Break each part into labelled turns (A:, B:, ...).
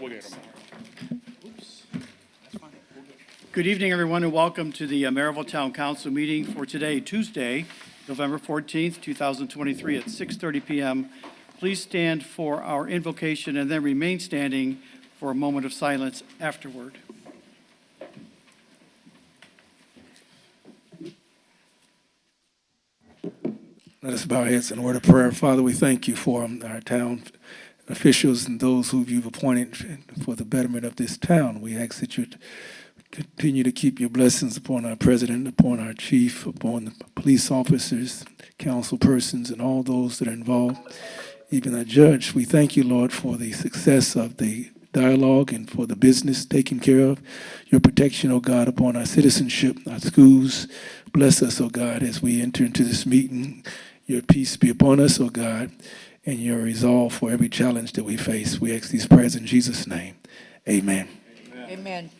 A: We'll get them.
B: Good evening, everyone, and welcome to the Merrillville Town Council meeting for today, Tuesday, November 14th, 2023 at 6:30 p.m. Please stand for our invocation and then remain standing for a moment of silence afterward.
C: Let us bow our heads in a word of prayer. Father, we thank you for our town officials and those who you've appointed for the betterment of this town. We ask that you continue to keep your blessings upon our president, upon our chief, upon the police officers, council persons, and all those that are involved, even our judge. We thank you, Lord, for the success of the dialogue and for the business taken care of. Your protection, oh God, upon our citizenship, our schools. Bless us, oh God, as we enter into this meeting. Your peace be upon us, oh God, and your resolve for every challenge that we face. We ask these prayers in Jesus' name. Amen.
D: Amen.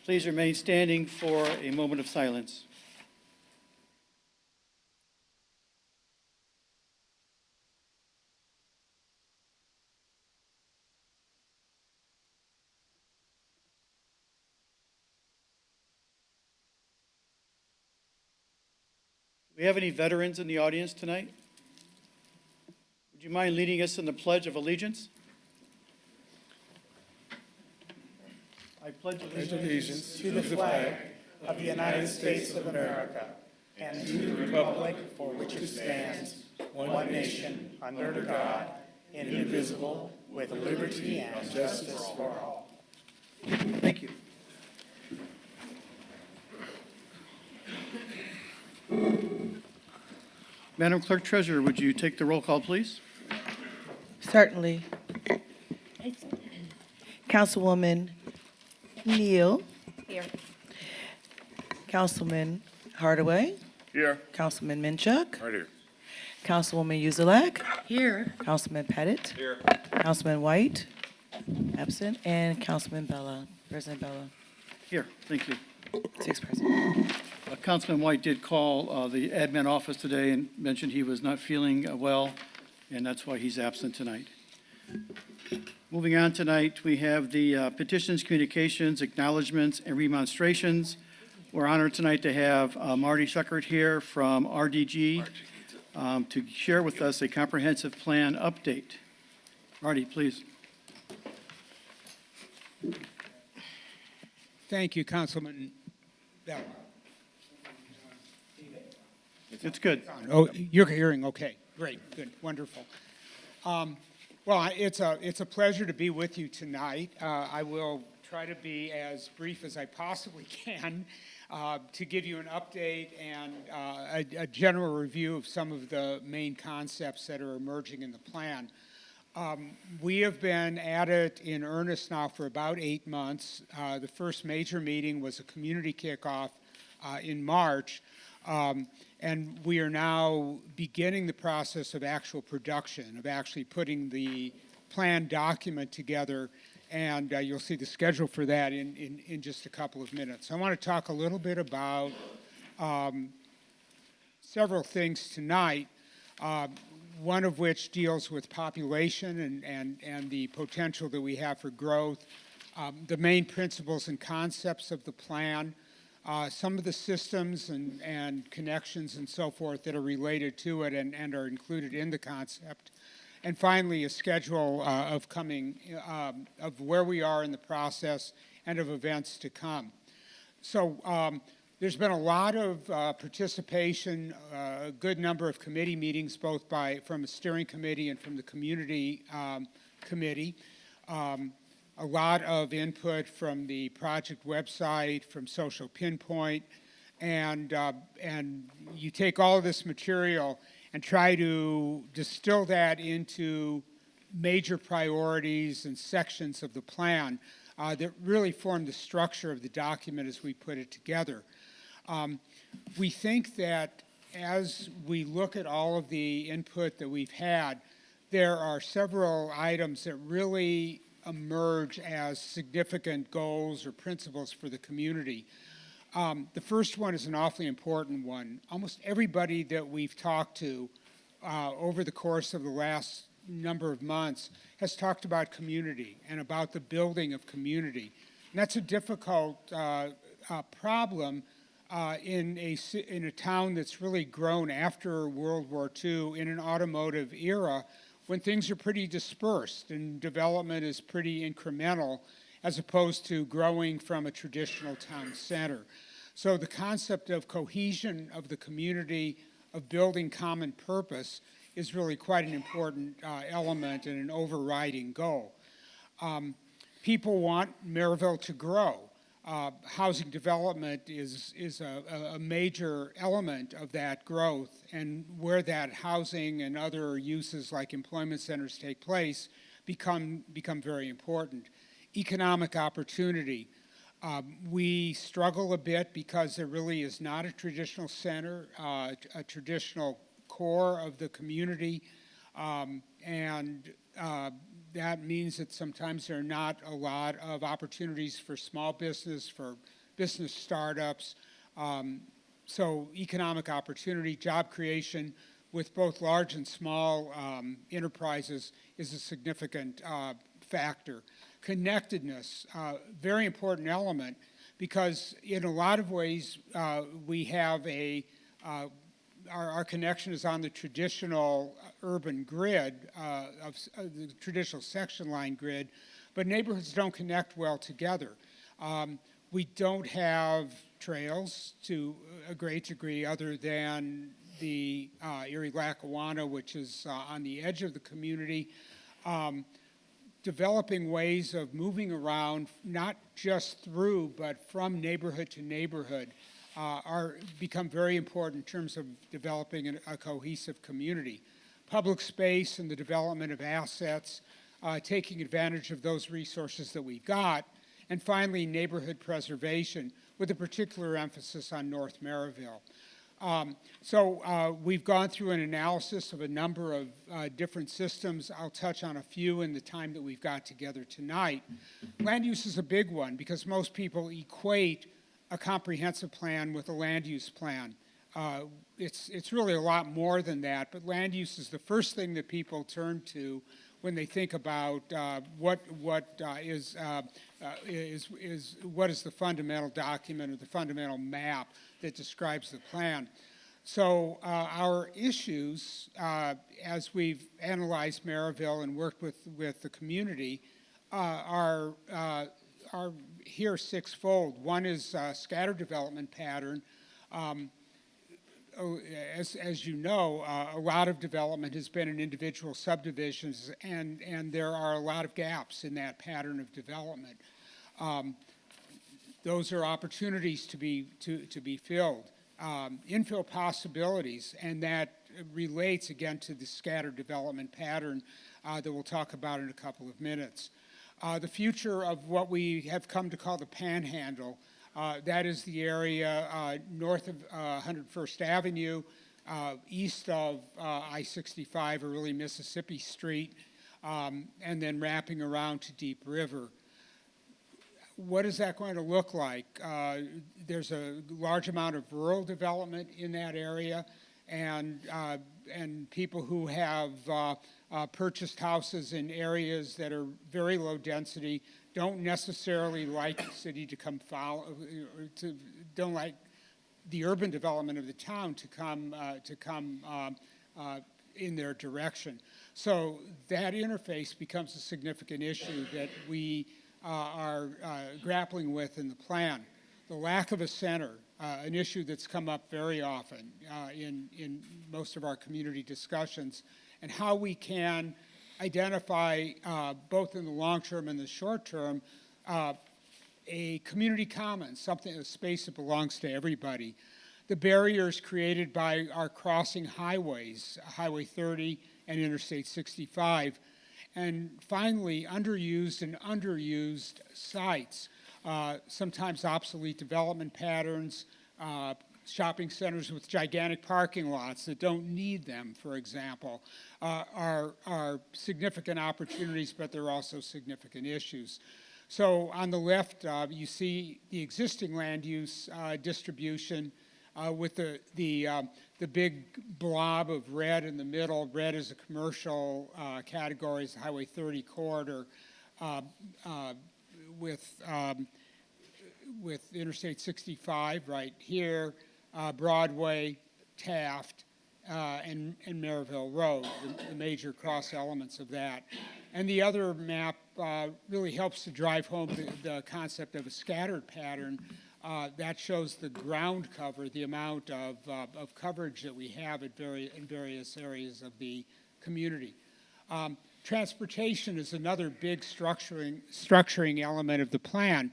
B: Please remain standing for a moment of silence. Do we have any veterans in the audience tonight? Would you mind leading us in the Pledge of Allegiance? I pledge
E: allegiance to the flag of the United States of America and to the republic for which it stands, one nation, under God, indivisible, with liberty and justice for all.
B: Thank you. Madam Clerk Treasurer, would you take the roll call, please?
D: Certainly. Councilwoman Neal.
F: Here.
D: Councilman Hardaway.
A: Here.
D: Councilman Minchuk.
A: Right here.
D: Councilwoman Uzelak.
F: Here.
D: Councilman Pettit.
A: Here.
D: Councilman White. Absent. And Councilman Bella. President Bella.
B: Here, thank you.
D: 6 present.
B: Councilman White did call the admin office today and mentioned he was not feeling well, and that's why he's absent tonight. Moving on tonight, we have the petitions, communications, acknowledgements, and remonstrations. We're honored tonight to have Marty Schuckert here from RDG to share with us a comprehensive plan update. Marty, please.
G: Thank you, Councilman Bell.
B: It's good.
G: Oh, you're hearing okay. Great, good, wonderful. Well, it's a pleasure to be with you tonight. I will try to be as brief as I possibly can to give you an update and a general review of some of the main concepts that are emerging in the plan. We have been at it in earnest now for about 8 months. The first major meeting was a community kickoff in March. And we are now beginning the process of actual production, of actually putting the plan document together, and you'll see the schedule for that in just a couple of minutes. I want to talk a little bit about several things tonight, one of which deals with population and the potential that we have for growth, the main principles and concepts of the plan, some of the systems and connections and so forth that are related to it and are included in the concept. And finally, a schedule of where we are in the process and of events to come. So there's been a lot of participation, a good number of committee meetings, both from a steering committee and from the community committee. A lot of input from the project website, from Social Pinpoint, and you take all of this material and try to distill that into major priorities and sections of the plan that really form the structure of the document as we put it together. We think that as we look at all of the input that we've had, there are several items that really emerge as significant goals or principles for the community. The first one is an awfully important one. Almost everybody that we've talked to over the course of the last number of months has talked about community and about the building of community. And that's a difficult problem in a town that's really grown after World War II in an automotive era when things are pretty dispersed and development is pretty incremental as opposed to growing from a traditional town center. So the concept of cohesion of the community, of building common purpose, is really quite an important element and an overriding goal. People want Merrillville to grow. Housing development is a major element of that growth, and where that housing and other uses like employment centers take place become very important. Economic opportunity. We struggle a bit because there really is not a traditional center, a traditional core of the community, and that means that sometimes there are not a lot of opportunities for small business, for business startups. So economic opportunity, job creation with both large and small enterprises is a significant factor. Connectedness, very important element, because in a lot of ways we have our connection is on the traditional urban grid, of the traditional section line grid, but neighborhoods don't connect well together. We don't have trails to a great degree other than the Erie-Lackawanna, which is on the edge of the community. Developing ways of moving around, not just through, but from neighborhood to neighborhood, become very important in terms of developing a cohesive community. Public space and the development of assets, taking advantage of those resources that we've got, and finally neighborhood preservation with a particular emphasis on North Merrillville. We've gone through an analysis of a number of different systems. I'll touch on a few in the time that we've got together tonight. Land use is a big one because most people equate a comprehensive plan with a land use plan. It's really a lot more than that, but land use is the first thing that people turn to when they think about what is the fundamental document or the fundamental map that describes the plan. So our issues, as we've analyzed Merrillville and worked with the community, are here sixfold. One is scattered development pattern. As you know, a lot of development has been in individual subdivisions, and there are a lot of gaps in that pattern of development. Those are opportunities to be filled. Infill possibilities, and that relates again to the scattered development pattern that we'll talk about in a couple of minutes. The future of what we have come to call the Panhandle, that is the area north of 101st Avenue, east of I-65 or really Mississippi Street, and then wrapping around to Deep River. What is that going to look like? There's a large amount of rural development in that area, and people who have purchased houses in areas that are very low density don't necessarily like the city to come follow, don't like the urban development of the town to come in their direction. So that interface becomes a significant issue that we are grappling with in the plan. The lack of a center, an issue that's come up very often in most of our community discussions, and how we can identify, both in the long term and the short term, a community commons, a space that belongs to everybody. The barriers created by our crossing highways, Highway 30 and Interstate 65, and finally, underused and underused sites, sometimes obsolete development patterns, shopping centers with gigantic parking lots that don't need them, for example, are significant opportunities, but they're also significant issues. So on the left, you see the existing land use distribution with the big blob of red in the middle. Red is a commercial category, is the Highway 30 corridor, with Interstate 65 right here, Broadway, Taft, and Merrillville Road, the major cross elements of that. And the other map really helps to drive home the concept of a scattered pattern. That shows the ground cover, the amount of coverage that we have in various areas of the community. Transportation is another big structuring element of the plan.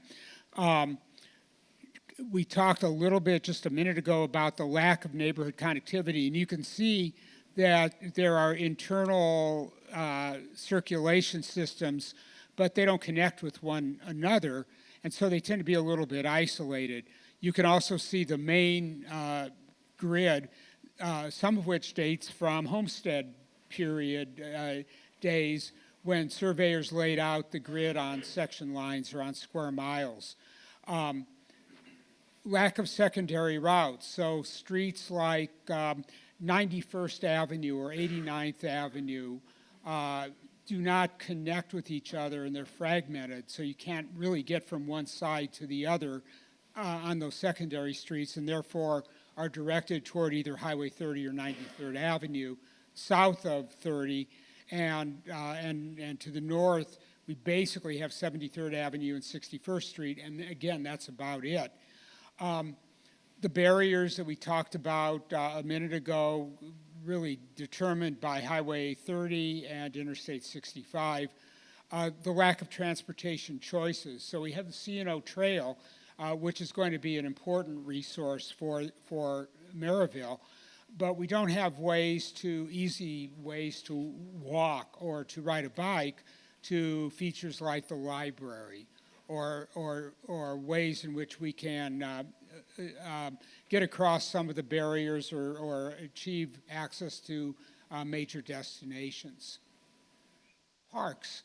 G: We talked a little bit just a minute ago about the lack of neighborhood connectivity, and you can see that there are internal circulation systems, but they don't connect with one another, and so they tend to be a little bit isolated. You can also see the main grid, some of which dates from Homestead period days when surveyors laid out the grid on section lines or on square miles. Lack of secondary routes, so streets like 91st Avenue or 89th Avenue do not connect with each other, and they're fragmented, so you can't really get from one side to the other on those secondary streets, and therefore are directed toward either Highway 30 or 93rd Avenue south of 30, and to the north we basically have 73rd Avenue and 61st Street, and again, that's about it. The barriers that we talked about a minute ago, really determined by Highway 30 and Interstate 65. The lack of transportation choices. So we have the C&O Trail, which is going to be an important resource for Merrillville, but we don't have easy ways to walk or to ride a bike to features like the library, or ways in which we can get across some of the barriers or achieve access to major destinations. Parks.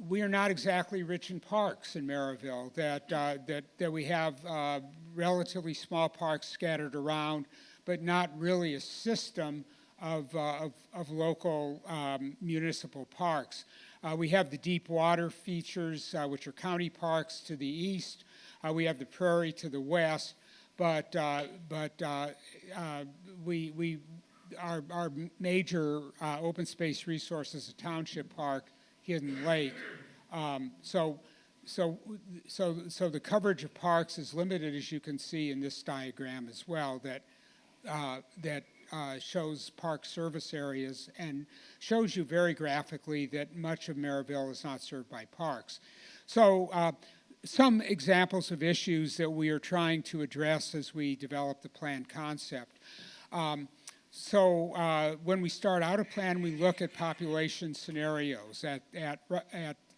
G: We are not exactly rich in parks in Merrillville, that we have relatively small parks scattered around, but not really a system of local municipal parks. We have the deep water features, which are county parks to the east. We have the prairie to the west, but our major open space resource is a township park, Hidden Lake. So the coverage of parks is limited, as you can see in this diagram as well, that shows park service areas and shows you very graphically that much of Merrillville is not served by parks. So some examples of issues that we are trying to address as we develop the plan concept. When we start out a plan, we look at population scenarios, at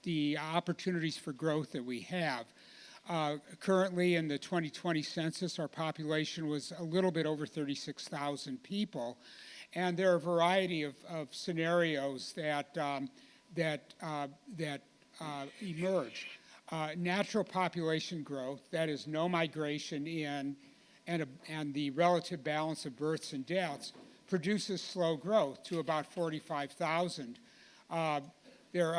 G: the opportunities for growth that we have. Currently, in the 2020 census, our population was a little bit over 36,000 people, and there are a variety of scenarios that emerge. Natural population growth, that is no migration in, and the relative balance of births and deaths, produces slow growth to about 45,000. There are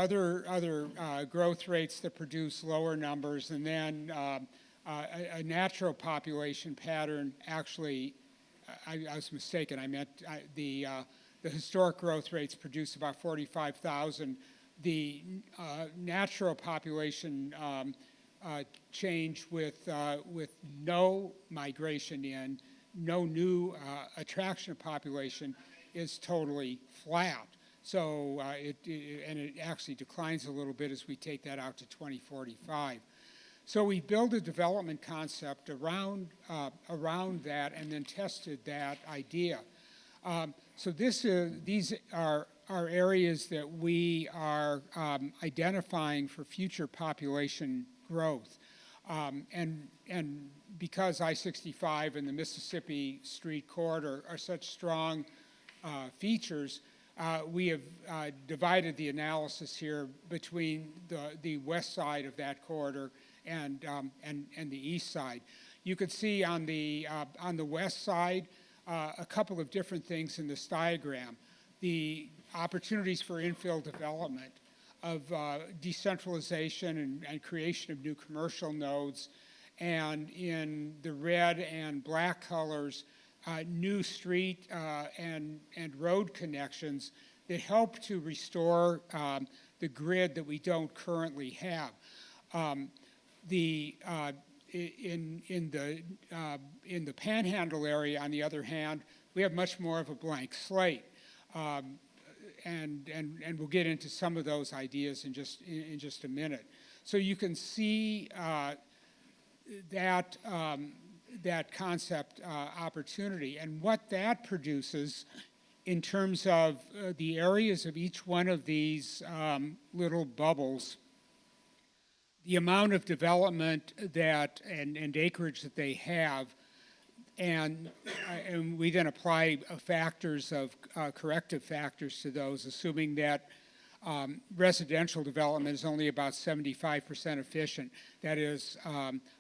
G: other growth rates that produce lower numbers, and then a natural population pattern actually, I was mistaken, I meant the historic growth rates produce about 45,000. The natural population change with no migration in, no new attraction of population is totally flat. So it actually declines a little bit as we take that out to 2045. So we build a development concept around that and then tested that idea. So these are areas that we are identifying for future population growth. And because I-65 and the Mississippi Street corridor are such strong features, we have divided the analysis here between the west side of that corridor and the east side. You could see on the west side a couple of different things in this diagram. The opportunities for infill development of decentralization and creation of new commercial nodes, and in the red and black colors, new street and road connections that help to restore the grid that we don't currently have. In the Panhandle area, on the other hand, we have much more of a blank slate, and we'll get into some of those ideas in just a minute. So you can see that concept opportunity and what that produces in terms of the areas of each one of these little bubbles. The amount of development that and acreage that they have, and we then apply factors of corrective factors to those, assuming that residential development is only about 75% efficient. That is,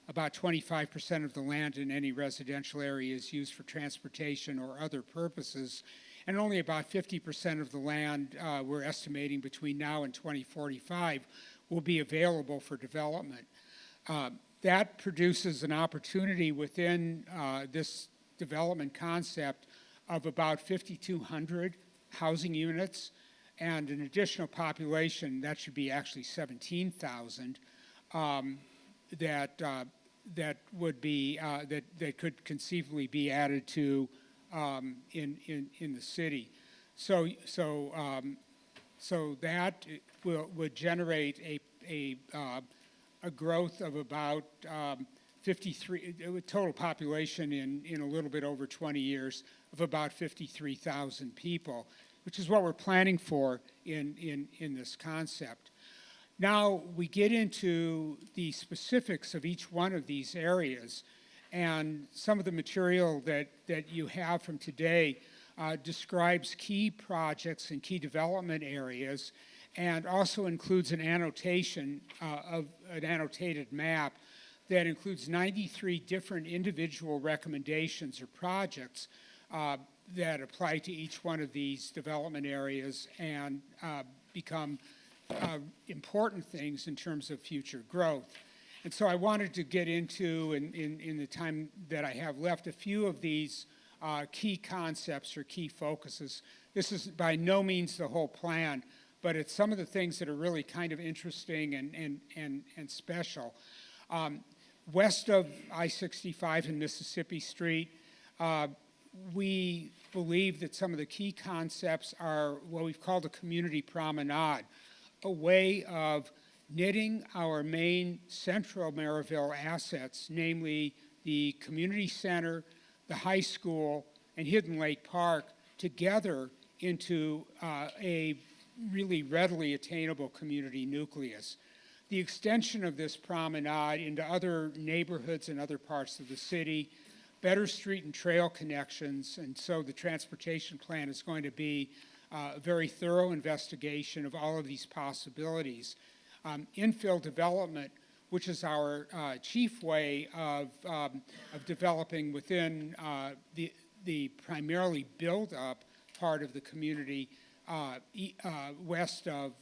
G: about 25% of the land in any residential area is used for transportation or other purposes, and only about 50% of the land we're estimating between now and 2045 will be available for development. That produces an opportunity within this development concept of about 5,200 housing units and an additional population, that should be actually 17,000, that could conceivably be added to in the city. So that would generate a growth of about 53, total population in a little bit over 20 years of about 53,000 people, which is what we're planning for in this concept. Now we get into the specifics of each one of these areas, and some of the material that you have from today describes key projects and key development areas, and also includes an annotation of an annotated map that includes 93 different individual recommendations or projects that apply to each one of these development areas and become important things in terms of future growth. And so I wanted to get into, in the time that I have left, a few of these key concepts or key focuses. This is by no means the whole plan, but it's some of the things that are really kind of interesting and special. West of I-65 and Mississippi Street, we believe that some of the key concepts are what we've called a community promenade, a way of knitting our main central Merrillville assets, namely the community center, the high school, and Hidden Lake Park, together into a really readily attainable community nucleus. The extension of this promenade into other neighborhoods and other parts of the city, better street and trail connections, and so the transportation plan is going to be a very thorough investigation of all of these possibilities. Infill development, which is our chief way of developing within the primarily build-up part of the community west of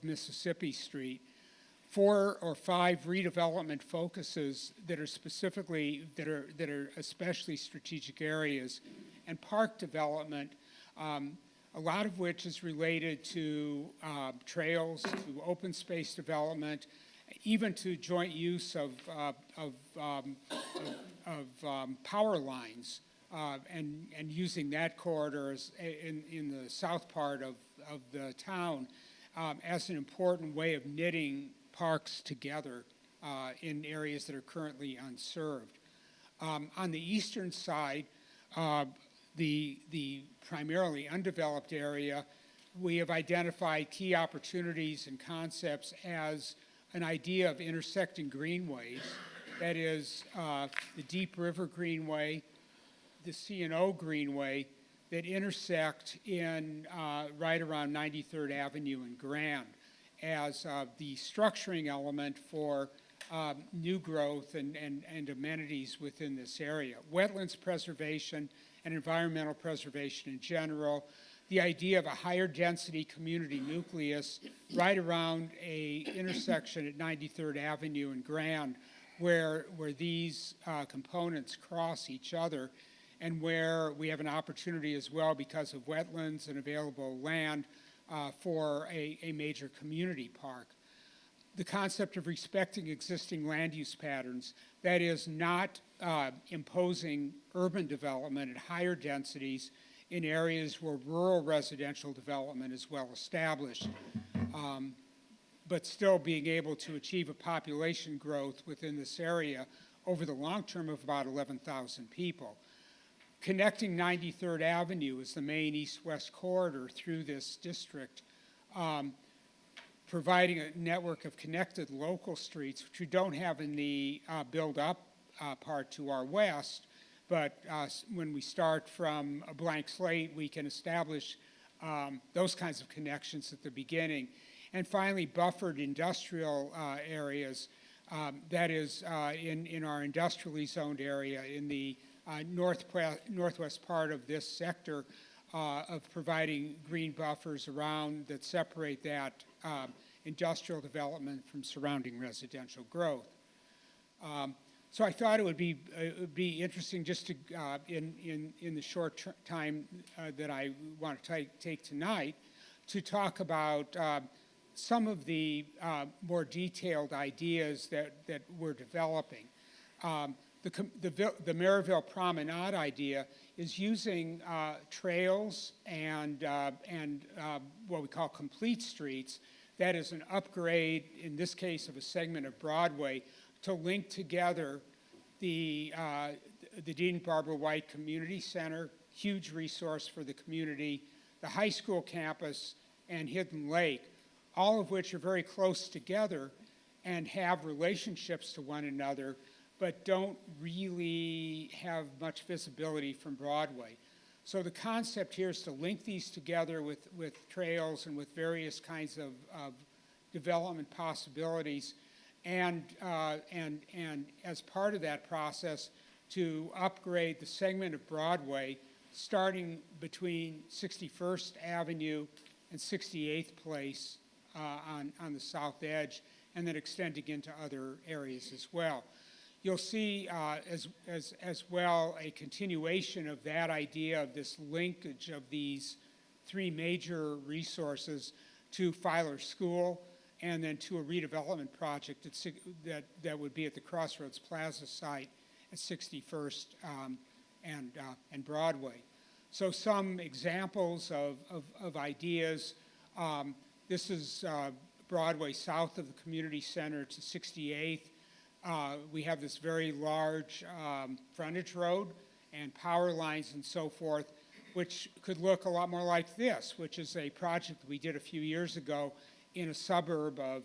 G: Mississippi Street. 4 or 5 redevelopment focuses that are specifically, that are especially strategic areas, and park development, a lot of which is related to trails, to open space development, even to joint use of power lines, and using that corridor in the south part of the town as an important way of knitting parks together in areas that are currently unserved. On the eastern side, the primarily undeveloped area, we have identified key opportunities and concepts as an idea of intersecting greenways. That is the Deep River Greenway, the C&O Greenway, that intersect in right around 93rd Avenue and Grand as the structuring element for new growth and amenities within this area. Wetlands preservation and environmental preservation in general, the idea of a higher density community nucleus right around a intersection at 93rd Avenue and Grand where these components cross each other, and where we have an opportunity as well because of wetlands and available land for a major community park. The concept of respecting existing land use patterns, that is not imposing urban development at higher densities in areas where rural residential development is well established, but still being able to achieve a population growth within this area over the long term of about 11,000 people. Connecting 93rd Avenue is the main east-west corridor through this district, providing a network of connected local streets, which we don't have in the build-up part to our west, but when we start from a blank slate, we can establish those kinds of connections at the beginning. And finally, buffered industrial areas, that is in our industrially zoned area in the northwest part of this sector, of providing green buffers around that separate that industrial development from surrounding residential growth. So I thought it would be interesting just to, in the short time that I want to take tonight, to talk about some of the more detailed ideas that we're developing. The Merrillville Promenade idea is using trails and what we call complete streets. That is an upgrade, in this case, of a segment of Broadway to link together the Dean Barbara White Community Center, huge resource for the community, the high school campus, and Hidden Lake, all of which are very close together and have relationships to one another, but don't really have much visibility from Broadway. So the concept here is to link these together with trails and with various kinds of development possibilities, and as part of that process, to upgrade the segment of Broadway starting between 61st Avenue and 68th Place on the south edge, and then extending into other areas as well. You'll see as well a continuation of that idea of this linkage of these three major resources to Filer School, and then to a redevelopment project that would be at the Crossroads Plaza site at 61st and Broadway. So some examples of ideas. This is Broadway south of the community center to 68th. We have this very large frontage road and power lines and so forth, which could look a lot more like this, which is a project that we did a few years ago in a suburb of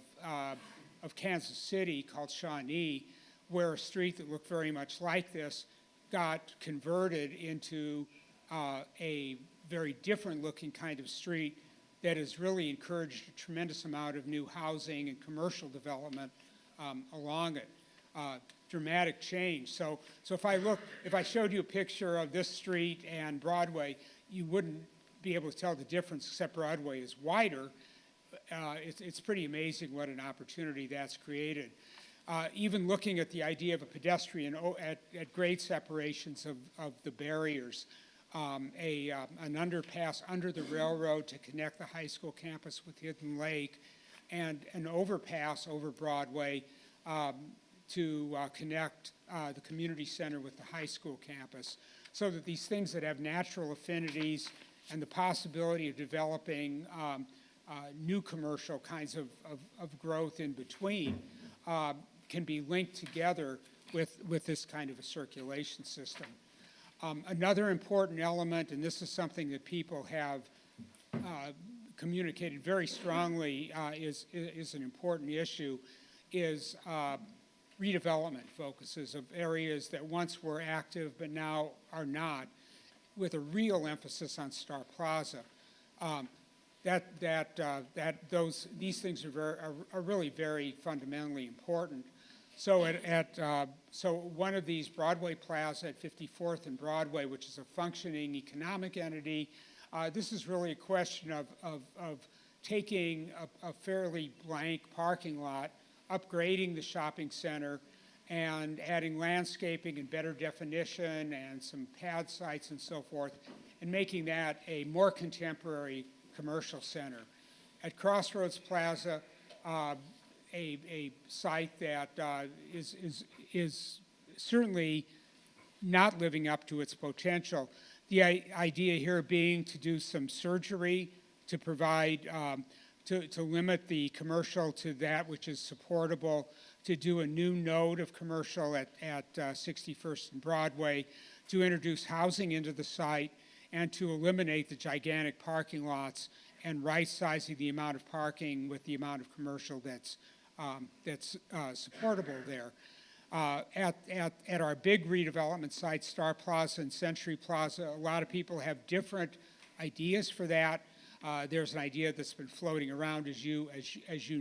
G: Kansas City called Shawnee, where a street that looked very much like this got converted into a very different looking kind of street that has really encouraged a tremendous amount of new housing and commercial development along it. Dramatic change. So if I showed you a picture of this street and Broadway, you wouldn't be able to tell the difference, except Broadway is wider. It's pretty amazing what an opportunity that's created. Even looking at the idea of a pedestrian at grade separations of the barriers, an underpass under the railroad to connect the high school campus with Hidden Lake, and an overpass over Broadway to connect the community center with the high school campus, so that these things that have natural affinities and the possibility of developing new commercial kinds of growth in between can be linked together with this kind of a circulation system. Another important element, and this is something that people have communicated very strongly is an important issue, is redevelopment focuses of areas that once were active but now are not, with a real emphasis on Star Plaza. These things are really very fundamentally important. So one of these, Broadway Plaza at 54th and Broadway, which is a functioning economic entity, this is really a question of taking a fairly blank parking lot, upgrading the shopping center, and adding landscaping and better definition and some pad sites and so forth, and making that a more contemporary commercial center. At Crossroads Plaza, a site that is certainly not living up to its potential. The idea here being to do some surgery to provide, to limit the commercial to that which is supportable, to do a new node of commercial at 61st and Broadway, to introduce housing into the site, and to eliminate the gigantic parking lots and right-sizing the amount of parking with the amount of commercial that's supportable there. At our big redevelopment sites, Star Plaza and Century Plaza, a lot of people have different ideas for that. There's an idea that's been floating around, as you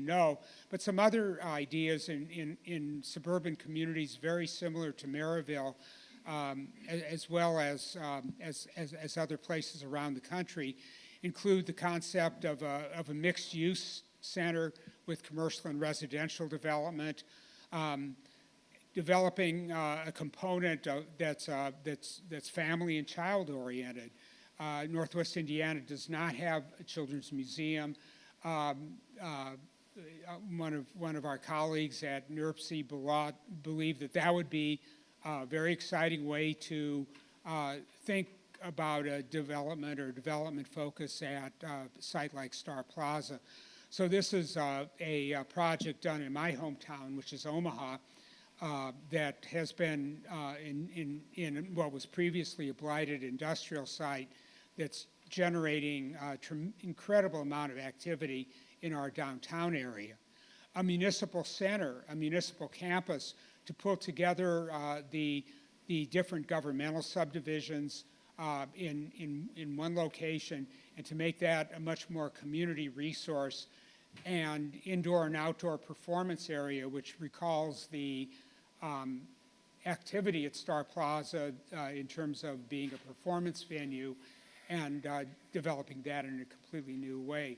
G: know, but some other ideas in suburban communities very similar to Merrillville, as well as other places around the country, include the concept of a mixed-use center with commercial and residential development, developing a component that's family and child-oriented. Northwest Indiana does not have a children's museum. One of our colleagues at NERPC believed that would be a very exciting way to think about a development focus at a site like Star Plaza. So this is a project done in my hometown, which is Omaha, that has been in what was previously a blighted industrial site that's generating incredible amount of activity in our downtown area. A municipal center, a municipal campus to pull together the different governmental subdivisions in one location, and to make that a much more community resource, and indoor and outdoor performance area, which recalls the activity at Star Plaza in terms of being a performance venue, and developing that in a completely new way.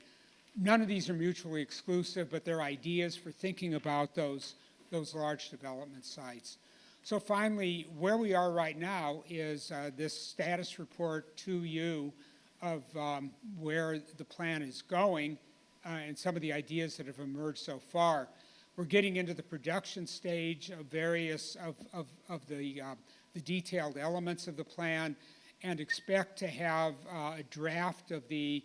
G: None of these are mutually exclusive, but they're ideas for thinking about those large development sites. So finally, where we are right now is this status report to you of where the plan is going and some of the ideas that have emerged so far. We're getting into the production stage of various of the detailed elements of the plan, and expect to have a draft of the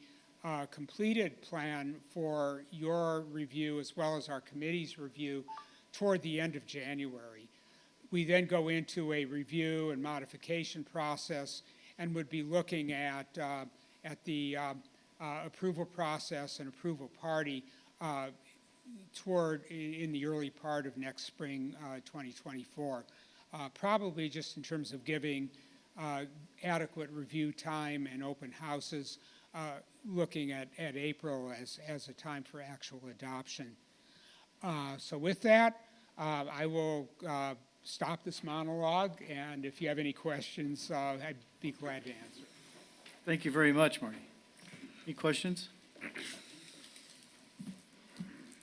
G: completed plan for your review as well as our committee's review toward the end of January. We then go into a review and modification process, and would be looking at the approval process and approval party in the early part of next spring, 2024. Probably just in terms of giving adequate review time and open houses, looking at April as a time for actual adoption. So with that, I will stop this monologue, and if you have any questions, I'd be glad to answer.
B: Thank you very much, Marty. Any questions?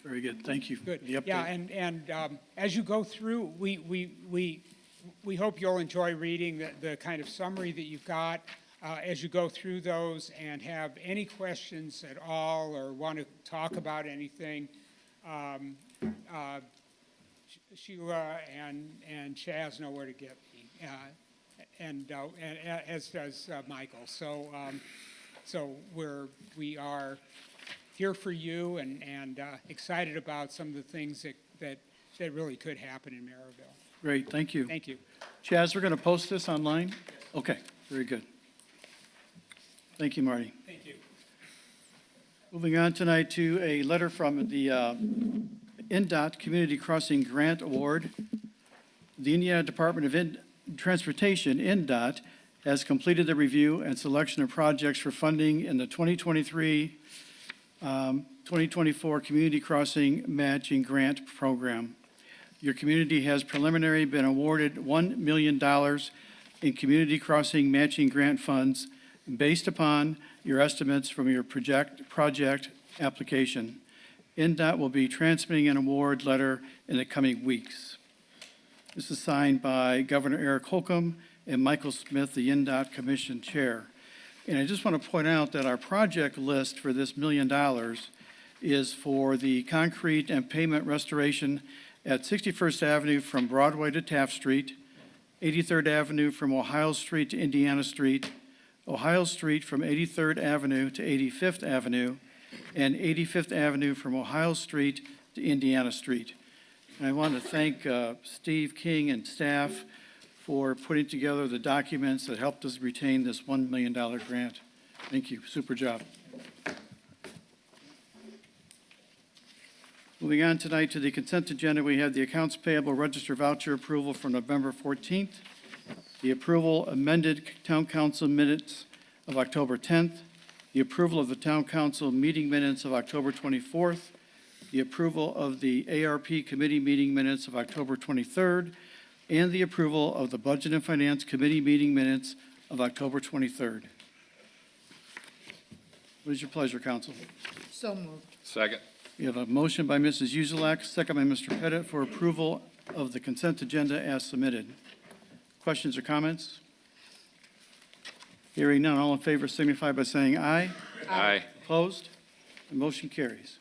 B: Very good. Thank you for
G: Good.
B: the update.
G: Yeah, and as you go through, we hope you'll enjoy reading the kind of summary that you've got as you go through those, and have any questions at all or want to talk about anything. Sheila and Chaz know where to get me, and as does Michael. So we are here for you, and excited about some of the things that really could happen in Merrillville.
B: Great, thank you.
G: Thank you.
B: Chaz, we're going to post this online? Yes. Okay, very good. Thank you, Marty.
G: Thank you.
B: Moving on tonight to a letter from the NDOT Community Crossing Grant Award. The Indiana Department of Transportation, NDOT, has completed the review and selection of projects for funding in the 2023-2024 Community Crossing Matching Grant Program. Your community has preliminarily been awarded $1 million in community crossing matching grant funds based upon your estimates from your project application. NDOT will be transmitting an award letter in the coming weeks. This is signed by Governor Eric Holcomb and Michael Smith, the NDOT Commission Chair. And I just want to point out that our project list for this $1 million is for the concrete and pavement restoration at 61st Avenue from Broadway to Taft Street, 83rd Avenue from Ohio Street to Indiana Street, Ohio Street from 83rd Avenue to 85th Avenue, and 85th Avenue from Ohio Street to Indiana Street. And I want to thank Steve King and staff for putting together the documents that helped us retain this $1 million grant. Thank you. Super job. Moving on tonight to the consent agenda, we have the accounts payable register voucher approval for November 14th, the approval amended town council minutes of October 10th, the approval of the town council meeting minutes of October 24th, the approval of the ARP committee meeting minutes of October 23rd, and the approval of the Budget and Finance Committee meeting minutes of October 23rd. What is your pleasure, council?
A: So moved.
F: Second.
B: We have a motion by Mrs. Uzelak, second by Mr. Pettit for approval of the consent agenda as submitted. Questions or comments? Hearing none, all in favor signify by saying aye.
F: Aye.
B: Opposed? The motion carries.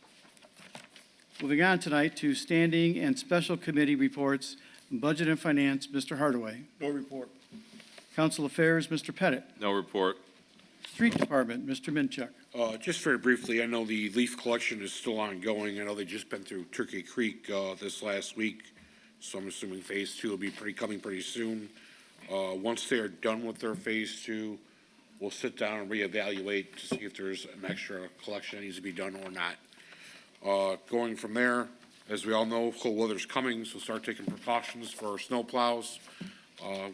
B: Moving on tonight to standing and special committee reports, Budget and Finance, Mr. Hardaway.
H: No report.
B: Council Affairs, Mr. Pettit.
F: No report.
B: Street Department, Mr. Minchuk.
H: Just very briefly, I know the leaf collection is still ongoing. I know they just been through Turkey Creek this last week, so I'm assuming phase two will be coming pretty soon. Once they are done with their phase two, we'll sit down and reevaluate to see if there's an extra collection that needs to be done or not. Going from there, as we all know, cold weather's coming, so start taking precautions for our snow plows.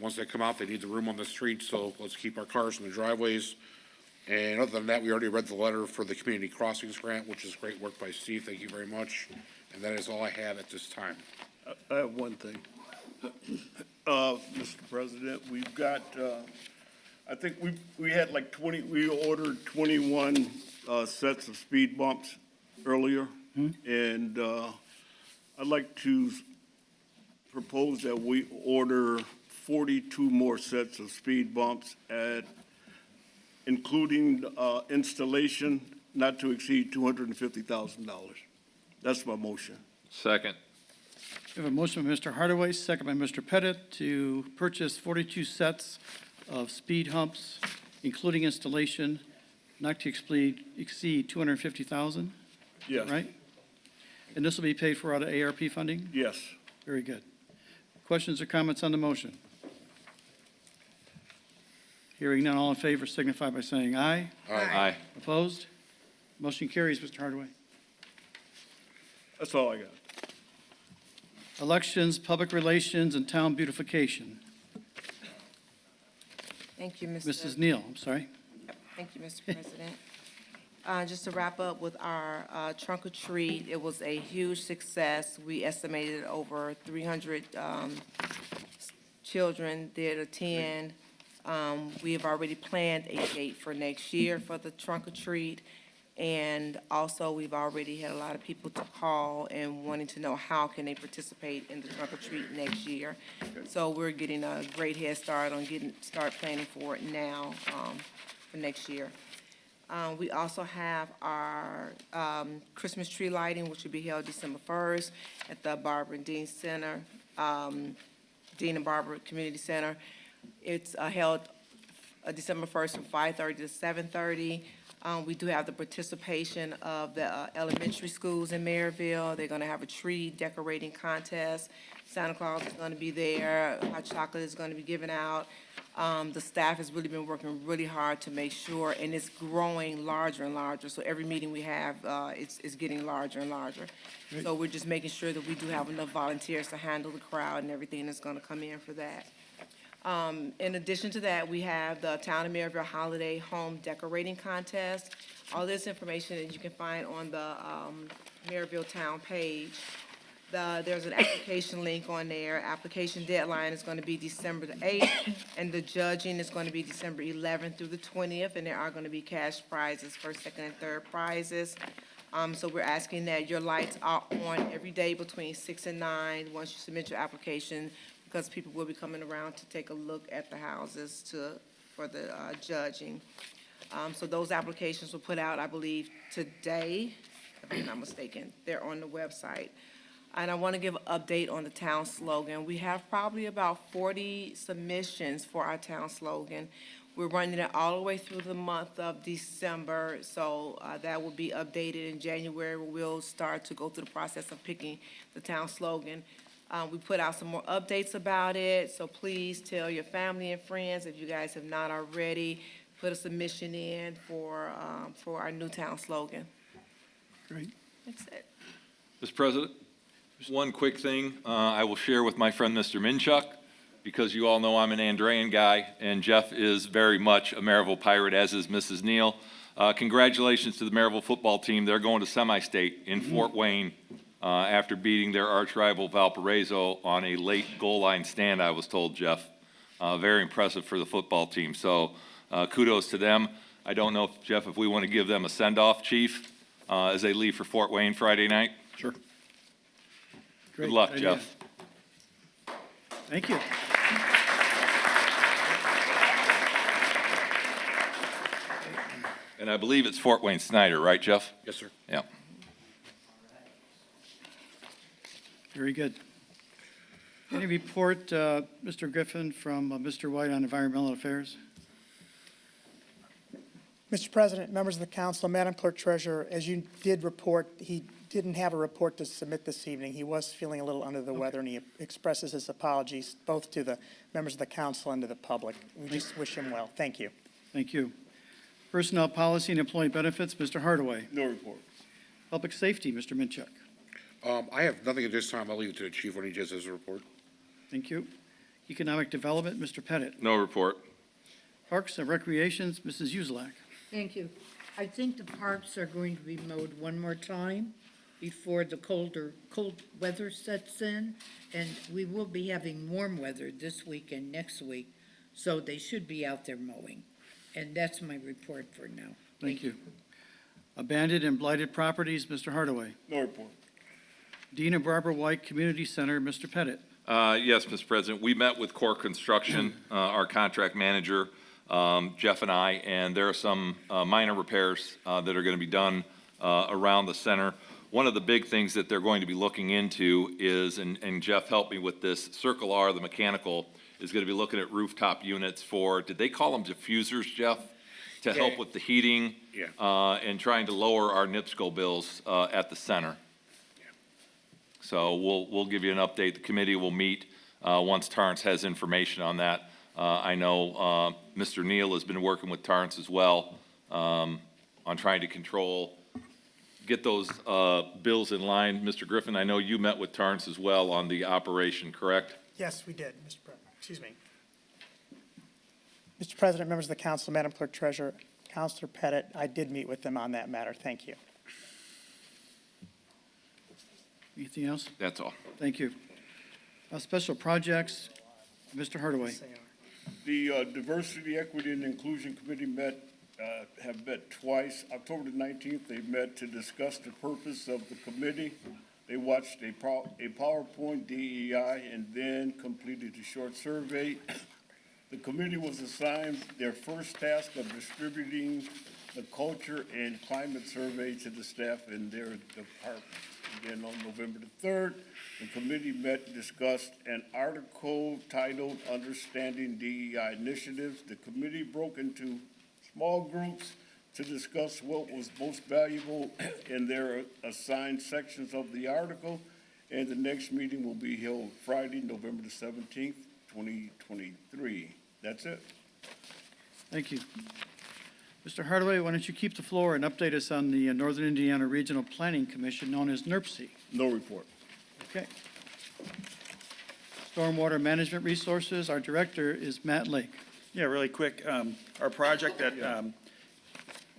H: Once they come out, they need the room on the street, so let's keep our cars in the driveways. And other than that, we already read the letter for the Community Crossings Grant, which is great work by Steve. Thank you very much. And that is all I have at this time.
I: I have one thing. Mr. President, we've got, I think we had like 20, we ordered 21 sets of speed bumps earlier. And I'd like to propose that we order 42 more sets of speed bumps including installation not to exceed $250,000. That's my motion.
F: Second.
B: We have a motion by Mr. Hardaway, second by Mr. Pettit, to purchase 42 sets of speed humps, including installation, not to exceed $250,000,
I: Yes.
B: right? And this will be paid for out of ARP funding?
I: Yes.
B: Very good. Questions or comments on the motion? Hearing none, all in favor signify by saying aye.
F: Aye.
B: Opposed? Motion carries, Mr. Hardaway.
I: That's all I got.
B: Elections, public relations, and town beautification.
A: Thank you,
B: Mrs. Neal, I'm sorry.
A: Thank you, Mr. President. Just to wrap up with our trunk or treat, it was a huge success. We estimated over 300 children did attend. We have already planned a date for next year for the trunk or treat. And also, we've already had a lot of people to call and wanting to know how can they participate in the trunk or treat next year. So we're getting a great head start on start planning for it now for next year. We also have our Christmas tree lighting, which will be held December 1st at the Barbara and Dean Center, Dean and Barbara Community Center. It's held December 1st from 5:30 to 7:30. We do have the participation of the elementary schools in Merrillville. They're going to have a tree decorating contest. Santa Claus is going to be there. Hot chocolate is going to be given out. The staff has really been working really hard to make sure, and it's growing larger and larger. So every meeting we have, it's getting larger and larger. So we're just making sure that we do have enough volunteers to handle the crowd and everything that's going to come in for that. In addition to that, we have the Town of Merrillville Holiday Home Decorating Contest. All this information that you can find on the Merrillville Town page. There's an application link on there. Application deadline is going to be December the 8th, and the judging is going to be December 11th through the 20th, and there are going to be cash prizes, first, second, and third prizes. So we're asking that your lights are on every day between 6 and 9 once you submit your application, because people will be coming around to take a look at the houses for the judging. So those applications were put out, I believe, today, if I'm not mistaken. They're on the website. And I want to give an update on the town slogan. We have probably about 40 submissions for our town slogan. We're running it all the way through the month of December, so that will be updated in January. We'll start to go through the process of picking the town slogan. We put out some more updates about it, so please tell your family and friends, if you guys have not already, put a submission in for our new town slogan.
B: Great.
A: That's it.
F: Mr. President, one quick thing I will share with my friend Mr. Minchuk, because you all know I'm an Andrean guy, and Jeff is very much a Merrillville Pirate, as is Mrs. Neal. Congratulations to the Merrillville football team. They're going to semi-state in Fort Wayne after beating their arch-rival Valparaiso on a late goal line stand, I was told, Jeff. Very impressive for the football team. So kudos to them. I don't know, Jeff, if we want to give them a send-off, Chief, as they leave for Fort Wayne Friday night.
B: Sure.
F: Good luck,
B: idea.
F: Jeff.
B: Thank you.
F: And I believe it's Fort Wayne Snyder, right, Jeff?
H: Yes, sir.
F: Yeah.
B: Very good. Any report, Mr. Griffin, from Mr. White on environmental affairs?
E: Mr. President, members of the council, Madam Clerk Treasurer, as you did report, he didn't have a report to submit this evening. He was feeling a little under the weather, and he expresses his apologies both to the members of the council and to the public. We just wish him well. Thank you.
B: Thank you. Personnel policy and employee benefits, Mr. Hardaway.
I: No report.
B: Public safety, Mr. Minchuk.
H: I have nothing at this time. I'll leave it to the chief when he does his report.
B: Thank you. Economic development, Mr. Pettit.
F: No report.
B: Parks and recreations, Mrs. Uzelak.
J: Thank you. I think the parks are going to be mowed one more time before the cold weather sets in, and we will be having warm weather this week and next week, so they should be out there mowing. And that's my report for now.
B: Thank you. Abandoned and blighted properties, Mr. Hardaway.
I: No report.
B: Dean and Barbara White Community Center, Mr. Pettit.
F: Yes, Mr. President, we met with Core Construction, our contract manager, Jeff and I, and there are some minor repairs that are going to be done around the center. One of the big things that they're going to be looking into is, and Jeff helped me with this, Circle R, the mechanical, is going to be looking at rooftop units for, did they call them diffusers, Jeff? To help with the heating and trying to lower our NIPSCO bills at the center. So we'll give you an update. The committee will meet once Torrance has information on that. I know Mr. Neal has been working with Torrance as well on trying to get those bills in line. Mr. Griffin, I know you met with Torrance as well on the operation, correct?
E: Yes, we did, Mr. President. Excuse me. Mr. President, members of the council, Madam Clerk Treasurer, Councilor Pettit, I did meet with them on that matter. Thank you.
B: Anything else?
F: That's all.
B: Thank you. Special projects, Mr. Hardaway.
I: The Diversity, Equity, and Inclusion Committee have met twice. October the 19th, they met to discuss the purpose of the committee. They watched a PowerPoint DEI and then completed a short survey. The committee was assigned their first task of distributing the culture and climate survey to the staff in their department. Then on November the 3rd, the committee met and discussed an article titled Understanding DEI Initiatives. The committee broke into small groups to discuss what was most valuable in their assigned sections of the article, and the next meeting will be held Friday, November the 17th, 2023. That's it.
B: Thank you. Mr. Hardaway, why don't you keep the floor and update us on the Northern Indiana Regional Planning Commission, known as NERPC.
I: No report.
B: Okay. Stormwater Management Resources, our director is Matt Lake.
K: Yeah, really quick. Our project at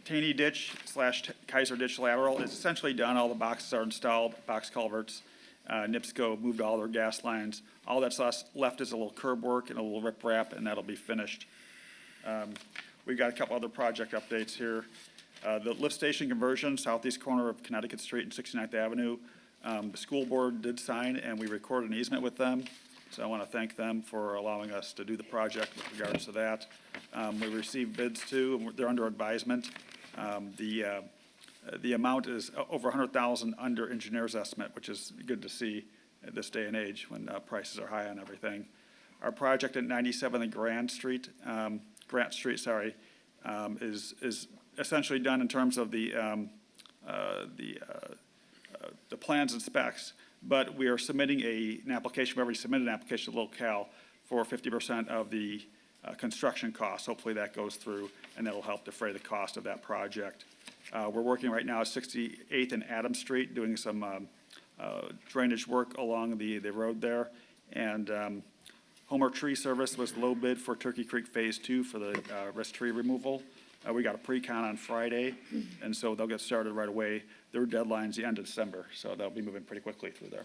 K: Taney Ditch / Kaiser Ditch lateral is essentially done. All the boxes are installed, box culverts. NIPSCO moved all their gas lines. All that's left is a little curb work and a little riprap, and that'll be finished. We've got a couple other project updates here. The lift station conversion, southeast corner of Connecticut Street and 69th Avenue. The school board did sign, and we recorded an easement with them. So I want to thank them for allowing us to do the project with regards to that. We received bids too, and they're under advisement. The amount is over $100,000 under engineer's estimate, which is good to see at this day and age when prices are high on everything. Our project at 97 Grant Street, is essentially done in terms of the plans and specs, but we are submitting an application. We already submitted an application to locale for 50% of the construction costs. Hopefully that goes through, and that'll help defray the cost of that project. We're working right now at 68th and Adams Street, doing some drainage work along the road there. And Homer Tree Service was low bid for Turkey Creek Phase 2 for the rest tree removal. We got a pre-con on Friday, and so they'll get started right away. Their deadline's the end of December, so they'll be moving pretty quickly through there.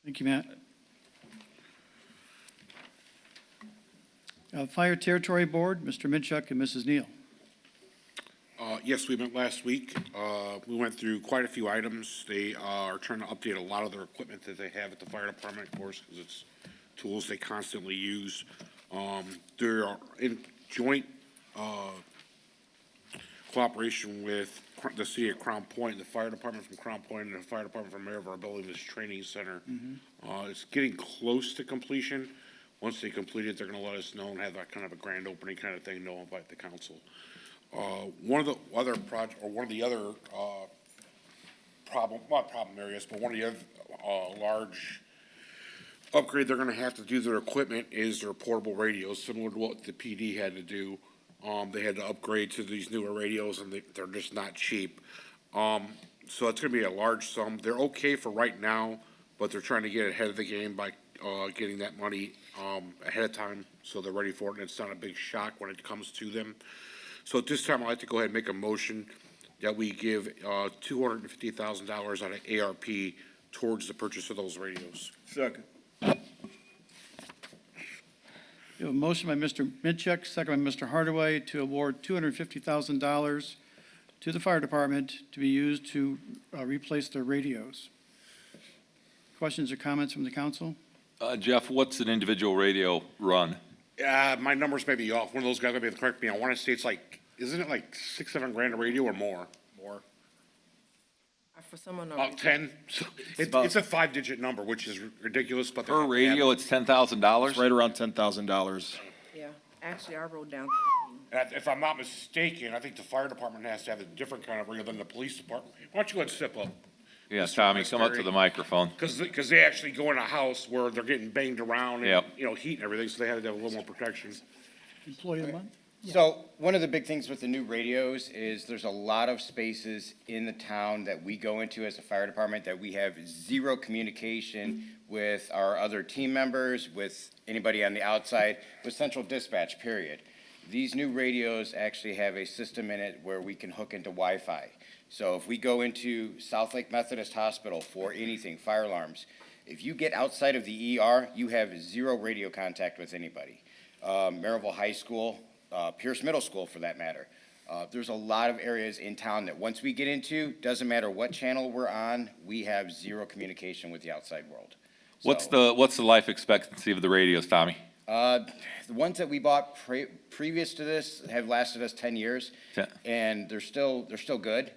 B: Thank you, Matt. Fire Territory Board, Mr. Minchuk and Mrs. Neal.
H: Yes, we met last week. We went through quite a few items. They are trying to update a lot of their equipment that they have at the fire department, of course, because it's tools they constantly use. They're in joint cooperation with the city of Crown Point, the fire department from Crown Point, and the fire department from Merrillville are building this training center. It's getting close to completion. Once they complete it, they're going to let us know and have that kind of a grand opening kind of thing, know about the council. One of the other not problem areas, but one of the other large upgrade they're going to have to do to their equipment is their portable radios, similar to what the PD had to do. They had to upgrade to these newer radios, and they're just not cheap. So it's going to be a large sum. They're okay for right now, but they're trying to get ahead of the game by getting that money ahead of time, so they're ready for it, and it's not a big shock when it comes to them. So at this time, I'd like to go ahead and make a motion that we give $250,000 out of ARP towards the purchase of those radios.
I: Second.
B: We have a motion by Mr. Minchuk, second by Mr. Hardaway, to award $250,000 to the fire department to be used to replace their radios. Questions or comments from the council?
F: Jeff, what's an individual radio run?
H: My numbers may be off. One of those guys may be able to correct me. I want to say it's like, isn't it like $6-7 grand a radio or more? More.
A: For someone on.
H: About 10. So it's a 5-digit number, which is ridiculous, but.
F: Per radio, it's $10,000?
K: Right around $10,000.
A: Yeah, actually, I wrote down.
H: And if I'm not mistaken, I think the fire department has to have a different kind of radio than the police department. Why don't you go ahead and step up?
F: Yeah, Tommy, come up to the microphone.
H: Because they actually go in a house where they're getting banged around
F: Yep.
H: and, heat and everything, so they had to have a little more protection.
B: Employee of the month?
L: So one of the big things with the new radios is there's a lot of spaces in the town that we go into as a fire department that we have zero communication with our other team members, with anybody on the outside, with central dispatch, period. These new radios actually have a system in it where we can hook into Wi-Fi. So if we go into South Lake Methodist Hospital for anything, fire alarms, if you get outside of the ER, you have zero radio contact with anybody. Merrillville High School, Pierce Middle School for that matter. There's a lot of areas in town that once we get into, doesn't matter what channel we're on, we have zero communication with the outside world.
F: What's
L: So,
F: the life expectancy of the radios, Tommy?
L: the ones that we bought previous to this have lasted us 10 years, and they're still good.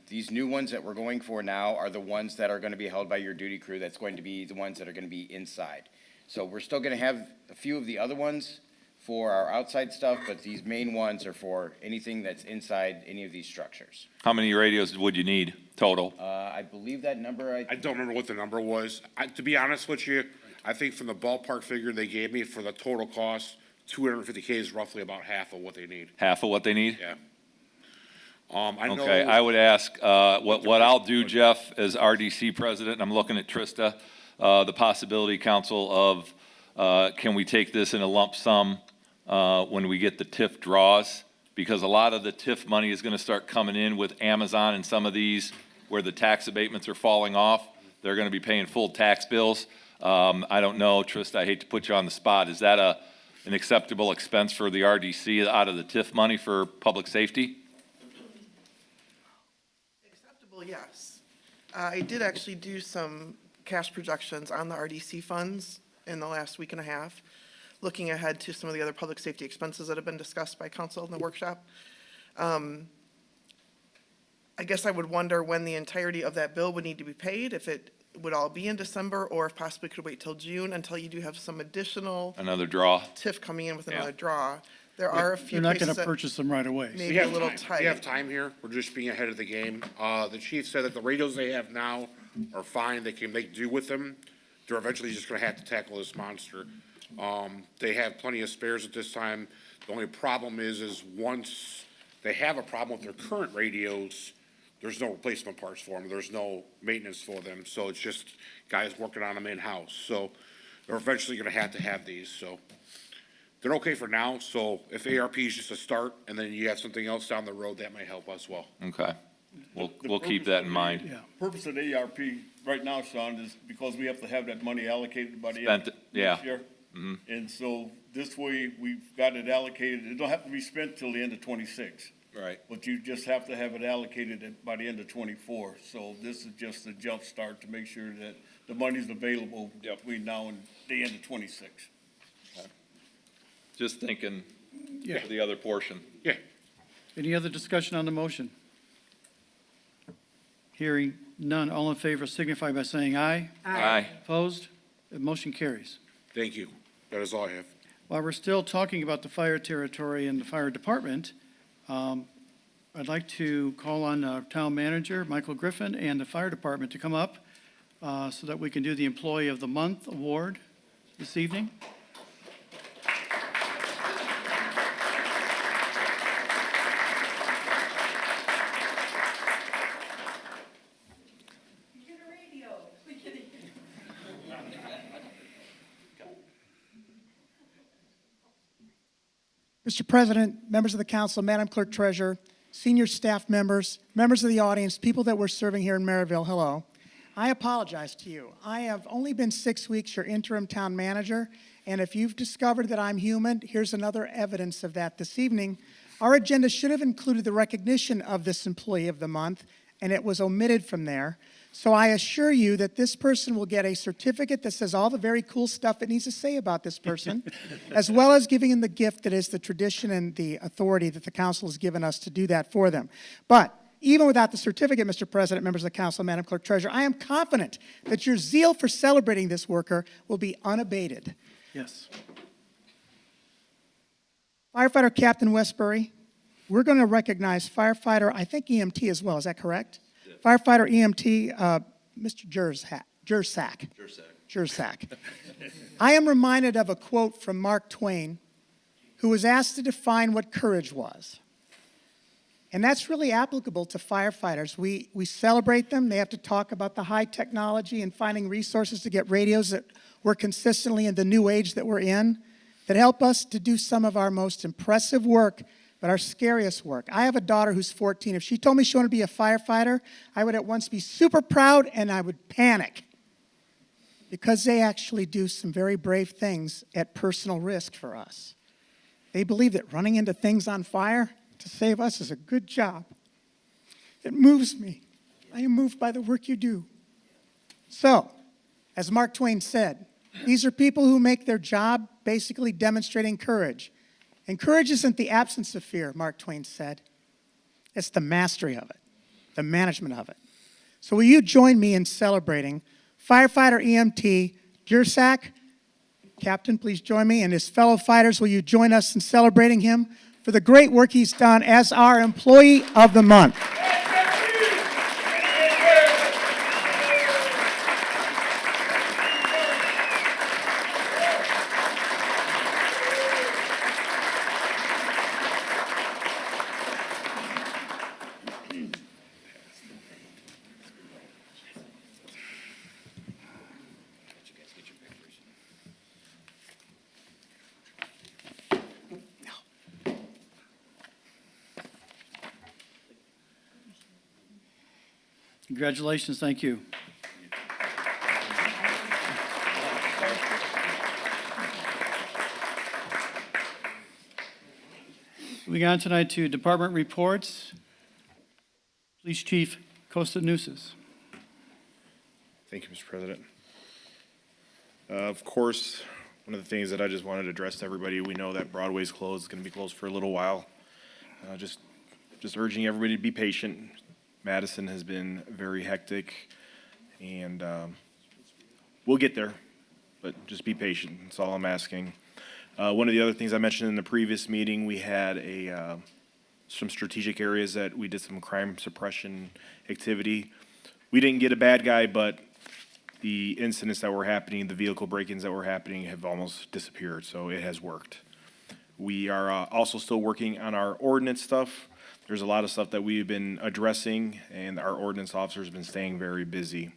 L: These new ones that we're going for now are the ones that are going to be held by your duty crew. That's going to be the ones that are going to be inside. So we're still going to have a few of the other ones for our outside stuff, but these main ones are for anything that's inside any of these structures.
F: How many radios would you need total?
L: I believe that number,
H: I don't remember what the number was. To be honest with you, I think from the ballpark figure they gave me for the total cost, $250K is roughly about half of what they need.
F: Half of what they need?
H: Yeah. I know.
F: Okay, I would ask, what I'll do, Jeff, as RDC president, and I'm looking at Trista, the possibility, council, of can we take this in a lump sum when we get the TIF draws? Because a lot of the TIF money is going to start coming in with Amazon and some of these where the tax abatements are falling off. They're going to be paying full tax bills. I don't know, Trista, I hate to put you on the spot. Is that an acceptable expense for the RDC out of the TIF money for public safety?
M: Acceptable, yes. I did actually do some cash projections on the RDC funds in the last week and a half, looking ahead to some of the other public safety expenses that have been discussed by council in the workshop. I guess I would wonder when the entirety of that bill would need to be paid, if it would all be in December, or if possibly could wait till June until you do have some additional
F: Another draw?
M: TIF coming in with
F: Yeah.
M: another draw. There are a few
B: You're not
M: places
B: going to
M: that
B: purchase them right away.
M: maybe
H: We
M: a
H: have
M: little
H: time.
M: tight.
H: We have time here. We're just being ahead of the game. The chief said that the radios they have now are fine. They can make do with them. They're eventually just gonna have to tackle this monster. They have plenty of spares at this time. The only problem is once they have a problem with their current radios, there's no replacement parts for them. There's no maintenance for them. So it's just guys working on them in-house. So they're eventually gonna have to have these, so. They're okay for now, so if ARP is just a start, and then you have something else down the road, that might help us well.
F: Okay.
I: The
F: We'll keep
I: purpose
F: that
I: of
F: in
I: the-
F: mind.
B: Yeah.
I: Purpose of the ARP right now, Sean, is because we have to have that money allocated by the
F: Spent
I: end
F: it,
I: of
F: yeah.
I: next year. And so this way, we've got it allocated. It don't have to be spent till the end of '26.
F: Right.
I: But you just have to have it allocated by the end of '24. So this is just a jump start to make sure that the money's available between now and the end of '26.
F: Just thinking
B: Yeah.
F: for the other portion.
H: Yeah.
B: Any other discussion on the motion? Hearing none, all in favor signify by saying aye.
F: Aye.
B: Opposed? The motion carries.
H: Thank you. That is all I have.
B: While we're still talking about the fire territory and the fire department, I'd like to call on our town manager, Michael Griffin, and the fire department to come up so that we can do the Employee of the Month award this evening.
E: Mr. President, members of the council, Madam Clerk Treasurer, senior staff members, members of the audience, people that we're serving here in Merrillville, hello. I apologize to you. I have only been 6 weeks your interim town manager, and if you've discovered that I'm human, here's another evidence of that this evening. Our agenda should have included the recognition of this Employee of the Month, and it was omitted from there. So I assure you that this person will get a certificate that says all the very cool stuff it needs to say about this person, as well as giving them the gift that is the tradition and the authority that the council has given us to do that for them. But even without the certificate, Mr. President, members of the council, Madam Clerk Treasurer, I am confident that your zeal for celebrating this worker will be unabated.
B: Yes.
E: Firefighter Captain Westbury, we're going to recognize firefighter, I think EMT as well, is that correct? Firefighter EMT, Mr. Jersak. I am reminded of a quote from Mark Twain, who was asked to define what courage was. And that's really applicable to firefighters. We celebrate them. They have to talk about the high technology and finding resources to get radios that work consistently in the new age that we're in, that help us to do some of our most impressive work, but our scariest work. I have a daughter who's 14. If she told me she wanted to be a firefighter, I would at once be super proud and I would panic, because they actually do some very brave things at personal risk for us. They believe that running into things on fire to save us is a good job. It moves me. I am moved by the work you do. So, as Mark Twain said, these are people who make their job basically demonstrating courage. And courage isn't the absence of fear, Mark Twain said. It's the mastery of it, the management of it. So will you join me in celebrating firefighter EMT Jersak? Captain, please join me, and his fellow fighters, will you join us in celebrating him for the great work he's done as our Employee of the Month?
B: Congratulations, thank you. Moving on tonight to department reports. Police Chief Costa Nuces.
N: Thank you, Mr. President. Of course, one of the things that I just wanted to address to everybody, we know that Broadway's closed, it's going to be closed for a little while. Just urging everybody to be patient. Madison has been very hectic, and we'll get there, but just be patient. That's all I'm asking. One of the other things I mentioned in the previous meeting, we had some strategic areas that we did some crime suppression activity. We didn't get a bad guy, but the incidents that were happening, the vehicle break-ins that were happening have almost disappeared, so it has worked. We are also still working on our ordinance stuff. There's a lot of stuff that we've been addressing, and our ordinance officers have been staying very busy.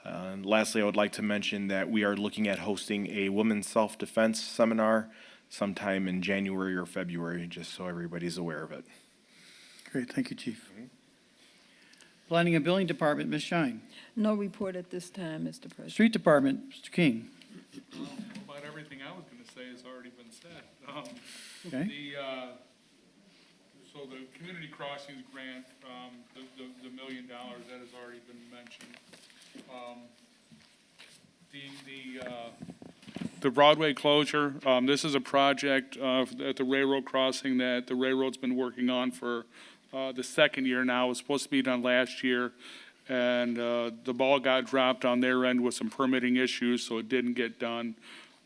N: And lastly, I would like to mention that we are looking at hosting a women's self-defense seminar sometime in January or February, just so everybody's aware of it.
B: Great, thank you, Chief. Planning and Building Department, Ms. Shine.
O: No report at this time, Mr. President.
B: Street Department, Mr. King.
P: About everything I was going to say has already been said.
B: Okay.
P: So the community crossings grant, the $1 million, that has already been mentioned. The Broadway closure, this is a project at the railroad crossing that the railroad's been working on for the second year now. It was supposed to be done last year, and the ball got dropped on their end with some permitting issues, so it didn't get done.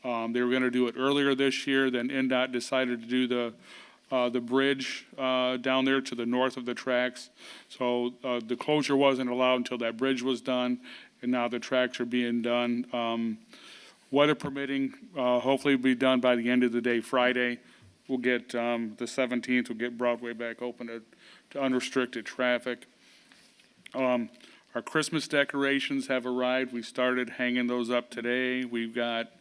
P: They were going to do it earlier this year, then NDOT decided to do the bridge down there to the north of the tracks. So the closure wasn't allowed until that bridge was done, and now the tracks are being done. Weather permitting, hopefully will be done by the end of the day Friday. We'll get the 17th, we'll get Broadway back open to unrestricted traffic. Our Christmas decorations have arrived. We started hanging those up today. We've got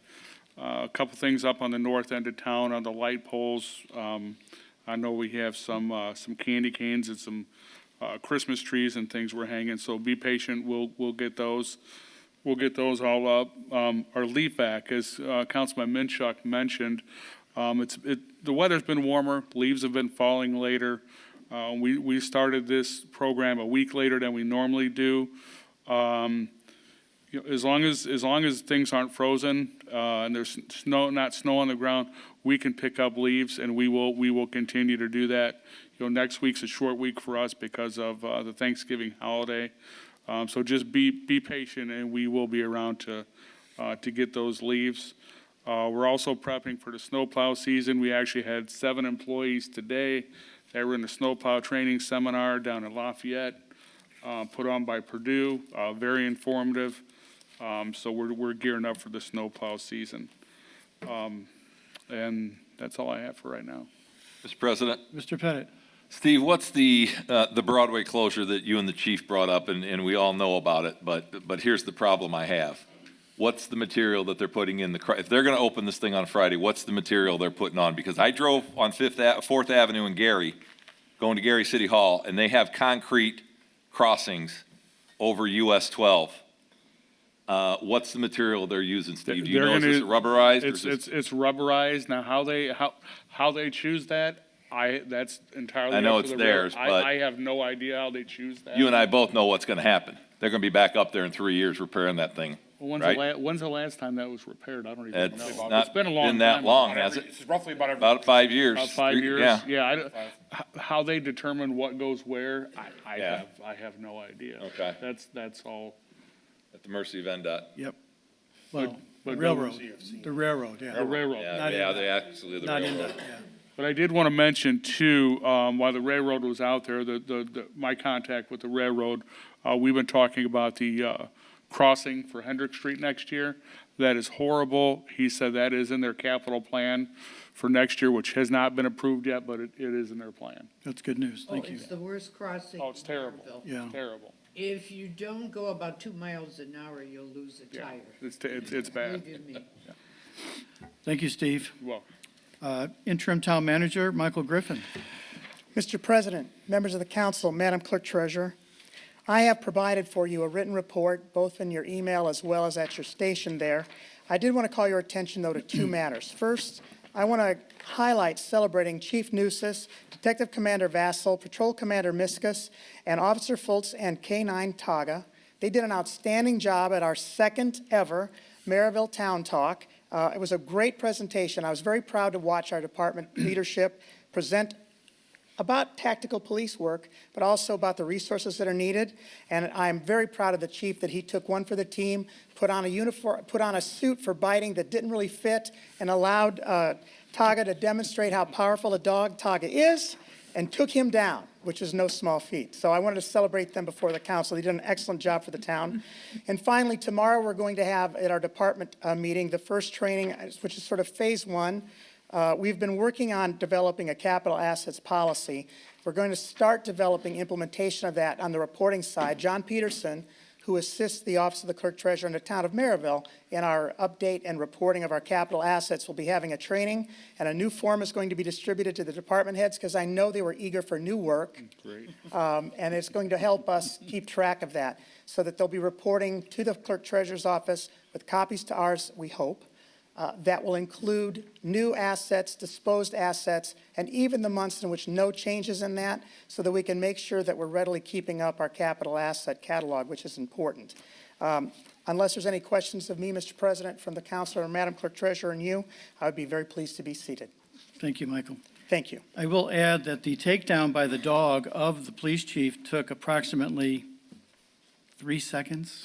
P: a couple things up on the north end of town on the light poles. I know we have some candy canes and some Christmas trees and things we're hanging, so be patient. We'll get those. We'll get those all up. Our leaf vac, as Councilman Minchuk mentioned, the weather's been warmer. Leaves have been falling later. We started this program a week later than we normally do. As long as things aren't frozen and there's not snow on the ground, we can pick up leaves, and we will continue to do that. Next week's a short week for us because of the Thanksgiving holiday. So just be patient, and we will be around to get those leaves. We're also prepping for the snowplow season. We actually had 7 employees today that were in the snowplow training seminar down in Lafayette, put on by Purdue, very informative. So we're gearing up for the snowplow season. And that's all I have for right now.
F: Mr. President.
B: Mr. Pettit.
F: Steve, what's the Broadway closure that you and the chief brought up, and we all know about it, but here's the problem I have. What's the material that they're putting in if they're going to open this thing on Friday, what's the material they're putting on? Because I drove on 4th Avenue in Gary, going to Gary City Hall, and they have concrete crossings over US 12. What's the material they're using, Steve? Do you know, is this rubberized?
P: It's rubberized. Now, how they choose that, that's entirely
F: I know
P: up to
F: it's
P: the
F: theirs,
P: railroad.
F: but
P: I have no idea how they choose that.
F: You and I both know what's going to happen. They're going to be back up there in 3 years repairing that thing, right?
P: When's the last time that was repaired? I don't even
F: It's
P: know.
F: not
P: It's been a long
F: been that
P: time.
F: long, has it?
H: It's roughly about every.
F: About 5 years.
P: About 5 years?
F: Yeah.
P: How they determine what goes where, I
F: Yeah.
P: have no idea.
F: Okay.
P: That's all.
F: At the mercy of NDOT.
B: Yep. Well,
P: but
B: railroad, the railroad, yeah.
P: The railroad.
F: They actually, the
B: Not
F: railroad.
B: NDOT, yeah.
P: But I did want to mention too, while the railroad was out there, my contact with the railroad, we've been talking about the crossing for Hendrick Street next year. That is horrible. He said that is in their capital plan for next year, which has not been approved yet, but it is in their plan.
B: That's good news, thank you.
J: It's the worst crossing.
P: Oh, it's terrible.
J: in Merrillville.
B: Yeah.
P: Terrible.
J: If you don't go about 2 miles an hour, you'll lose a tire.
P: It's bad.
J: Believe you me.
B: Thank you, Steve.
P: You're welcome.
B: Interim Town Manager, Michael Griffin.
E: Mr. President, members of the council, Madam Clerk Treasurer, I have provided for you a written report, both in your email as well as at your station there. I did want to call your attention, though, to two matters. First, I want to highlight celebrating Chief Newsis, Detective Commander Vassal, Patrol Commander Miskus, and Officer Fultz and K-9 Taga. They did an outstanding job at our second ever Merrillville Town Talk. It was a great presentation. I was very proud to watch our department leadership present about tactical police work, but also about the resources that are needed. And I'm very proud of the chief that he took one for the team, put on a uniform, put on a suit for biting that didn't really fit, and allowed Taga to demonstrate how powerful a dog Taga is, and took him down, which is no small feat. So I wanted to celebrate them before the council. They did an excellent job for the town. And finally, tomorrow we're going to have at our department meeting the first training, which is sort of phase one. We've been working on developing a capital assets policy. We're going to start developing implementation of that on the reporting side. John Peterson, who assists the Office of the Clerk Treasurer in the town of Merrillville in our update and reporting of our capital assets, will be having a training, and a new form is going to be distributed to the department heads because I know they were eager for new work.
N: Great.
E: And it's going to help us keep track of that so that they'll be reporting to the Clerk Treasurer's office with copies to ours, we hope. That will include new assets, disposed assets, and even the months in which no changes in that, so that we can make sure that we're readily keeping up our capital asset catalog, which is important. Unless there's any questions of me, Mr. President, from the council or Madam Clerk Treasurer and you, I would be very pleased to be seated.
B: Thank you, Michael.
E: Thank you.
B: I will add that the takedown by the dog of the police chief took approximately 3 seconds.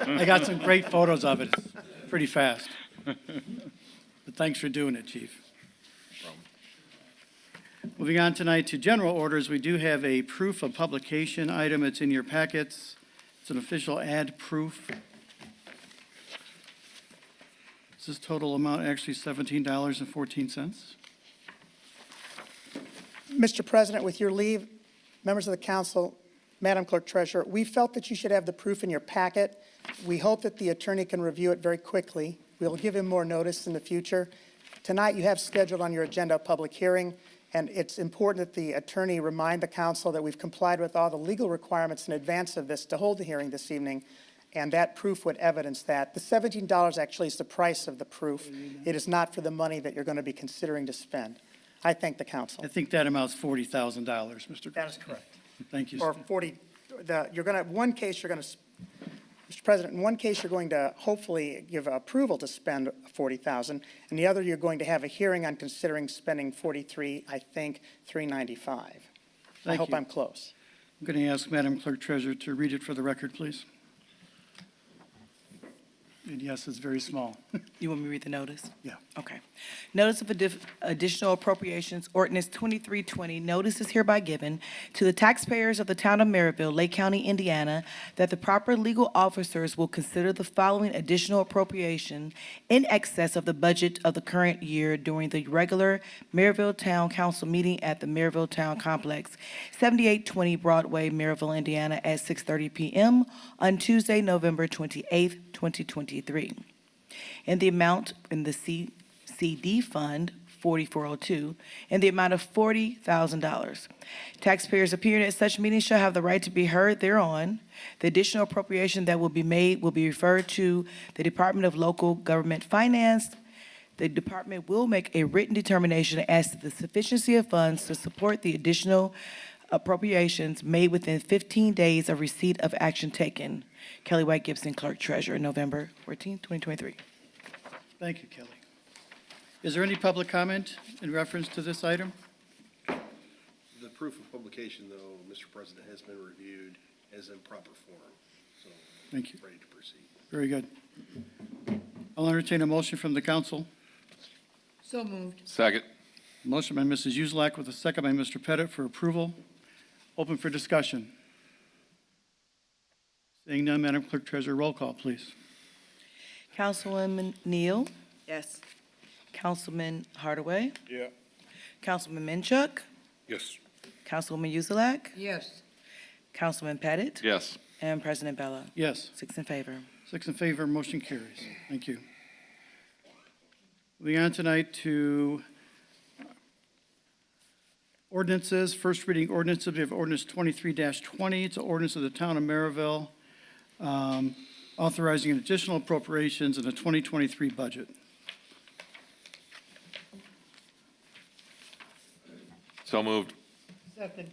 B: I got some great photos of it. It's pretty fast. But thanks for doing it, Chief. Moving on tonight to general orders, we do have a proof of publication item. It's in your packets. It's an official ad proof. Is this total amount actually $17.14?
E: Mr. President, with your leave, members of the council, Madam Clerk Treasurer, we felt that you should have the proof in your packet. We hope that the attorney can review it very quickly. We'll give him more notice in the future. Tonight, you have scheduled on your agenda a public hearing, and it's important that the attorney remind the council that we've complied with all the legal requirements in advance of this to hold the hearing this evening, and that proof would evidence that. The $17 actually is the price of the proof. It is not for the money that you're going to be considering to spend. I thank the council.
B: I think that amounts $40,000, Mr.
E: That is correct.
B: Thank you.
E: Or 40, you're going to, one case, you're going to, Mr. President, in one case, you're going to hopefully give approval to spend $40,000, and the other, you're going to have a hearing on considering spending 43, I think, 395. I hope
B: you.
E: I'm close.
B: I'm going to ask Madam Clerk Treasurer to read it for the record, please. And yes, it's very small.
D: You want me to read the notice?
B: Yeah.
D: Okay. Notice of additional appropriations, ordinance 2320, notice is hereby given to the taxpayers of the town of Merrillville, Lake County, Indiana, that the proper legal officers will consider the following additional appropriation in excess of the budget of the current year during the regular Merrillville Town Council meeting at the Merrillville Town Complex, 7820 Broadway, Merrillville, Indiana, at 6:30 p.m. on Tuesday, November 28th, 2023. In the amount in the CD Fund 4402, in the amount of $40,000. Taxpayers appearing at such meetings shall have the right to be heard thereon. The additional appropriation that will be made will be referred to the Department of Local Government Finance. The department will make a written determination as to the sufficiency of funds to support the additional appropriations made within 15 days of receipt of action taken. Kelly White Gibson, Clerk Treasurer, November 14, 2023.
B: Thank you, Kelly. Is there any public comment in reference to this item?
Q: The proof of publication, though, Mr. President, has been reviewed as in proper form, so.
B: Thank you.
Q: Ready to proceed.
B: Very good. I'll entertain a motion from the council.
J: So moved.
F: Second.
B: Motion by Mrs. Uselak with a second by Mr. Pettit for approval. Open for discussion. Seeing none, Madam Clerk Treasurer, roll call, please.
D: Councilwoman Neal,
A: Yes.
D: Councilman Hardaway,
H: Yeah.
D: Councilman Minchuk,
H: Yes.
D: Councilwoman Uzelak,
J: Yes.
D: Councilman Pettit,
F: Yes.
D: and President Bella.
B: Yes.
D: 6 in favor.
B: 6 in favor, motion carries. Thank you. Moving on tonight to Ordinances, first reading ordinances, we have ordinance 23-20. It's an ordinance of the town of Merrillville, authorizing additional appropriations in the 2023 budget.
F: So moved.
J: Second.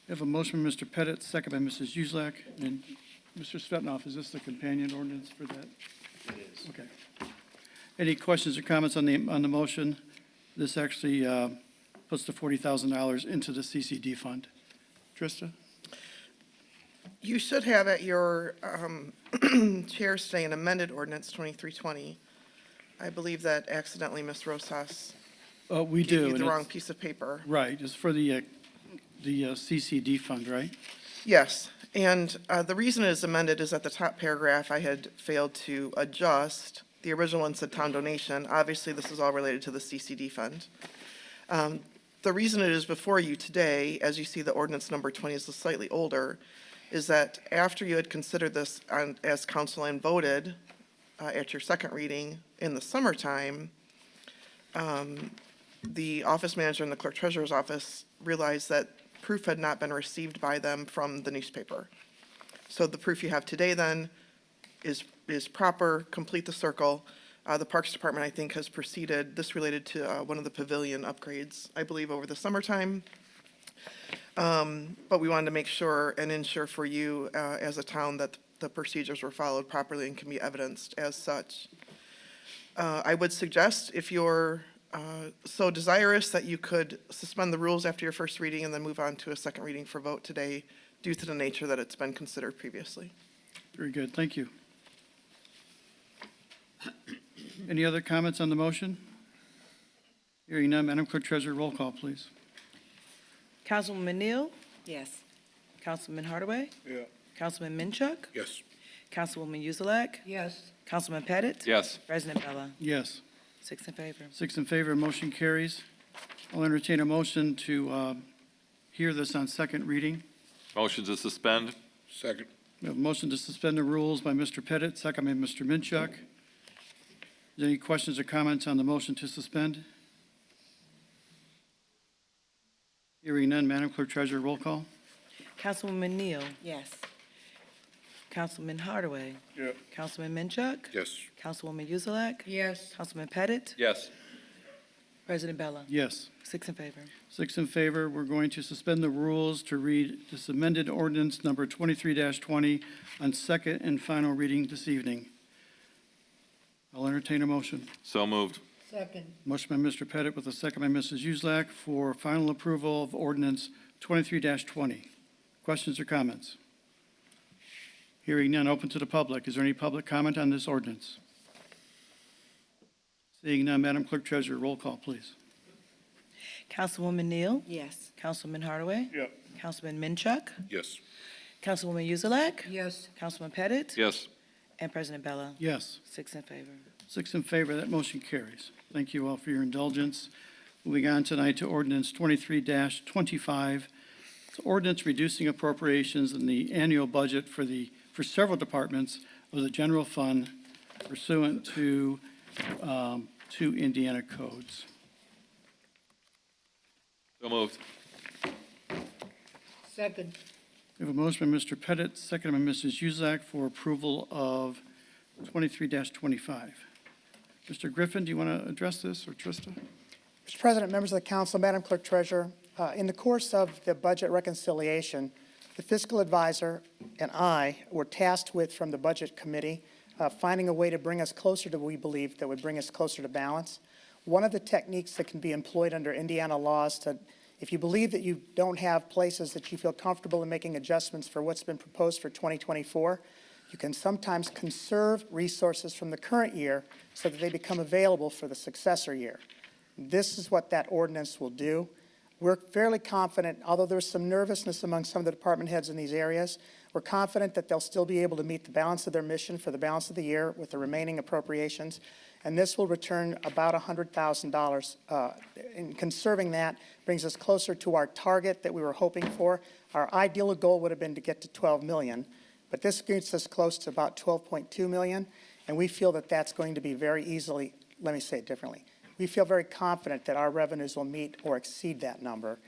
B: We have a motion by Mr. Pettit, second by Mrs. Uselak. And Mr. Svetnoff, is this the companion ordinance for that?
Q: It is.
B: Okay. Any questions or comments on the motion? This actually puts the $40,000 into the CCD fund. Trista?
M: You should have at your chair today an amended ordinance 2320. I believe that accidentally Ms. Rosas
B: We
M: gave
B: do.
M: you
B: and
M: the wrong
B: it's-
M: piece of paper.
B: Right, it's for the CCD fund, right?
M: Yes, and the reason it is amended is at the top paragraph, I had failed to adjust. The original one said town donation. Obviously, this is all related to the CCD fund. The reason it is before you today, as you see the ordinance number 20 is slightly older, is that after you had considered this as council and voted at your second reading in the summertime, the office manager in the clerk treasurer's office realized that proof had not been received by them from the newspaper. So the proof you have today then is proper, complete the circle. The Parks Department, I think, has proceeded, this related to one of the pavilion upgrades, I believe, over the summertime. But we wanted to make sure and ensure for you as a town that the procedures were followed properly and can be evidenced as such. I would suggest, if you're so desirous, that you could suspend the rules after your first reading and then move on to a second reading for vote today due to the nature that it's been considered previously.
B: Very good, thank you. Any other comments on the motion? Hearing none, Madam Clerk Treasurer, roll call, please.
D: Councilwoman Neal,
A: Yes.
D: Councilman Hardaway,
I: Yeah.
D: Councilman Minchuk,
H: Yes.
D: Councilwoman Uzelak,
J: Yes.
D: Councilman Pettit.
F: Yes.
D: President Bella.
B: Yes.
D: 6 in favor.
B: 6 in favor, motion carries. I'll entertain a motion to hear this on second reading.
F: Motion to suspend.
H: Second.
B: We have a motion to suspend the rules by Mr. Pettit, second by Mr. Minchuk. Is there any questions or comments on the motion to suspend? Hearing none, Madam Clerk Treasurer, roll call.
D: Councilwoman Neal,
A: Yes.
D: Councilman Hardaway,
I: Yeah.
D: Councilman Minchuk,
H: Yes.
D: Councilwoman Uzelak,
J: Yes.
D: Councilman Pettit.
F: Yes.
D: President Bella.
B: Yes.
D: 6 in favor.
B: 6 in favor. We're going to suspend the rules to read this amended ordinance number 23-20 on second and final reading this evening. I'll entertain a motion.
F: So moved.
J: Second.
B: Motion by Mr. Pettit with a second by Mrs. Uselak for final approval of ordinance 23-20. Questions or comments? Hearing none, open to the public. Is there any public comment on this ordinance? Seeing none, Madam Clerk Treasurer, roll call, please.
D: Councilwoman Neal,
A: Yes.
D: Councilman Hardaway,
I: Yeah.
D: Councilman Minchuk,
H: Yes.
D: Councilwoman Uzelak,
J: Yes.
D: Councilman Pettit.
F: Yes.
D: And President Bella.
B: Yes.
D: 6 in favor.
B: 6 in favor, that motion carries. Thank you all for your indulgence. Moving on tonight to ordinance 23-25. It's ordinance reducing appropriations in the annual budget for several departments of the general fund pursuant to two Indiana codes.
F: So moved.
J: Second.
B: We have a motion by Mr. Pettit, second by Mrs. Uselak for approval of 23-25. Mr. Griffin, do you want to address this, or Trista?
E: Mr. President, members of the council, Madam Clerk Treasurer, in the course of the budget reconciliation, the fiscal advisor and I were tasked with, from the Budget Committee, finding a way to bring us closer to what we believe that would bring us closer to balance. One of the techniques that can be employed under Indiana laws to, if you believe that you don't have places that you feel comfortable in making adjustments for what's been proposed for 2024, you can sometimes conserve resources from the current year so that they become available for the successor year. This is what that ordinance will do. We're fairly confident, although there's some nervousness among some of the department heads in these areas, we're confident that they'll still be able to meet the balance of their mission for the balance of the year with the remaining appropriations. And this will return about $100,000. In conserving that brings us closer to our target that we were hoping for. Our ideal goal would have been to get to 12 million, but this gets us close to about 12.2 million. And we feel that that's going to be very easily, let me say it differently, we feel very confident that our revenues will meet or exceed that number.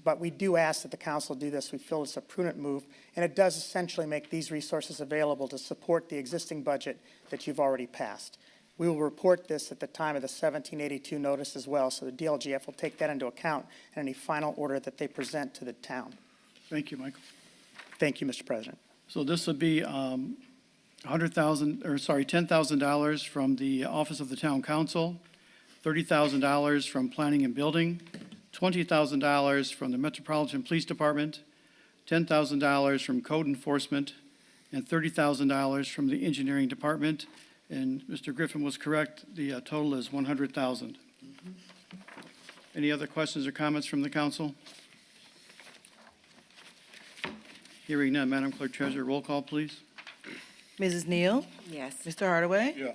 E: But we do ask that the council do this. We feel it's a prudent move, and it does essentially make these resources available to support the existing budget that you've already passed. We will report this at the time of the 1782 notice as well, so the DLGF will take that into account in any final order that they present to the town.
B: Thank you, Michael.
E: Thank you, Mr. President.
B: So this would be $10,000 from the Office of the Town Council, $30,000 from Planning and Building, $20,000 from the Metropolitan Police Department, $10,000 from Code Enforcement, and $30,000 from the Engineering Department. And Mr. Griffin was correct, the total is $100,000. Any other questions or comments from the council? Hearing none, Madam Clerk Treasurer, roll call, please.
D: Mrs. Neal?
A: Yes.
D: Mr. Hardaway?
I: Yeah.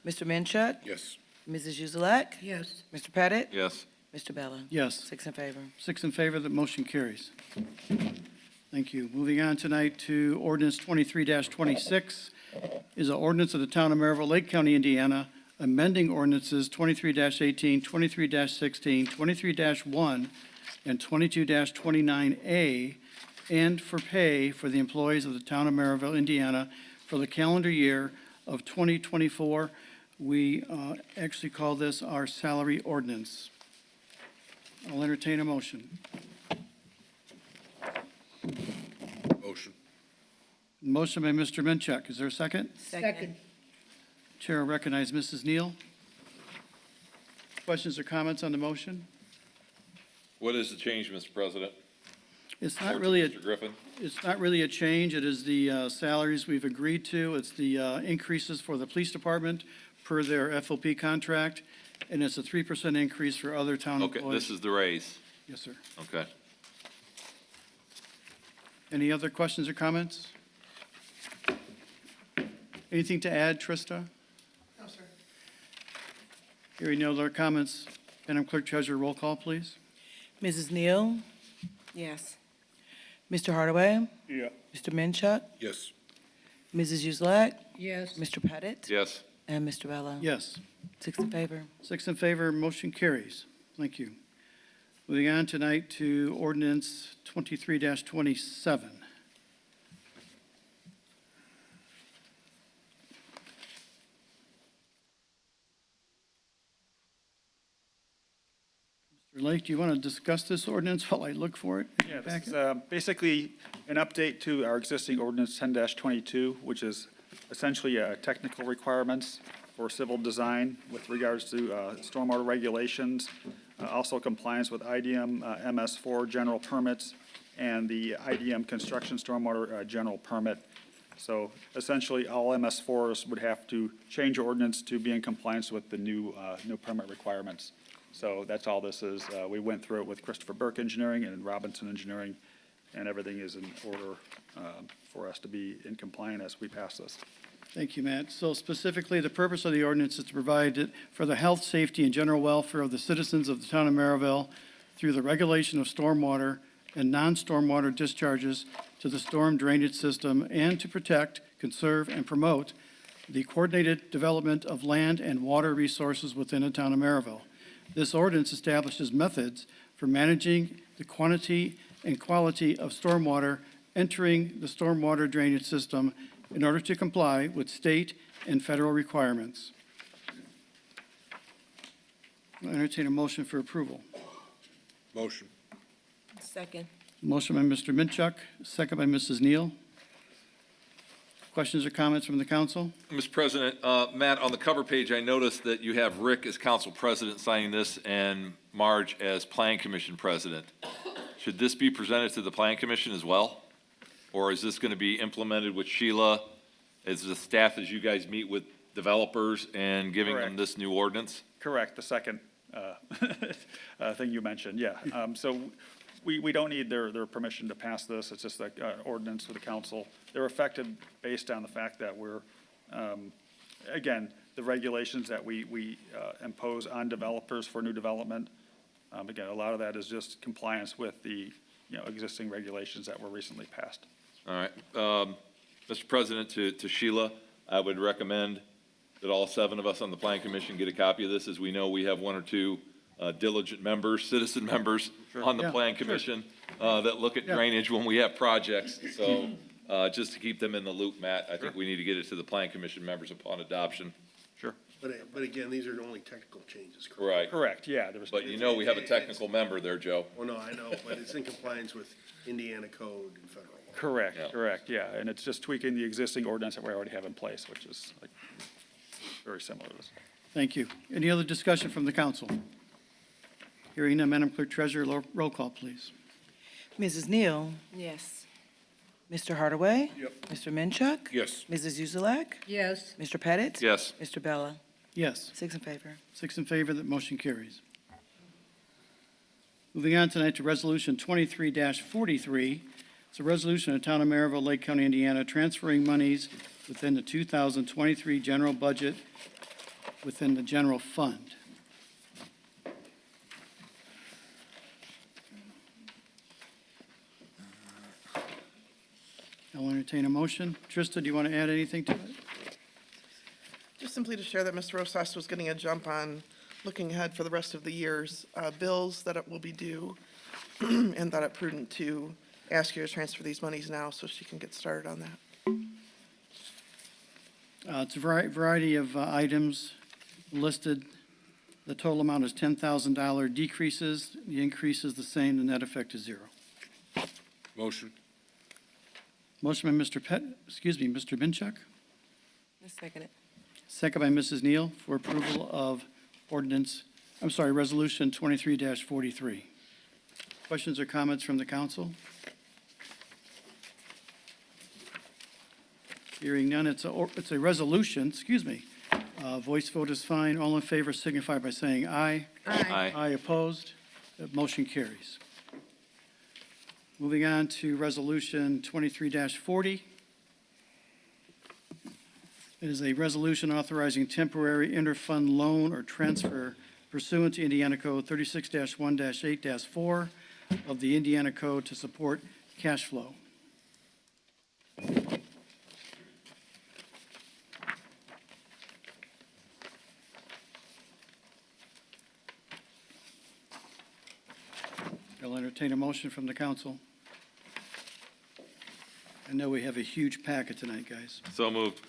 D: Mr. Minchuk?
H: Yes.
D: Mrs. Uzelak?
J: Yes.
D: Mr. Pettit?
F: Yes.
D: Mr. Bella?
B: Yes.
D: 6 in favor.
B: 6 in favor, the motion carries. Thank you. Moving on tonight to ordinance 23-26 is an ordinance of the Town of Merrillville, Lake County, Indiana, amending ordinances 23-18, 23-16, 23-1, and 22-29A, and for pay for the employees of the Town of Merrillville, Indiana, for the calendar year of 2024. We actually call this our salary ordinance. I'll entertain a motion.
H: Motion.
B: Motion by Mr. Minchuk. Is there a second?
J: Second.
B: Chair will recognize Mrs. Neal. Questions or comments on the motion?
F: What is the change, Mr. President?
B: It's not really
F: Mr. Griffin?
B: it's not really a change. It is the salaries we've agreed to. It's the increases for the police department per their FOP contract, and it's a 3% increase for other town
F: Okay,
B: employees.
F: this is the raise.
B: Yes, sir.
F: Okay.
B: Any other questions or comments? Anything to add, Trista?
M: No, sir.
B: Hearing no other comments, Madam Clerk Treasurer, roll call, please.
D: Mrs. Neal?
A: Yes.
D: Mr. Hardaway?
I: Yeah.
D: Mr. Minchuk?
H: Yes.
D: Mrs. Uzelak?
J: Yes.
D: Mr. Pettit?
F: Yes.
D: And Mr. Bella?
B: Yes.
D: 6 in favor.
B: 6 in favor, motion carries. Thank you. Moving on tonight to ordinance 23-27. Mr. Lake, do you want to discuss this ordinance while I look for it?
K: Yeah, this is basically an update to our existing ordinance 10-22, which is essentially technical requirements for civil design with regards to stormwater regulations, also compliance with IDM MS4 general permits and the IDM construction stormwater general permit. So essentially, all MS4s would have to change ordinance to be in compliance with the new permit requirements. So that's all this is. We went through it with Christopher Burke Engineering and Robinson Engineering, and everything is in order for us to be in compliance as we pass this.
B: Thank you, Matt. So specifically, the purpose of the ordinance is to provide for the health, safety, and general welfare of the citizens of the town of Merrillville through the regulation of stormwater and non-stormwater discharges to the storm drainage system, and to protect, conserve, and promote the coordinated development of land and water resources within the town of Merrillville. This ordinance establishes methods for managing the quantity and quality of stormwater entering the stormwater drainage system in order to comply with state and federal requirements. I'll entertain a motion for approval.
H: Motion.
A: Second.
B: Motion by Mr. Minchuk, second by Mrs. Neal. Questions or comments from the council?
F: Mr. President, Matt, on the cover page, I noticed that you have Rick as council president signing this and Marge as plan commission president. Should this be presented to the plan commission as well? Or is this going to be implemented with Sheila as the staff as you guys meet with developers and giving them
K: Correct.
F: this new ordinance?
K: Correct, the second thing you mentioned, yeah. So we don't need their permission to pass this. It's just like ordinance for the council. They're affected based on the fact that we're, again, the regulations that we impose on developers for new development. Again, a lot of that is just compliance with the, existing regulations that were recently passed.
F: All right. Mr. President, to Sheila, I would recommend that all 7 of us on the Plan Commission get a copy of this. As we know, we have 1 or 2 diligent members, citizen members on the
B: Yeah,
F: Plan
B: sure.
F: Commission that look at
B: Yeah.
F: drainage when we have projects. So just to keep them in the loop, Matt, I think we need to get it to the Plan Commission members upon adoption.
K: Sure.
Q: But again, these are only technical changes, correct?
F: Right.
K: Correct, yeah. There was,
F: But you know we have a technical member there, Joe.
Q: Well, no, I know, but it's in compliance with Indiana code and federal law.
K: correct,
F: Yeah.
K: correct, yeah. And it's just tweaking the existing ordinance that we already have in place, which is like very similar to this.
B: Thank you. Any other discussion from the council? Hearing none, Madam Clerk Treasurer, roll call, please.
D: Mrs. Neal?
A: Yes.
D: Mr. Hardaway?
H: Yep.
D: Mr. Minchuk?
H: Yes.
D: Mrs. Uzelak?
J: Yes,
D: Mr. Pettit?
F: Yes.
D: Mr. Bella?
B: Yes.
D: 6 in favor.
B: 6 in favor, that motion carries. Moving on tonight to Resolution 23-43. It's a resolution of the Town of Merrillville, Lake County, Indiana, transferring monies within the 2023 general budget within the general fund. I'll entertain a motion. Trista, do you want to add anything to it?
M: Just simply to share that Mr. Rosas was getting a jump on looking ahead for the rest of the year's bills that it will be due, and thought it prudent to ask you to transfer these monies now so she can get started on that.
B: It's a variety of items listed. The total amount is $10,000 decreases. The increase is the same. The net effect is 0.
H: Motion.
B: Motion by Mr. Mr. Minchuk,
A: I second it.
B: second by Mrs. Neal for approval of Resolution 23-43. Questions or comments from the council? Hearing none, it's a resolution, voice vote is fine. All in favor signify by saying aye.
F: Aye.
B: Aye opposed. That motion carries. Moving on to Resolution 23-40. It is a resolution authorizing temporary interfund loan or transfer pursuant to Indiana Code 36-1-8-4 of the Indiana Code to support cash flow. I'll entertain a motion from the council. I know we have a huge packet tonight, guys.
F: So moved.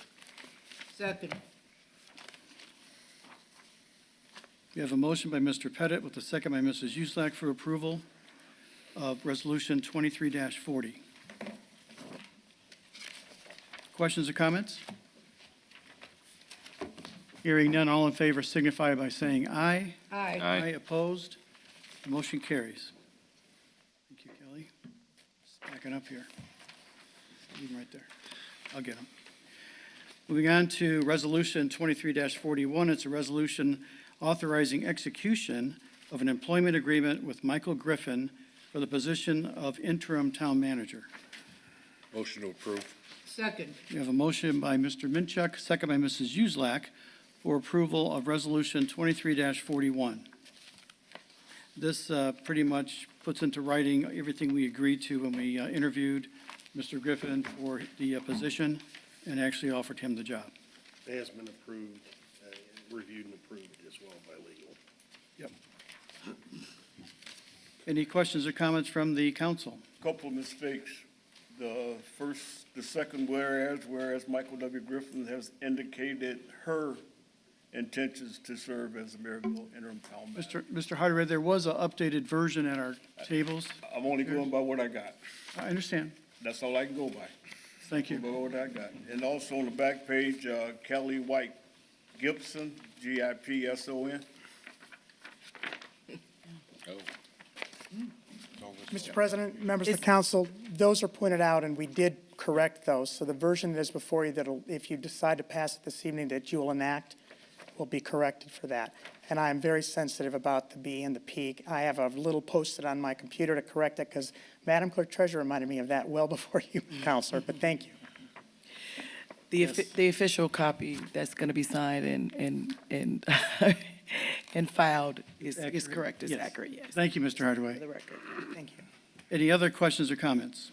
J: second.
B: We have a motion by Mr. Pettit with a second by Mrs. Uselak for approval of Resolution 23-40. Questions or comments? Hearing none, all in favor signify by saying aye.
J: Aye.
F: Aye.
B: Opposed? The motion carries. Thank you, Kelly. Just backing up here. Leave them right there. I'll get them. Moving on to Resolution 23-41. It's a resolution authorizing execution of an employment agreement with Michael Griffin for the position of interim town manager.
H: Motion to approve.
J: Second.
B: We have a motion by Mr. Minchuk, second by Mrs. Uselak for approval of Resolution 23-41. This pretty much puts into writing everything we agreed to when we interviewed Mr. Griffin for the position and actually offered him the job.
Q: It has been approved, reviewed and approved as well by legal.
B: Yep. Any questions or comments from the council?
I: Couple of mistakes. The second whereas Michael W. Griffin has indicated her intentions to serve as the Merrillville interim town manager.
B: Mr. Hardaway, there was an updated version at our tables.
I: I'm only going by what I got.
B: I understand.
I: That's all I can go by.
B: Thank you.
I: Go by what I got. And also on the back page, Kelly White Gibson, Gipson.
E: Mr. President, members of the council, those are pointed out, and we did correct those. So the version that is before you, that'll, if you decide to pass it this evening, that you will enact, will be corrected for that. And I am very sensitive about the B and the P. I have a little post-it on my computer to correct it, because Madam Clerk Treasurer reminded me of that well before you, Counselor, but thank you.
D: The official copy that's going to be signed and and filed is correct, is
B: Yes.
D: accurate, yes.
B: Thank you, Mr. Hardaway.
D: For the record, thank you.
B: Any other questions or comments?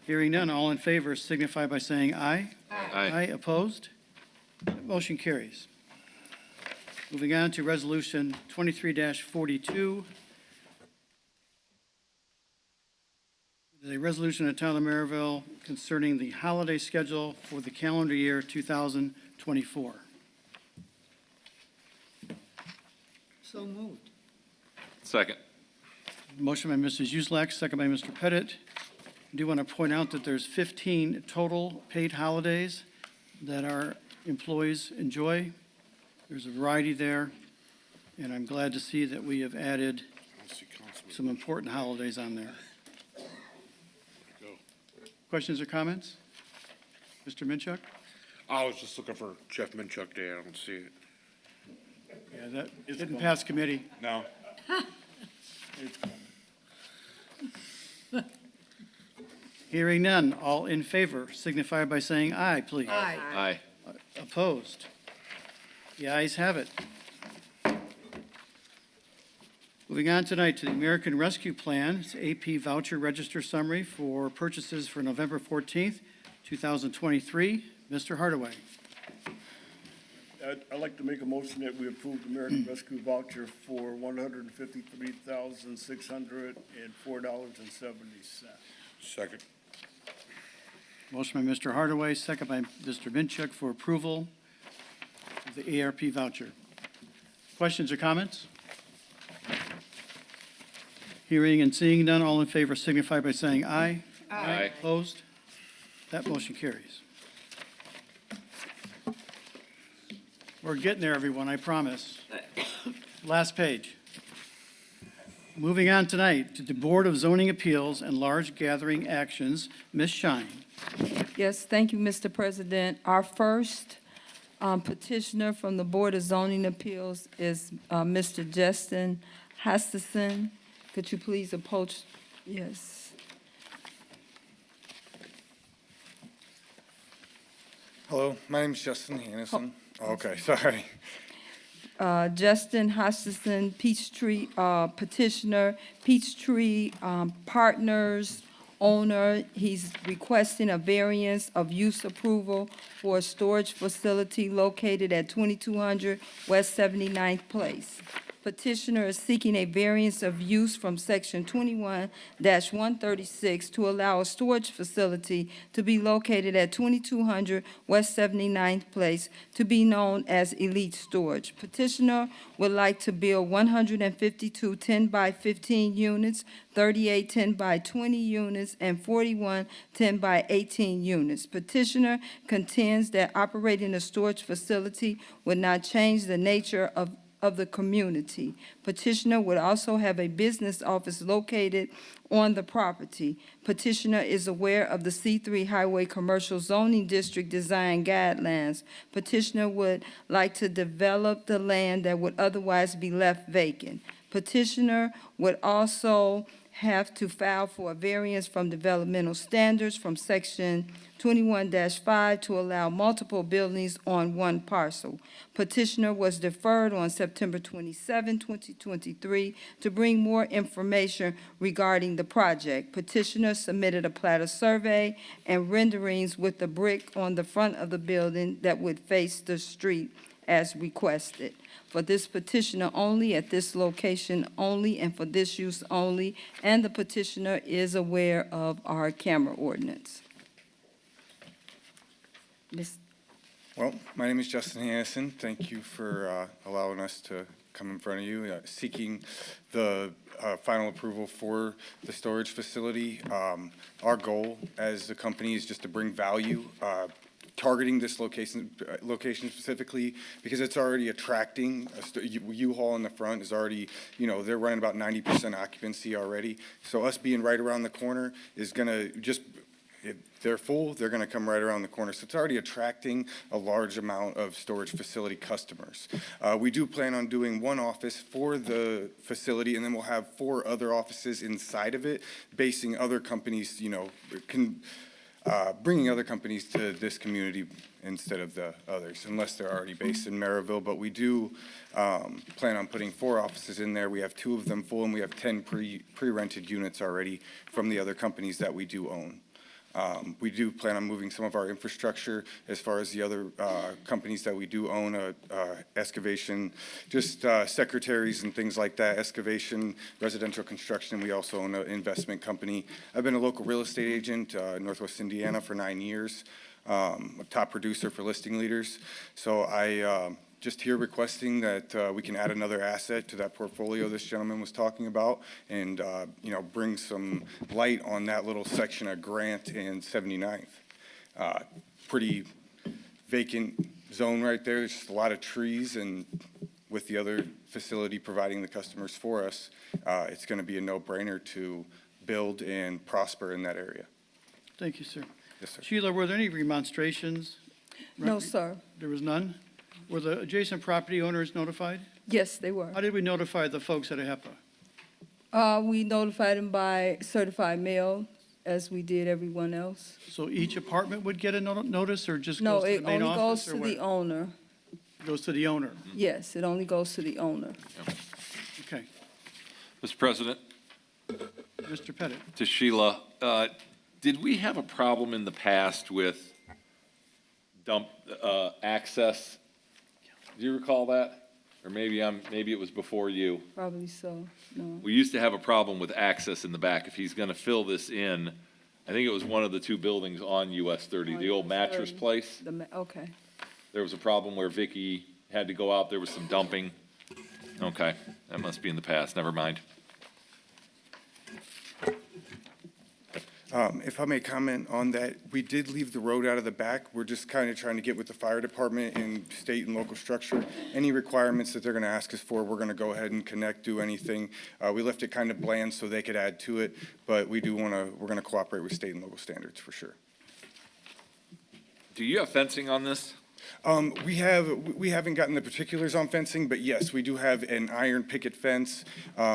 B: Hearing none, all in favor signify by saying aye.
F: Aye. Aye.
B: Opposed? That motion carries. Moving on to Resolution 23-42. It is a resolution of the Town of Merrillville concerning the holiday schedule for the calendar year 2024.
J: So moved.
F: Second.
B: Motion by Mrs. Uselak, second by Mr. Pettit. I do want to point out that there's 15 total paid holidays that our employees enjoy. There's a variety there, and I'm glad to see that we have added some important holidays on there. Questions or comments? Mr. Minchuk?
H: I was just looking for Jeff Minchuk Day. I don't see it.
B: Yeah, that didn't pass committee.
H: No.
B: Hearing none, all in favor signify by saying aye, please.
J: Aye.
F: Aye.
B: Opposed? The ayes have it. Moving on tonight to the American Rescue Plan, it's AP voucher register summary for purchases for November 14th, 2023. Mr. Hardaway.
I: I'd like to make a motion that we approve the American Rescue voucher for $153,604.70.
H: Second.
B: Motion by Mr. Hardaway, second by Mr. Minchuk for approval of the ARP voucher. Questions or comments? Hearing and seeing none, all in favor signify by saying aye.
F: Aye.
B: Opposed? That motion carries. We're getting there, everyone, I promise. Last page. Moving on tonight to the Board of Zoning Appeals and Large Gathering Actions, Ms. Shine.
O: Yes, thank you, Mr. President. Our first petitioner from the Board of Zoning Appeals is Mr. Justin Hastison. Could you please approach? Yes.
R: Hello, my name is Justin Hannison. Okay, sorry.
O: Justin Hutchison, Peachtree petitioner, Peachtree Partners owner. He's requesting a variance of use approval for a storage facility located at 2200 West 79th Place. Petitioner is seeking a variance of use from Section 21-136 to allow a storage facility to be located at 2200 West 79th Place to be known as Elite Storage. Petitioner would like to build 152 10-by-15 units, 38 10-by-20 units, and 41 10-by-18 units. Petitioner contends that operating a storage facility would not change the nature of the community. Petitioner would also have a business office located on the property. Petitioner is aware of the C3 Highway Commercial Zoning District Design Guidelines. Petitioner would like to develop the land that would otherwise be left vacant. Petitioner would also have to file for a variance from developmental standards from Section 21-5 to allow multiple buildings on one parcel. Petitioner was deferred on September 27, 2023, to bring more information regarding the project. Petitioner submitted a plat of survey and renderings with the brick on the front of the building that would face the street as requested. For this petitioner only, at this location only, and for this use only, and the petitioner is aware of our camera ordinance.
R: Well, my name is Justin Hannison. Thank you for allowing us to come in front of you, seeking the final approval for the storage facility. Our goal as a company is just to bring value, targeting this location specifically because it's already attracting. U-Haul in the front is already, they're running about 90% occupancy already. So us being right around the corner is going to just, if they're full, they're going to come right around the corner. So it's already attracting a large amount of storage facility customers. We do plan on doing one office for the facility, and then we'll have 4 other offices inside of it, basing other companies, bringing other companies to this community instead of the others, unless they're already based in Merrillville. But we do plan on putting 4 offices in there. We have 2 of them full, and we have 10 pre-rented units already from the other companies that we do own. We do plan on moving some of our infrastructure as far as the other companies that we do own, excavation, just secretaries and things like that, excavation, residential construction. We also own an investment company. I've been a local real estate agent in Northwest Indiana for 9 years, a top producer for Listing Leaders. So I just here requesting that we can add another asset to that portfolio this gentleman was talking about and, you know, bring some light on that little section of Grant and 79th. Pretty vacant zone right there. There's just a lot of trees, and with the other facility providing the customers for us, it's going to be a no-brainer to build and prosper in that area.
B: Thank you, sir.
R: Yes, sir.
B: Sheila, were there any remonstrations?
O: No, sir.
B: There was none? Were the adjacent property owners notified?
O: Yes, they were.
B: How did we notify the folks at AHEPA?
O: We notified them by certified mail, as we did everyone else.
B: So each apartment would get a notice, or just
O: No,
B: goes to the
O: it
B: main
O: only goes
B: office?
O: to
B: or
O: the
B: where?
O: owner.
B: Goes to the owner?
O: Yes, it only goes to the owner.
B: Okay.
F: Mr. President,
B: Mr. Pettit?
F: to Sheila, did we have a problem in the past with dump access? Do you recall that? Or maybe it was before you.
O: Probably so, no.
F: We used to have a problem with access in the back. If he's going to fill this in, I think it was one of the two buildings on US 30, the old mattress place.
O: Okay.
F: There was a problem where Vicky had to go out. There was some dumping. Okay, that must be in the past. Never mind.
R: If I may comment on that, we did leave the road out of the back. We're just kind of trying to get with the fire department and state and local structure. Any requirements that they're going to ask us for, we're going to go ahead and connect, do anything. We left it kind of bland so they could add to it, but we're going to cooperate with state and local standards for sure.
F: Do you have fencing on this?
R: We haven't gotten the particulars on fencing, but yes, we do have an iron picket fence.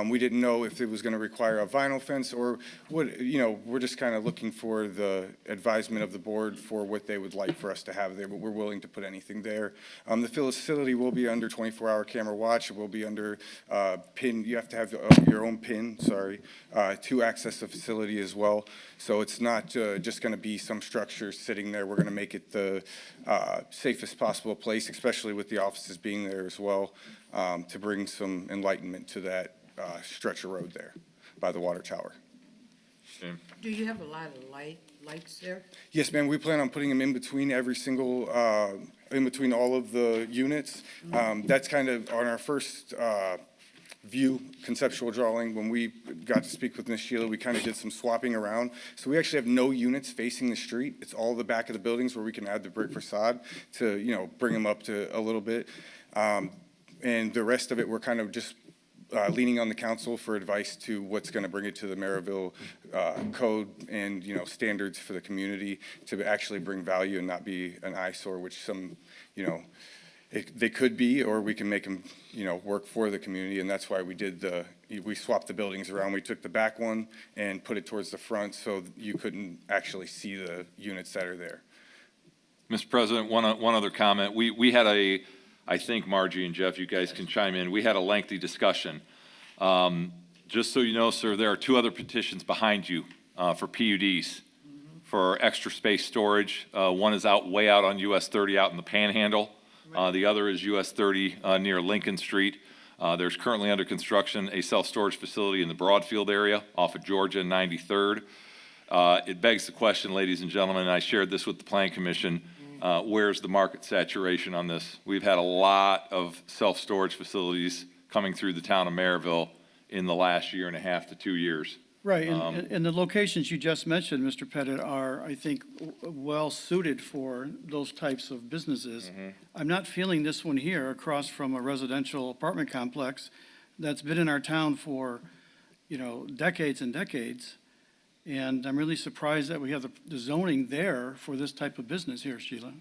R: We didn't know if it was going to require a vinyl fence or what, you know, we're just kind of looking for the advisement of the board for what they would like for us to have there, but we're willing to put anything there. The facility will be under 24-hour camera watch. It will be under PIN. You have to have your own PIN, to access the facility as well. So it's not just going to be some structure sitting there. We're going to make it the safest possible place, especially with the offices being there as well, to bring some enlightenment to that stretch of road there by the water tower.
J: Do you have a lot of lights there?
R: Yes, ma'am. We plan on putting them in between every single, in between all of the units. That's kind of on our first view conceptual drawing. When we got to speak with Ms. Sheila, we kind of did some swapping around. So we actually have no units facing the street. It's all the back of the buildings where we can add the brick facade to, you know, bring them up to a little bit. And the rest of it, we're kind of just leaning on the council for advice to what's going to bring it to the Merrillville code and, you know, standards for the community to actually bring value and not be an eyesore, which some, you know, they could be, or we can make them, you know, work for the community, and that's why we swapped the buildings around. We took the back one and put it towards the front so you couldn't actually see the units that are there.
F: Mr. President, one other comment. We had I think Margie and Jeff, you guys can chime in. We had a lengthy discussion. Just so you know, sir, there are two other petitions behind you for PUDs for extra space storage. One is way out on US 30 out in the Panhandle. The other is US 30 near Lincoln Street. There's currently under construction a self-storage facility in the Broadfield area off of Georgia and 93rd. It begs the question, ladies and gentlemen, and I shared this with the Plan Commission, where's the market saturation on this? We've had a lot of self-storage facilities coming through the town of Merrillville in the last 1.5 to 2 years.
B: Right, and the locations you just mentioned, Mr. Pettit, are, I think, well-suited for those types of businesses. I'm not feeling this one here across from a residential apartment complex that's been in our town for, you know, decades and decades. And I'm really surprised that we have the zoning there for this type of business here, Sheila.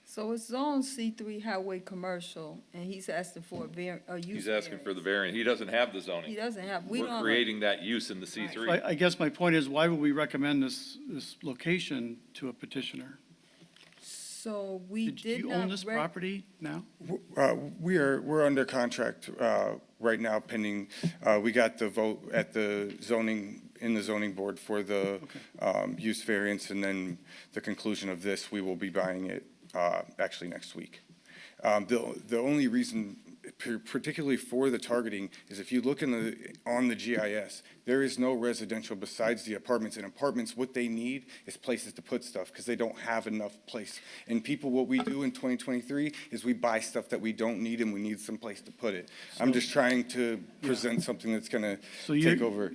O: So it's zone C3 highway commercial, and he's asking for a use.
F: He's asking for the variant. He doesn't have the zoning.
O: He doesn't have,
F: We're creating that use in the C3.
B: I guess my point is, why would we recommend this location to a petitioner?
O: So we
B: Do
O: did
B: you
O: not.
B: own this property now?
R: We're under contract right now pending. We got the vote at the zoning in the zoning board for the use variance, and then the conclusion of this, we will be buying it actually next week. The only reason, particularly for the targeting, is if you look on the GIS, there is no residential besides the apartments. And apartments, what they need is places to put stuff because they don't have enough place. And people, what we do in 2023 is we buy stuff that we don't need and we need some place to put it. I'm just trying to present something that's going to take over.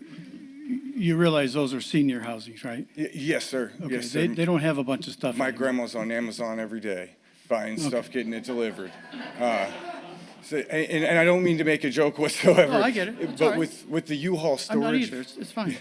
B: You realize those are senior housings, right?
R: Yes, sir.
B: Okay,
R: Yes, sir.
B: they don't have a bunch of stuff.
R: My
B: anymore.
R: grandma's on Amazon every day, buying stuff, getting it delivered. And I don't mean to make a joke whatsoever.
B: No, I get it. It's all
R: But
B: right.
R: with the U-Haul storage.
B: I'm not either. It's fine.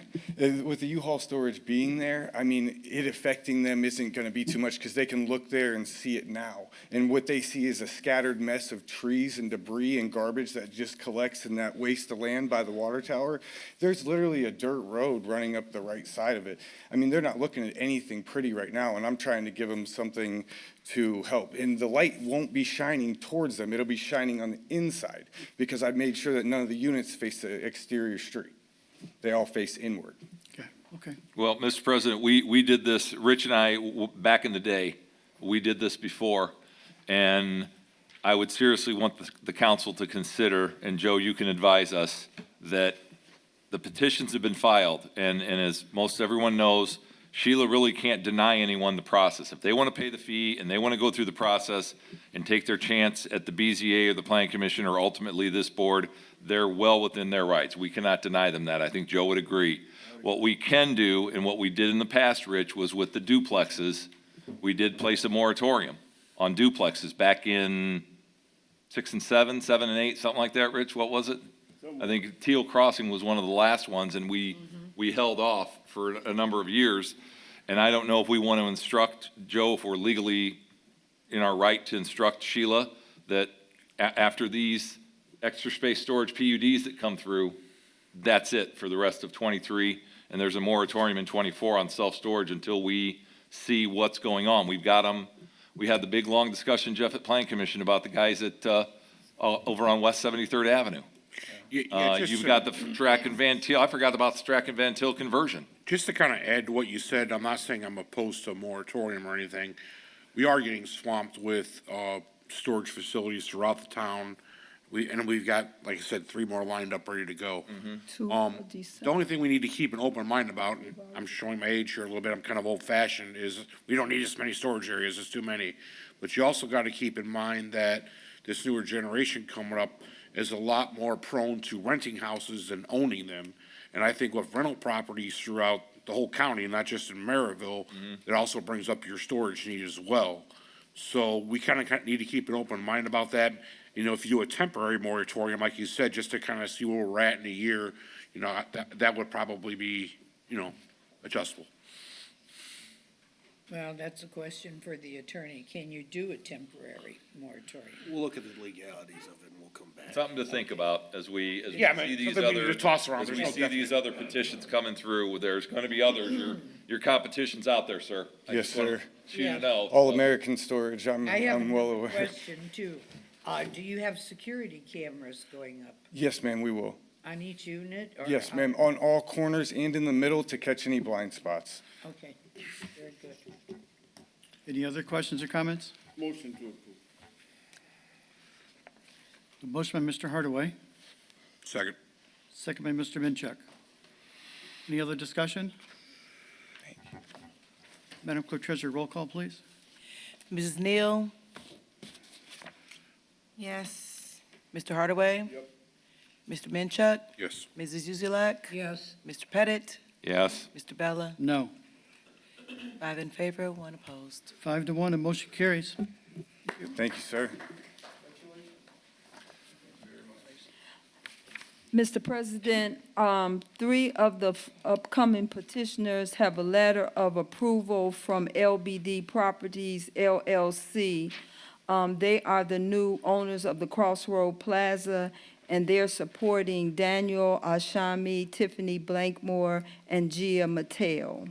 R: With the U-Haul storage being there, I mean, it affecting them isn't going to be too much because they can look there and see it now. And what they see is a scattered mess of trees and debris and garbage that just collects in that waste of land by the water tower. There's literally a dirt road running up the right side of it. I mean, they're not looking at anything pretty right now, and I'm trying to give them something to help. And the light won't be shining towards them. It'll be shining on the inside because I've made sure that none of the units face the exterior street. They all face inward.
B: Okay.
F: Well, Mr. President, we did this, Rich and I, back in the day, we did this before, and I would seriously want the council to consider, and Joe, you can advise us, that the petitions have been filed, and as most everyone knows, Sheila really can't deny anyone the process. If they want to pay the fee and they want to go through the process and take their chance at the BZA or the Planning Commission or ultimately this board, they're well within their rights. We cannot deny them that. I think Joe would agree. What we can do, and what we did in the past, Rich, was with the duplexes, we did place a moratorium on duplexes back in 6 and 7, 7 and 8, something like that, Rich, what was it? I think Teal Crossing was one of the last ones, and we held off for a number of years. And I don't know if we want to instruct, Joe, if we're legally in our right to instruct Sheila that after these extra space storage PUDs that come through, that's it for the rest of 23, and there's a moratorium in 24 on self-storage until we see what's going on. We've got them, we had the big, long discussion, Jeff, at Planning Commission about the guys at, over on West 73rd Avenue. You've got the Strack and Van Til, I forgot about the Strack and Van Til conversion.
H: Just to kind of add to what you said, I'm not saying I'm opposed to a moratorium or anything. We are getting swamped with storage facilities throughout the town. We've got, like I said, 3 more lined up, ready to go. The only thing we need to keep an open mind about, and I'm showing my age here a little bit, I'm kind of old-fashioned, is we don't need as many storage areas, it's too many. But you also got to keep in mind that this newer generation coming up is a lot more prone to renting houses than owning them. And I think with rental properties throughout the whole county, not just in Merrillville, it also brings up your storage need as well. So we kind of need to keep an open mind about that. You know, if you do a temporary moratorium, like you said, just to kind of see where we're at in a year, you know, that would probably be, you know, adjustable.
J: Well, that's a question for the attorney. Can you do a temporary moratorium?
Q: We'll look at the legalities of it and we'll come back.
F: Something to think about as we
H: Yeah, I
F: see
H: mean,
F: these
H: something we need
F: other,
H: to toss around.
F: as
H: There's
F: we
H: no
F: see these other petitions coming through. There's going to be others. Your competition's out there, sir. I
R: Yes,
F: just want
R: sir.
F: you to know.
R: All-American storage, I'm
J: I have
R: well
J: a
R: aware.
J: question too. Do you have security cameras going up
R: Yes, ma'am, we will.
J: on each unit? Or
R: Yes, ma'am, on all corners and in the middle to catch any blind spots.
J: Okay, very good.
B: Any other questions or comments?
I: Motion to approve.
B: A motion by Mr. Hardaway,
H: Second.
B: second by Mr. Minchuk. Any other discussion? Madam Clerk Treasurer, roll call, please.
D: Mrs. Neal,
A: Yes.
D: Mr. Hardaway? Mr. Minchuk?
H: Yes.
D: Mrs. Uzelak?
J: Yes,
D: Mr. Pettit?
F: Yes.
D: Mr. Bella?
B: No.
D: 5 in favor, 1 opposed.
B: 5-1, the motion carries.
R: Thank you, sir.
O: Mr. President, 3 of the upcoming petitioners have a letter of approval from LBD Properties LLC. They are the new owners of the Crossroad Plaza, and they're supporting Daniel Ashami, Tiffany Blankmore, and Gia Mateo.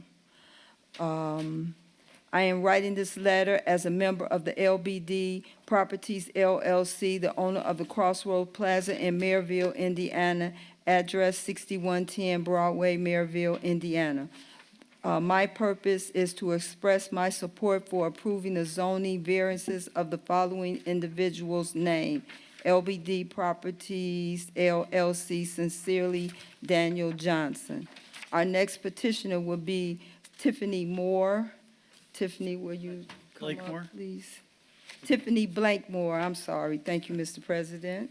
O: I am writing this letter as a member of the LBD Properties LLC, the owner of the Crossroad Plaza in Merrillville, Indiana, address 6110 Broadway, Merrillville, Indiana. My purpose is to express my support for approving the zoning variances of the following individuals' name: LBD Properties LLC, sincerely, Daniel Johnson. Our next petitioner will be Tiffany Moore. Tiffany, will you come up,
B: Blakemore?
O: please? Tiffany Blankmore, I'm sorry. Thank you, Mr. President.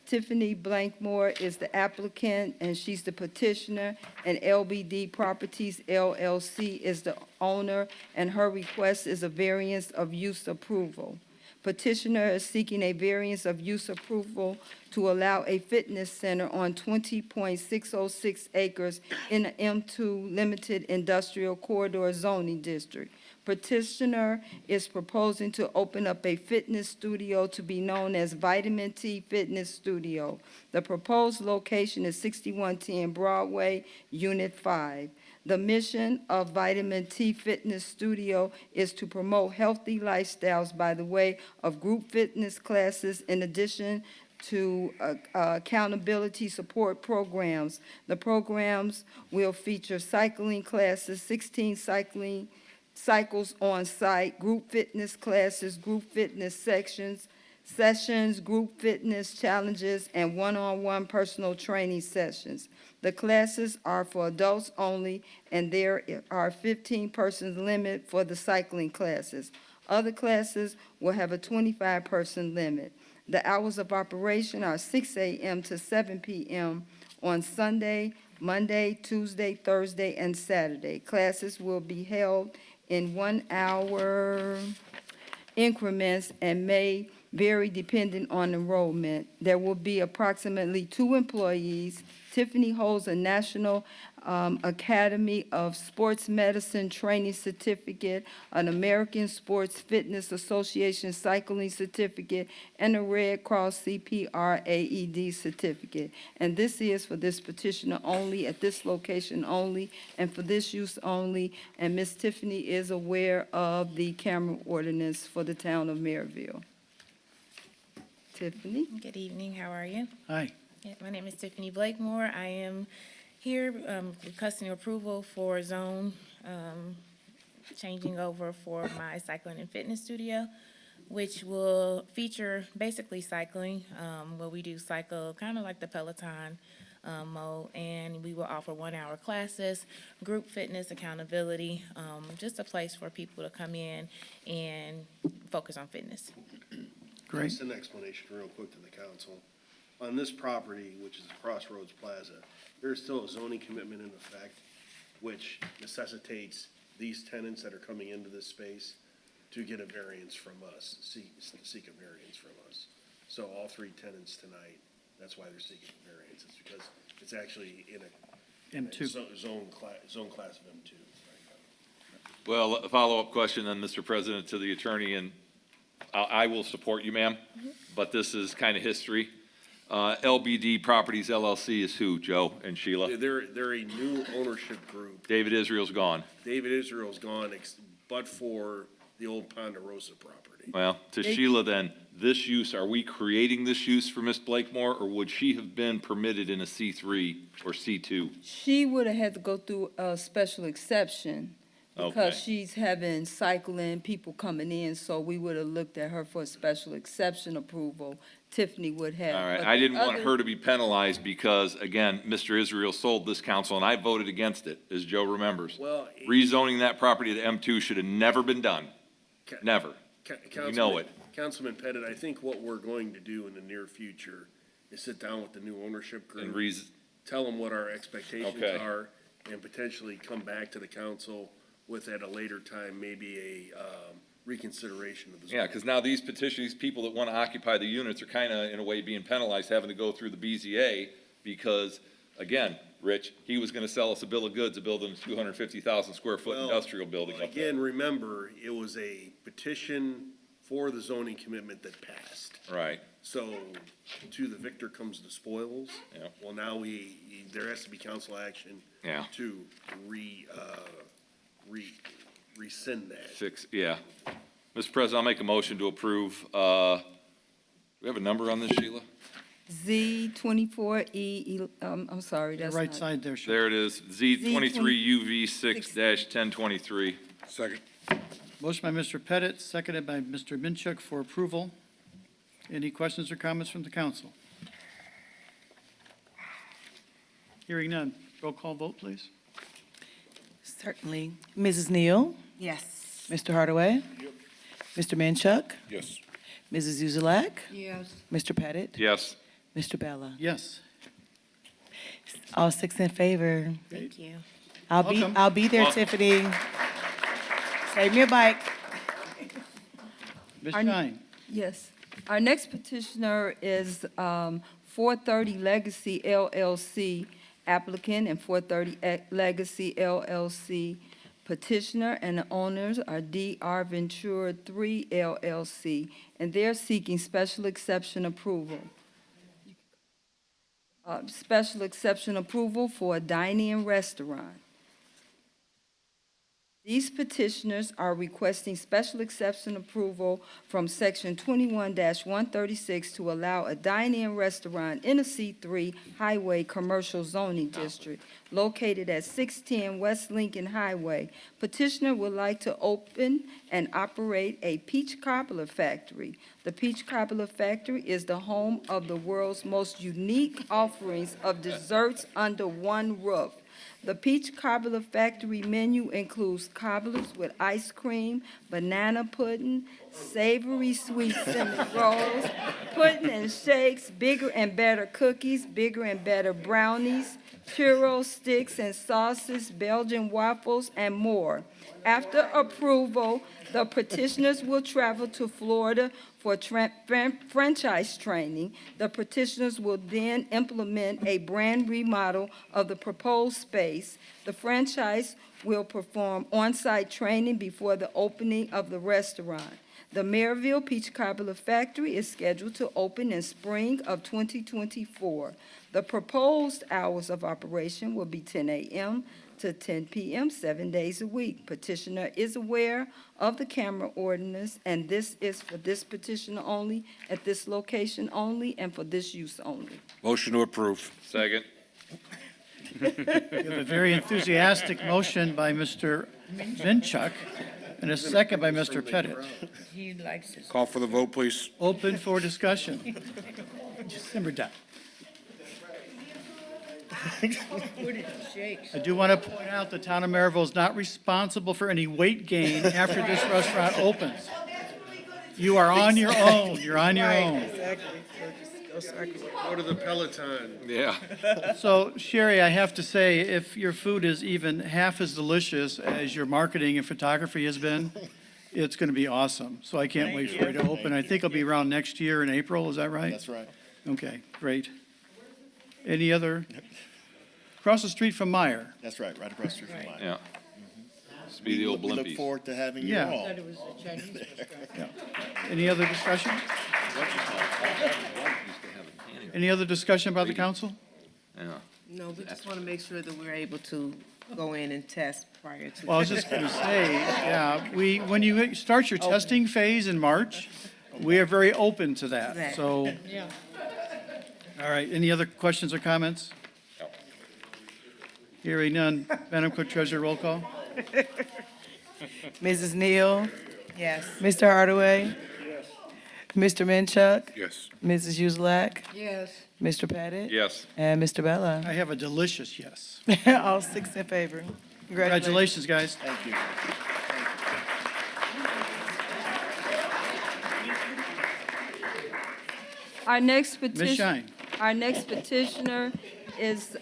O: Tiffany Blankmore is the applicant, and she's the petitioner, and LBD Properties LLC is the owner, and her request is a variance of use approval. Petitioner is seeking a variance of use approval to allow a fitness center on 20.606 acres in the M2 Limited Industrial Corridor zoning district. Petitioner is proposing to open up a fitness studio to be known as Vitamin T Fitness Studio. The proposed location is 6110 Broadway, Unit 5. The mission of Vitamin T Fitness Studio is to promote healthy lifestyles by the way of group fitness classes in addition to accountability support programs. The programs will feature cycling classes, 16 cycles on site, group fitness classes, group fitness sessions, group fitness challenges, and one-on-one personal training sessions. The classes are for adults only, and there are 15 persons limit for the cycling classes. Other classes will have a 25-person limit. The hours of operation are 6 a.m. to 7 p.m. on Sunday, Monday, Tuesday, Thursday, and Saturday. Classes will be held in 1 hour increments and may vary depending on enrollment. There will be approximately 2 employees. Tiffany holds a National Academy of Sports Medicine Training Certificate, an American Sports Fitness Association Cycling Certificate, and a Red Cross CPR AED certificate. And this is for this petitioner only, at this location only, and for this use only. And Ms. Tiffany is aware of the camera ordinance for the town of Merrillville. Tiffany?
S: Good evening, how are you?
B: Hi.
S: Yeah, my name is Tiffany Blakemore. I am here requesting approval for zone changing over for my cycling and fitness studio, which will feature basically cycling, where we do cycle kind of like the Peloton mode, and we will offer 1 hour classes, group fitness, accountability, just a place for people to come in and focus on fitness.
B: Great.
Q: Just an explanation real quick to the council. On this property, which is Crossroads Plaza, there is still a zoning commitment in effect, which necessitates these tenants that are coming into this space to get a variance from us, seek a variance from us. So all 3 tenants tonight, that's why they're seeking a variance. It's because it's actually in a
B: M2.
Q: Zone class of M2.
F: Well, a follow-up question then, Mr. President, to the attorney, and I will support you, ma'am, but this is kind of history. LBD Properties LLC is who, Joe and Sheila?
Q: They're a new ownership group.
F: David Israel's gone.
Q: David Israel's gone, but for the old Ponderosa property.
F: Well, to Sheila then, this use, are we creating this use for Ms. Blakemore, or would she have been permitted in a C3 or C2?
O: She would have had to go through a special exception because
F: Okay.
O: she's having cycling, people coming in, so we would have looked at her for a special exception approval. Tiffany would have.
F: All right,
O: But
F: I
O: the
F: didn't want
O: other-
F: her to be penalized because, again, Mr. Israel sold this council, and I voted against it, as Joe remembers.
Q: Well,
F: Rezoning that property to M2 should have never been done. Never. You know it.
Q: Councilman Pettit, I think what we're going to do in the near future is sit down with the new ownership
F: And
Q: group, tell them what our expectations
F: Okay.
Q: are, and potentially come back to the council with at a later time, maybe a reconsideration of the zone.
F: Yeah, because now these people that want to occupy the units are kind of, in a way, being penalized, having to go through the BZA because, again, Rich, he was going to sell us a bill of goods of building a 250,000 square foot
Q: Well,
F: industrial building up there.
Q: Again, remember, it was a petition for the zoning commitment that passed.
F: Right.
Q: So, to the victor comes the spoils.
F: Yeah.
Q: Well, now there has to be council action.
F: Yeah.
Q: To rescind that.
F: Yeah. Mr. President, I'll make a motion to approve, do we have a number on this, Sheila?
O: Z24E, I'm sorry,
B: The
O: that's
B: right
O: not.
B: side there, Sheriff.
F: There it is, Z23 UV6-1023.
H: Second.
B: Motion by Mr. Pettit, seconded by Mr. Minchuk for approval. Any questions or comments from the council? Hearing none. Roll call vote, please.
D: Certainly. Mrs. Neal?
A: Yes.
D: Mr. Hardaway? Mr. Manchuk?
H: Yes.
D: Mrs. Uzelak?
J: Yes.
D: Mr. Pettit?
F: Yes.
D: Mr. Bella?
B: Yes.
D: All six in favor.
S: Thank you.
B: Welcome.
D: I'll be there,
F: Welcome.
D: Tiffany. Save me a bike.
B: Ms.
O: Our-
B: Shine.
O: Yes. Our next petitioner is 430 Legacy LLC applicant and 430 Legacy LLC petitioner, and the owners are DR Ventura 3 LLC, and they're seeking special exception approval. Special exception approval for a dining restaurant. These petitioners are requesting special exception approval from Section 21-136 to allow a dine-in restaurant in a C3 Highway Commercial Zoning District located at 610 West Lincoln Highway. Petitioner would like to open and operate a peach cobbler factory. The Peach Cobbler Factory is the home of the world's most unique offerings of desserts under one roof. The Peach Cobbler Factory menu includes cobblers with ice cream, banana pudding, savory sweet cinnamon rolls, pudding and shakes, bigger and better cookies, bigger and better brownies, churro sticks and sauces, Belgian waffles, and more. After approval, the petitioners will travel to Florida for franchise training. The petitioners will then implement a brand remodel of the proposed space. The franchise will perform on-site training before the opening of the restaurant. The Merrillville Peach Cobbler Factory is scheduled to open in spring of 2024. The proposed hours of operation will be 10 a.m. to 10 p.m., 7 days a week. Petitioner is aware of the camera ordinance, and this is for this petitioner only, at this location only, and for this use only.
H: Motion to approve.
F: Second.
B: We have a very enthusiastic motion by Mr. Minchuk and a second by Mr. Pettit.
J: He likes his.
H: Call for the vote, please.
B: Open for discussion. Just simmer down.
J: Put it shakes.
B: I do want to point out the town of Maryville is not responsible for any weight gain after this restaurant opens. You are on your own. You're on your own.
D: Exactly.
Q: Go to the Peloton.
F: Yeah.
B: So Sherry, I have to say, if your food is even half as delicious as your marketing and photography has been, it's going to be awesome. So I can't wait for it to open. I think it'll be around next year in April. Is that right?
Q: That's right.
B: Okay, great. Any other? Across the street from Meyer.
Q: That's right, right across the street from mine.
F: Yeah. Speedy old
Q: We look
F: blimpies.
Q: forward to having you
B: Yeah.
Q: all.
J: Thought it was a Chinese restaurant.
B: Any other discussion? Any other discussion about the council?
F: Yeah.
A: No, we just want to make sure that we're able to go in and test prior to.
B: Well, I was just going to say, yeah, when you start your testing phase in March, we are very open to that. So,
J: Yeah.
B: all right, any other questions or comments? Hearing none. Madam Clerk Treasurer, roll call.
D: Mrs. Neal?
A: Yes.
D: Mr. Hardaway? Mr. Minchuk?
H: Yes.
D: Mrs. Uzelak?
J: Yes.
D: Mr. Pettit?
F: Yes.
D: And Mr. Bella?
B: I have a delicious yes.
D: All six in favor.
B: Congratulations, guys.
Q: Thank you.
O: Our next
B: Ms.
O: petition.
B: Shine.
O: Our next petitioner is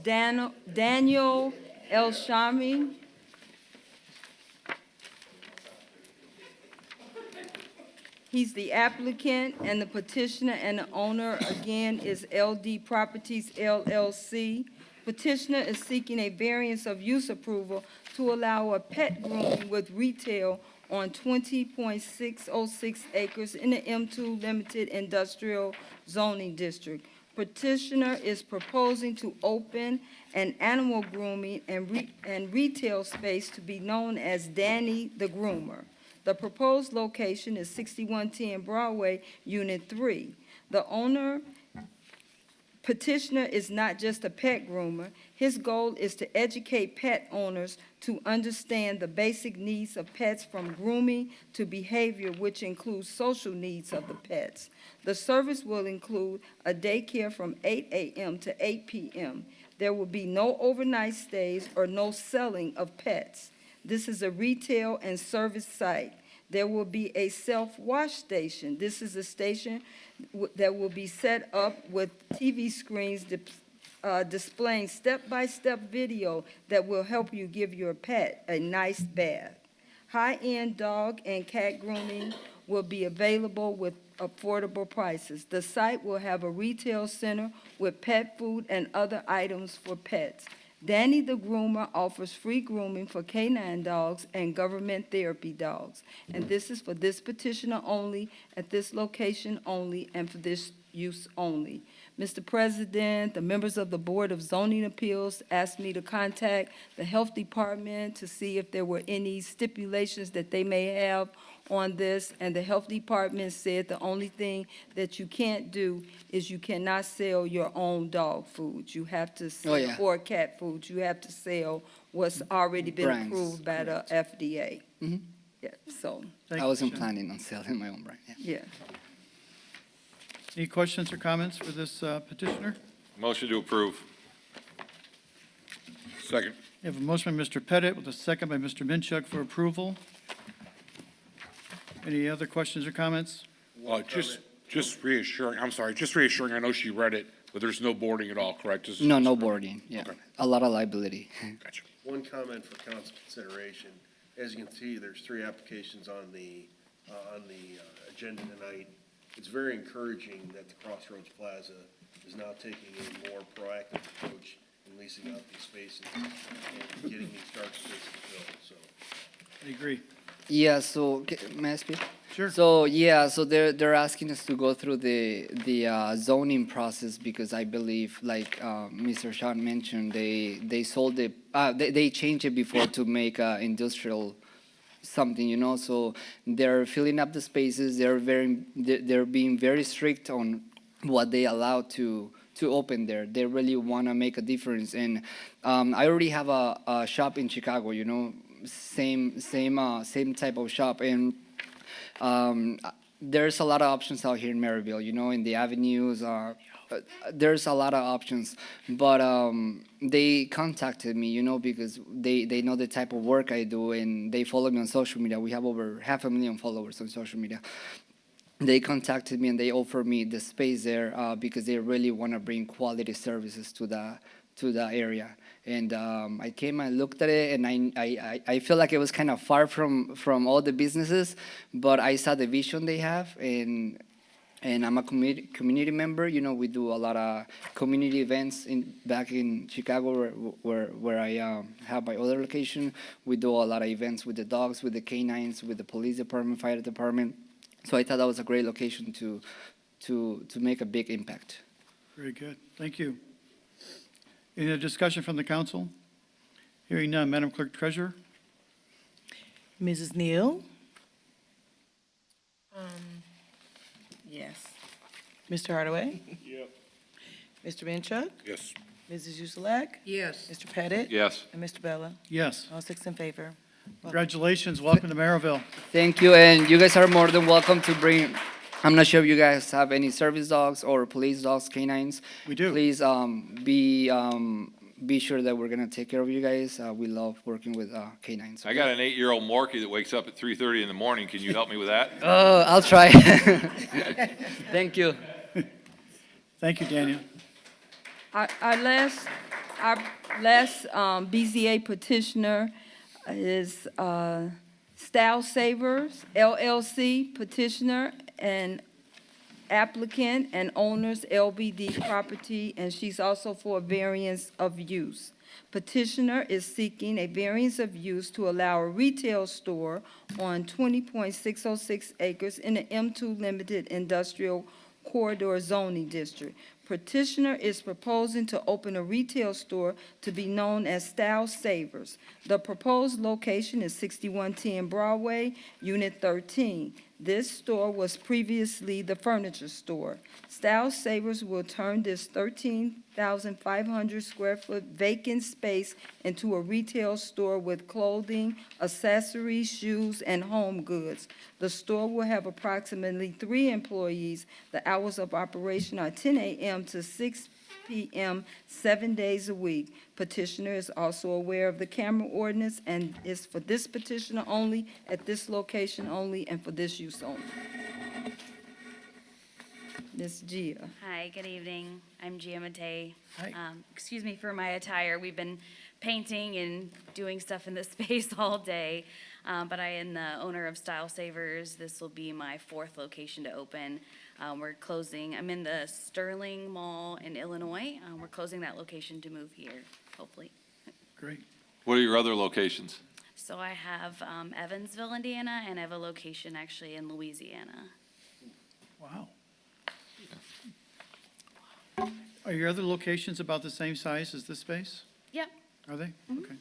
O: Daniel El Shami. He's the applicant, and the petitioner and the owner, again, is LD Properties LLC. Petitioner is seeking a variance of use approval to allow a pet grooming with retail on 20.606 acres in the M2 Limited Industrial Zoning District. Petitioner is proposing to open an animal grooming and retail space to be known as Danny the Groomer. The proposed location is 6110 Broadway, Unit 3. The owner Petitioner is not just a pet groomer. His goal is to educate pet owners to understand the basic needs of pets, from grooming to behavior, which includes social needs of the pets. The service will include a daycare from 8 a.m. to 8 p.m. There will be no overnight stays or no selling of pets. This is a retail and service site. There will be a self-wash station. This is a station that will be set up with TV screens displaying step-by-step video that will help you give your pet a nice bath. High-end dog and cat grooming will be available with affordable prices. The site will have a retail center with pet food and other items for pets. Danny the Groomer offers free grooming for canine dogs and government therapy dogs. And this is for this petitioner only, at this location only, and for this use only. Mr. President, the members of the Board of Zoning Appeals asked me to contact the Health Department to see if there were any stipulations that they may have on this, and the Health Department said the only thing that you can't do is you cannot sell your own dog food. You have to sell,
T: yeah.
O: or cat food, you have to sell what's already been
T: Brands,
O: approved by the FDA.
T: Mhm.
O: Yeah, so,
T: I wasn't planning on selling my own brand. Yeah.
O: yeah.
B: Any questions or comments for this petitioner?
F: Motion to approve.
H: Second.
B: We have a motion by Mr. Pettit with a second by Mr. Minchuk for approval. Any other questions or comments?
H: Just reassuring, I'm sorry, just reassuring, I know she read it, but there's no boarding at all, correct? This is
T: No,
H: just-
T: no boarding. Yeah.
H: Okay.
T: A lot of liability.
H: Gotcha.
Q: One comment for council consideration. As you can see, there's 3 applications on the agenda tonight. It's very encouraging that the Crossroads Plaza is now taking a more proactive approach in leasing out these spaces and getting these dark spaces filled, so.
B: I agree.
T: Yeah, so, may I speak?
B: Sure.
T: So, yeah, so they're asking us to go through the zoning process because I believe, like Mr. Sean mentioned, they sold it, they changed it before to make industrial something, you know, so they're filling up the spaces, they're being very strict on what they allow to open there. They really want to make a difference, and I already have a shop in Chicago, you know, same type of shop, and there's a lot of options out here in Merrillville, you know, in the avenues. There's a lot of options, but they contacted me, you know, because they know the type of work I do, and they follow me on social media. We have over 500,000 followers on social media. They contacted me and they offered me the space there because they really want to bring quality services to the area. And I came and looked at it, and I feel like it was kind of far from all the businesses, but I saw the vision they have, and I'm a community member. You know, we do a lot of community events back in Chicago where I have my other location. We do a lot of events with the dogs, with the canines, with the police department, fire department. So I thought that was a great location to make a big impact.
B: Very good. Thank you. Any other discussion from the council? Hearing none, Madam Clerk Treasurer?
D: Mrs. Neal?
A: Yes.
D: Mr. Hardaway?
I: Yep.
D: Mr. Minchuk?
H: Yes.
D: Mrs. Uselak?
J: Yes.
D: Mr. Pettit?
F: Yes.
D: And Mr. Bella?
B: Yes.
D: All 6 in favor.
B: Congratulations. Welcome to Merrillville.
T: Thank you, and you guys are more than welcome to bring. I'm not sure if you guys have any service dogs or police dogs, canines.
B: We do.
T: Please be sure that we're gonna take care of you guys. We love working with canines.
F: I got an 8-year-old Morkie that wakes up at 3:30 in the morning. Can you help me with that?
T: Oh, I'll try. Thank you.
B: Thank you, Daniel.
O: Our last BZA petitioner is Style Savers, LLC petitioner and applicant and owners LBD property, and she's also for a variance of use. Petitioner is seeking a variance of use to allow a retail store on 20.606 acres in the M2 Limited Industrial Corridor Zoning District. Petitioner is proposing to open a retail store to be known as Style Savers. The proposed location is 6110 Broadway, Unit 13. This store was previously the furniture store. Style Savers will turn this 13,500 square foot vacant space into a retail store with clothing, accessories, shoes, and home goods. The store will have approximately 3 employees. The hours of operation are 10 a.m. to 6 p.m., 7 days a week. Petitioner is also aware of the camera ordinance and is for this petitioner only, at this location only, and for this use only. Ms. Gia.
U: Hi, good evening. I'm Gia Matei.
B: Hi.
U: Excuse me for my attire. We've been painting and doing stuff in this space all day, but I am the owner of Style Savers. This will be my 4th location to open. We're closing, I'm in the Sterling Mall in Illinois. We're closing that location to move here, hopefully.
B: Great.
F: What are your other locations?
U: So I have Evansville, Indiana, and I have a location actually in Louisiana.
B: Wow. Are your other locations about the same size as this space?
U: Yep.
B: Are they? Okay.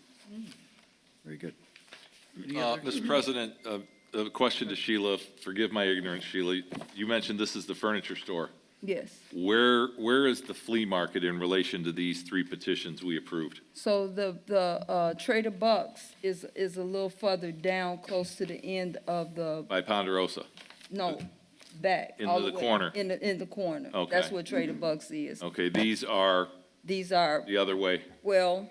B: Very good. Any other-
F: Mr. President, a question to Sheila. Forgive my ignorance, Sheila. You mentioned this is the furniture store.
O: Yes.
F: Where is the flea market in relation to these 3 petitions we approved?
O: So the Trader Bucks is a little further down, close to the end of the,
F: By Ponderosa?
O: no, back.
F: Into
O: all
F: the
O: way,
F: corner.
O: In the corner.
F: Okay.
O: That's what Trader Bucks is.
F: Okay, these are
O: These are,
F: the other way.
O: well,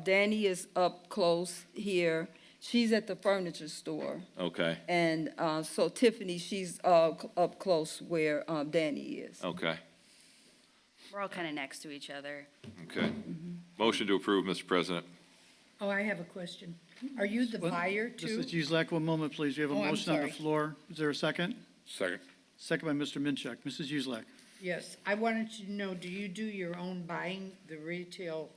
O: Danny is up close here. She's at the furniture store.
F: Okay,
O: And so Tiffany, she's up close where Danny is.
F: okay,
U: We're all kind of next to each other.
F: okay. Motion to approve, Mr. President.
J: Oh, I have a question. Are you the buyer too?
B: Mrs. Uselak, one moment, please. We have a
J: Oh, I'm
B: motion on the
J: sorry.
B: floor. Is there a second?
H: Second.
B: Second by Mr. Minchuk. Mrs. Uselak.
J: Yes, I wanted to know, do you do your own buying, the retail?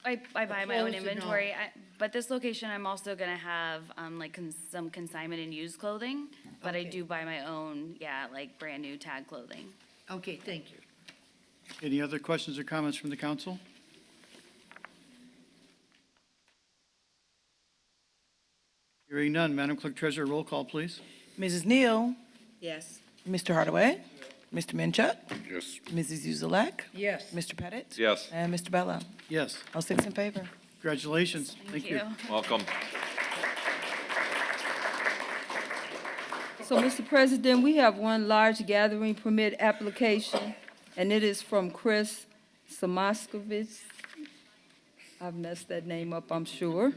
U: I buy my own
J: clothes and all.
U: inventory, but this location, I'm also gonna have, like, some consignment and used clothing, but I
J: Okay.
U: do buy my own, yeah, like, brand-new tag clothing.
J: Okay, thank you.
B: Any other questions or comments from the council? Hearing none. Madam Clerk Treasurer, roll call, please.
D: Mrs. Neal,
A: Yes.
D: Mr. Hardaway, Mr. Minchuk,
H: Yes.
D: Mrs. Uzelak,
J: Yes.
D: Mr. Pettit,
F: Yes,
D: and Mr. Bella.
B: Yes.
D: All 6 in favor.
B: Congratulations.
U: Thank you.
F: welcome.
O: So, Mr. President, we have one large gathering permit application, and it is from Chris Samaskovich. I've messed that name up, I'm sure.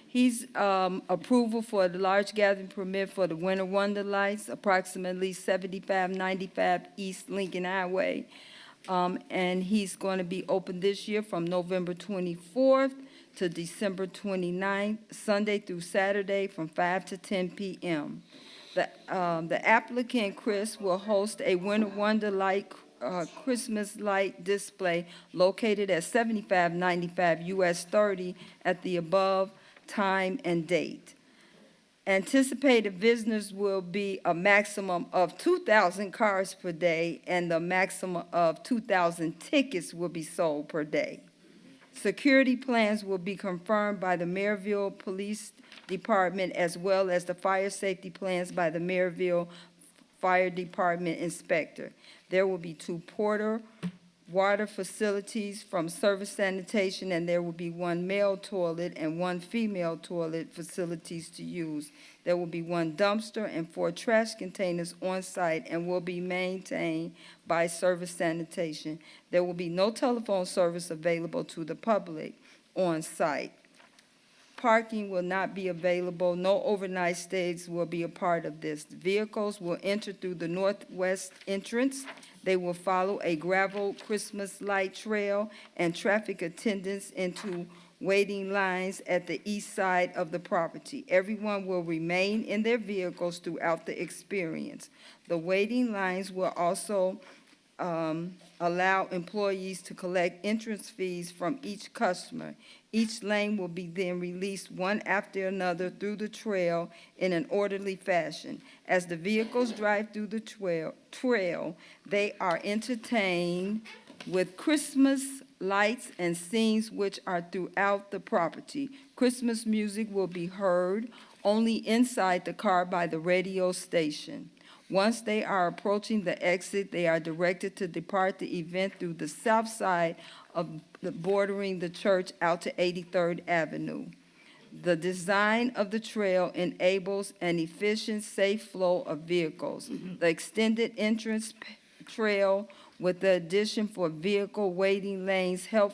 O: He's approval for the large gathering permit for the Winter Wonder Lights, approximately 7595 East Lincoln Highway. And he's going to be open this year from November 24th to December 29th, Sunday through Saturday from 5 to 10 p.m. The applicant, Chris, will host a Winter Wonder Light Christmas light display located at 7595 US 30 at the above time and date. Anticipated visitors will be a maximum of 2,000 cars per day, and the maximum of 2,000 tickets will be sold per day. Security plans will be confirmed by the Merrillville Police Department, as well as the fire safety plans by the Merrillville Fire Department inspector. There will be 2 porter water facilities from service sanitation, and there will be 1 male toilet and 1 female toilet facilities to use. There will be 1 dumpster and 4 trash containers on site and will be maintained by service sanitation. There will be no telephone service available to the public on site. Parking will not be available. No overnight stays will be a part of this. Vehicles will enter through the northwest entrance. They will follow a gravel Christmas light trail and traffic attendants into waiting lines at the east side of the property. Everyone will remain in their vehicles throughout the experience. The waiting lines will also allow employees to collect entrance fees from each customer. Each lane will be then released one after another through the trail in an orderly fashion. As the vehicles drive through the trail, they are entertained with Christmas lights and scenes which are throughout the property. Christmas music will be heard only inside the car by the radio station. Once they are approaching the exit, they are directed to depart the event through the south side of the bordering the church out to 83rd Avenue. The design of the trail enables an efficient, safe flow of vehicles. The extended entrance trail with the addition for vehicle waiting lanes help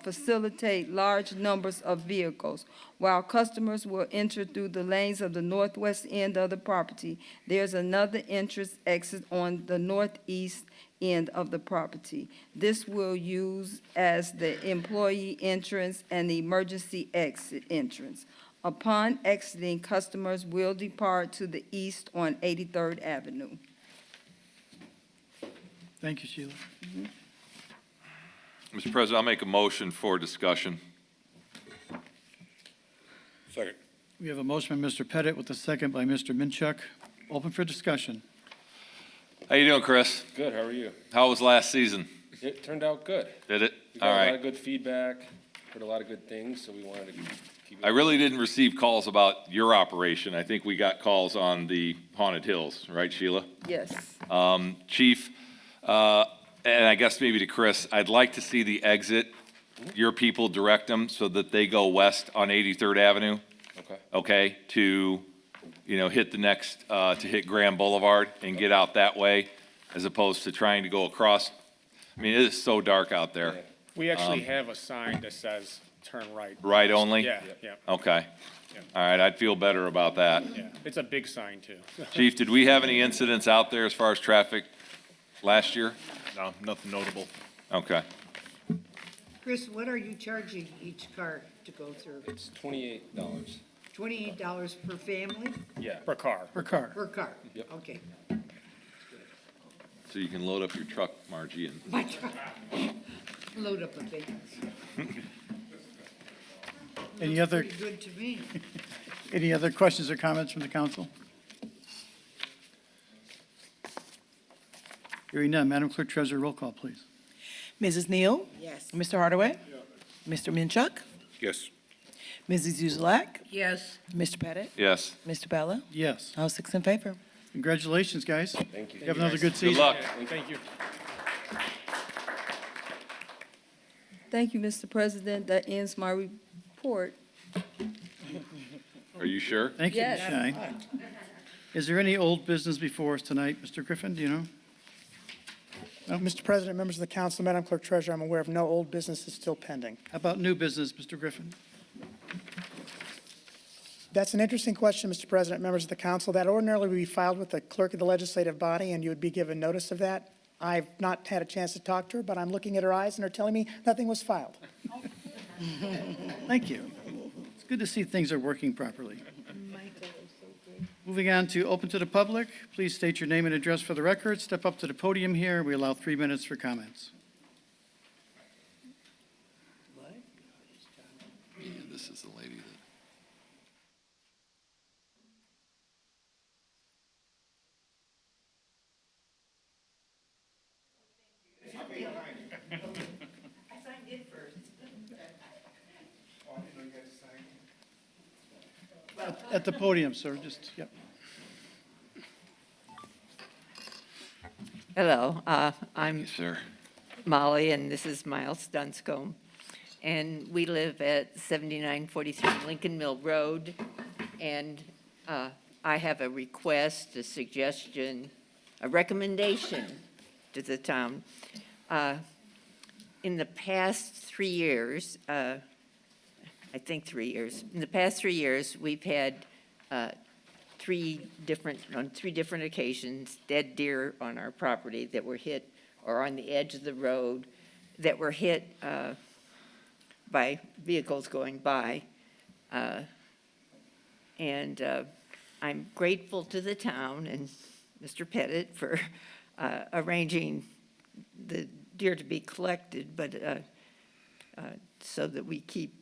O: facilitate large numbers of vehicles. While customers will enter through the lanes of the northwest end of the property, there's another entrance exit on the northeast end of the property. This will use as the employee entrance and the emergency exit entrance. Upon exiting, customers will depart to the east on 83rd Avenue.
B: Thank you, Sheila.
F: Mr. President, I'll make a motion for discussion.
H: Second.
B: We have a motion by Mr. Pettit with a second by Mr. Minchuk. Open for discussion.
F: How you doing, Chris?
C: Good, how are you?
F: How was last season?
C: It turned out good.
F: Did it?
C: We got
F: All
C: a lot
F: right.
C: of good feedback, heard a lot of good things, so we wanted to keep it.
F: I really didn't receive calls about your operation. I think we got calls on the Haunted Hills, right, Sheila?
O: Yes.
F: Chief, and I guess maybe to Chris, I'd like to see the exit, your people direct them so that they go west on 83rd Avenue,
C: Okay.
F: okay, to, hit the next, to hit Graham Boulevard and get out that way, as opposed to trying to go across. I mean, it is so dark out there.
E: We actually have a sign that says turn right.
F: Right only?
E: Yeah, yeah,
F: Okay.
E: Yeah.
F: All right, I'd feel better about that.
E: yeah. It's a big sign, too.
F: Chief, did we have any incidents out there as far as traffic last year?
N: No, nothing notable.
F: Okay.
J: Chris, what are you charging each car to go through?
C: It's $28.
J: $28 per family?
C: Yeah.
E: Per car.
B: Per car.
J: Per car?
C: Yep.
J: Okay.
F: So you can load up your truck, Margie, and
J: My truck. Load up a van.
B: Any other,
J: Pretty good to me.
B: any other questions or comments from the council? Hearing none, Madam Clerk Treasurer, roll call, please.
D: Mrs. Neal?
J: Yes.
D: Mr. Hardaway? Mr. Minchuk?
H: Yes.
D: Mrs. Uzelak?
J: Yes.
D: Mr. Pettit?
F: yes.
D: Mr. Bella?
B: Yes.
D: All six in favor.
B: Congratulations, guys.
C: Thank you.
B: You have another good
F: Good
B: season.
F: luck.
E: Thank you.
O: Thank you, Mr. President. That ends my report.
F: Are you sure?
B: Thank you, Ms.
O: Yes.
B: Shine. Is there any old business before us tonight? Mr. Griffin, do you know?
E: Mr. President, members of the council, Madam Clerk Treasurer, I'm aware of no old business is still pending.
B: How about new business, Mr. Griffin?
E: That's an interesting question, Mr. President, members of the council. That ordinarily would be filed with the clerk of the legislative body, and you would be given notice of that. I've not had a chance to talk to her, but I'm looking at her eyes, and they're telling me nothing was filed.
B: Thank you. It's good to see things are working properly. Moving on to open to the public. Please state your name and address for the record. Step up to the podium here. We allow 3 minutes for comments.
F: Yeah, this is the lady that.
B: At the podium, sir, just, yep.
V: Hello, I'm
F: Yes, sir.
V: Molly, and this is Miles Dunscombe. And we live at 7943 Lincoln Mill Road. And I have a request, a suggestion, a recommendation to the town. In the past 3 years, I think 3 years, in the past 3 years, we've had on three different occasions, dead deer on our property that were hit, or on the edge of the road, that were hit by vehicles going by. And I'm grateful to the town and Mr. Pettit for arranging the deer to be collected, but so that we keep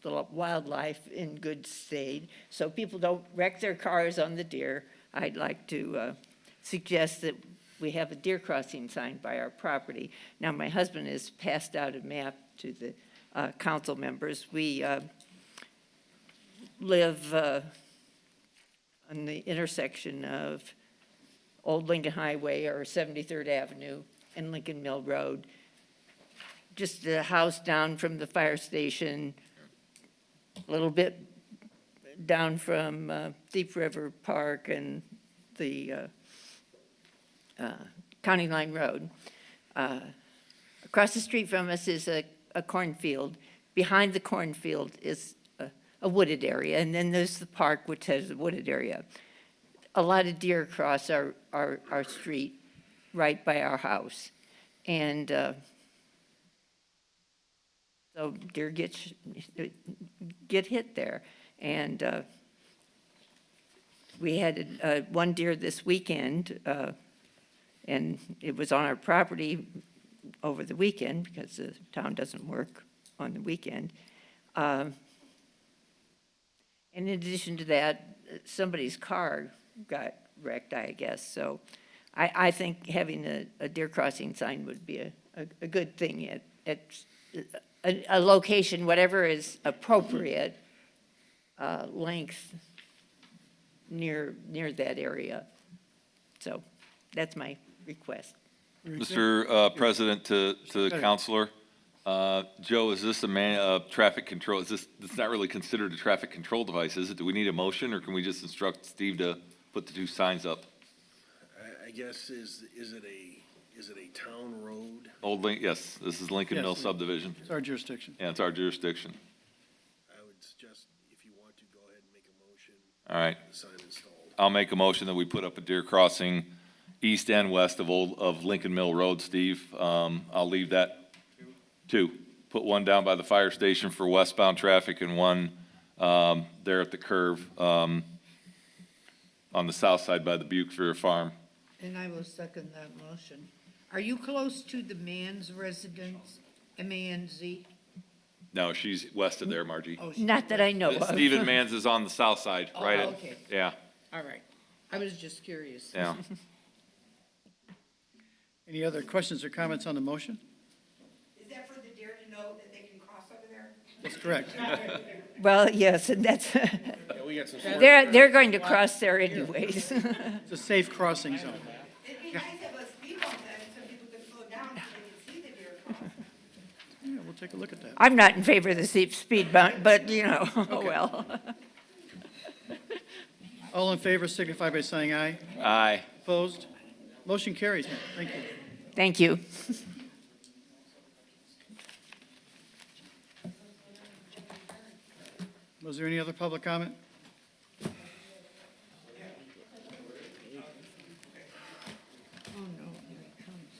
V: the wildlife in good state, so people don't wreck their cars on the deer. I'd like to suggest that we have a deer crossing sign by our property. Now, my husband has passed out a map to the council members. We live on the intersection of Old Lincoln Highway or 73rd Avenue and Lincoln Mill Road. Just the house down from the fire station, a little bit down from Deep River Park and the County Line Road. Across the street from us is a cornfield. Behind the cornfield is a wooded area, and then there's the park, which has a wooded area. A lot of deer cross our street right by our house. And so deer get hit there. And we had one deer this weekend, and it was on our property over the weekend because the town doesn't work on the weekend. And in addition to that, somebody's car got wrecked, I guess. So I think having a deer crossing sign would be a good thing at a location, whatever is appropriate length near that area. So that's my request.
F: Mr. President, to the counselor, Joe, is this a traffic control? It's not really considered a traffic control device, is it? Do we need a motion, or can we just instruct Steve to put the two signs up?
Q: I guess, is it a town road?
F: Yes, this is Lincoln
B: Yes,
F: Mill subdivision.
B: It's our jurisdiction.
F: Yeah, it's our jurisdiction.
Q: I would suggest, if you want to, go ahead and make a motion.
F: All right.
Q: The sign installed.
F: I'll make a motion that we put up a deer crossing east and west of Lincoln Mill Road, Steve. I'll leave that. Two. Put one down by the fire station for westbound traffic and one there at the curve on the south side by the Buick Farm.
J: And I will second that motion. Are you close to the Mann's residence, M-A-N-Z?
F: No, she's west of there, Margie.
J: Oh,
V: Not that I know of.
F: Stephen Mans is on the south side,
J: Oh,
F: right?
J: okay.
F: Yeah,
J: All right. I was just curious.
F: yeah.
B: Any other questions or comments on the motion?
D: Is that for the deer to know that they can cross over there?
B: That's correct.
V: Well, yes, and that's,
Q: Yeah, we got some.
V: they're going to cross there anyways.
B: It's a safe crossing zone.
D: It'd be nice to have a speed bump then, so people could slow down so they can see the deer cross.
B: Yeah, we'll take a look at that.
V: I'm not in favor of the speed bump, but, oh well.
B: All in favor signify by saying aye.
F: Aye.
B: Opposed? Motion carries. Thank you.
V: Thank you.
B: Was there any other public comment?
J: Oh, no, here it comes.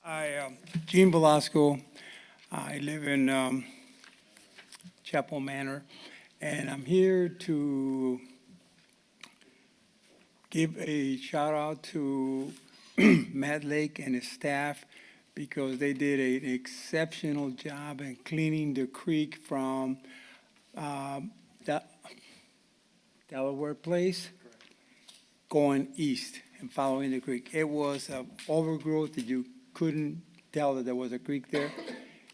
E: Hi, Gene Velasco. I live in Chapel Manor, and I'm here to give a shout out to Matt Lake and his staff because they did an exceptional job in cleaning the creek from Delaware Place going east and following the creek. It was an overgrowth that you couldn't tell that there was a creek there,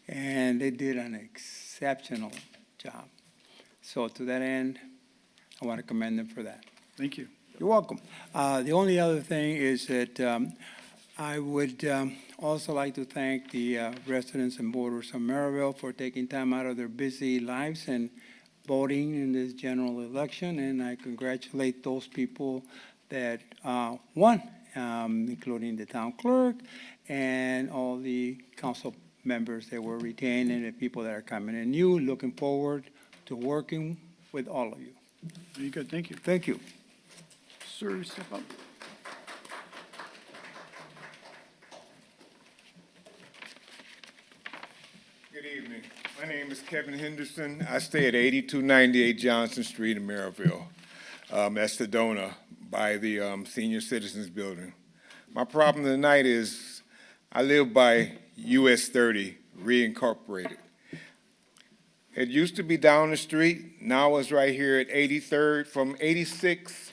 E: and they did an exceptional job. So to that end, I want to commend them for that.
B: Thank you.
E: You're welcome. The only other thing is that I would also like to thank the residents and voters of Merrillville for taking time out of their busy lives and voting in this general election, and I congratulate those people that won, including the town clerk and all the council members that were retained and the people that are coming in new. Looking forward to working with all of you.
B: Very good. Thank you.
E: Thank you.
B: Sir, step up.
G: Good evening. My name is Kevin Henderson. I stay at 8298 Johnson Street in Merrillville, Sedona, by the Senior Citizens Building. My problem tonight is I live by US 30, reincorporated. It used to be down the street. Now it's right here at 83rd, from 86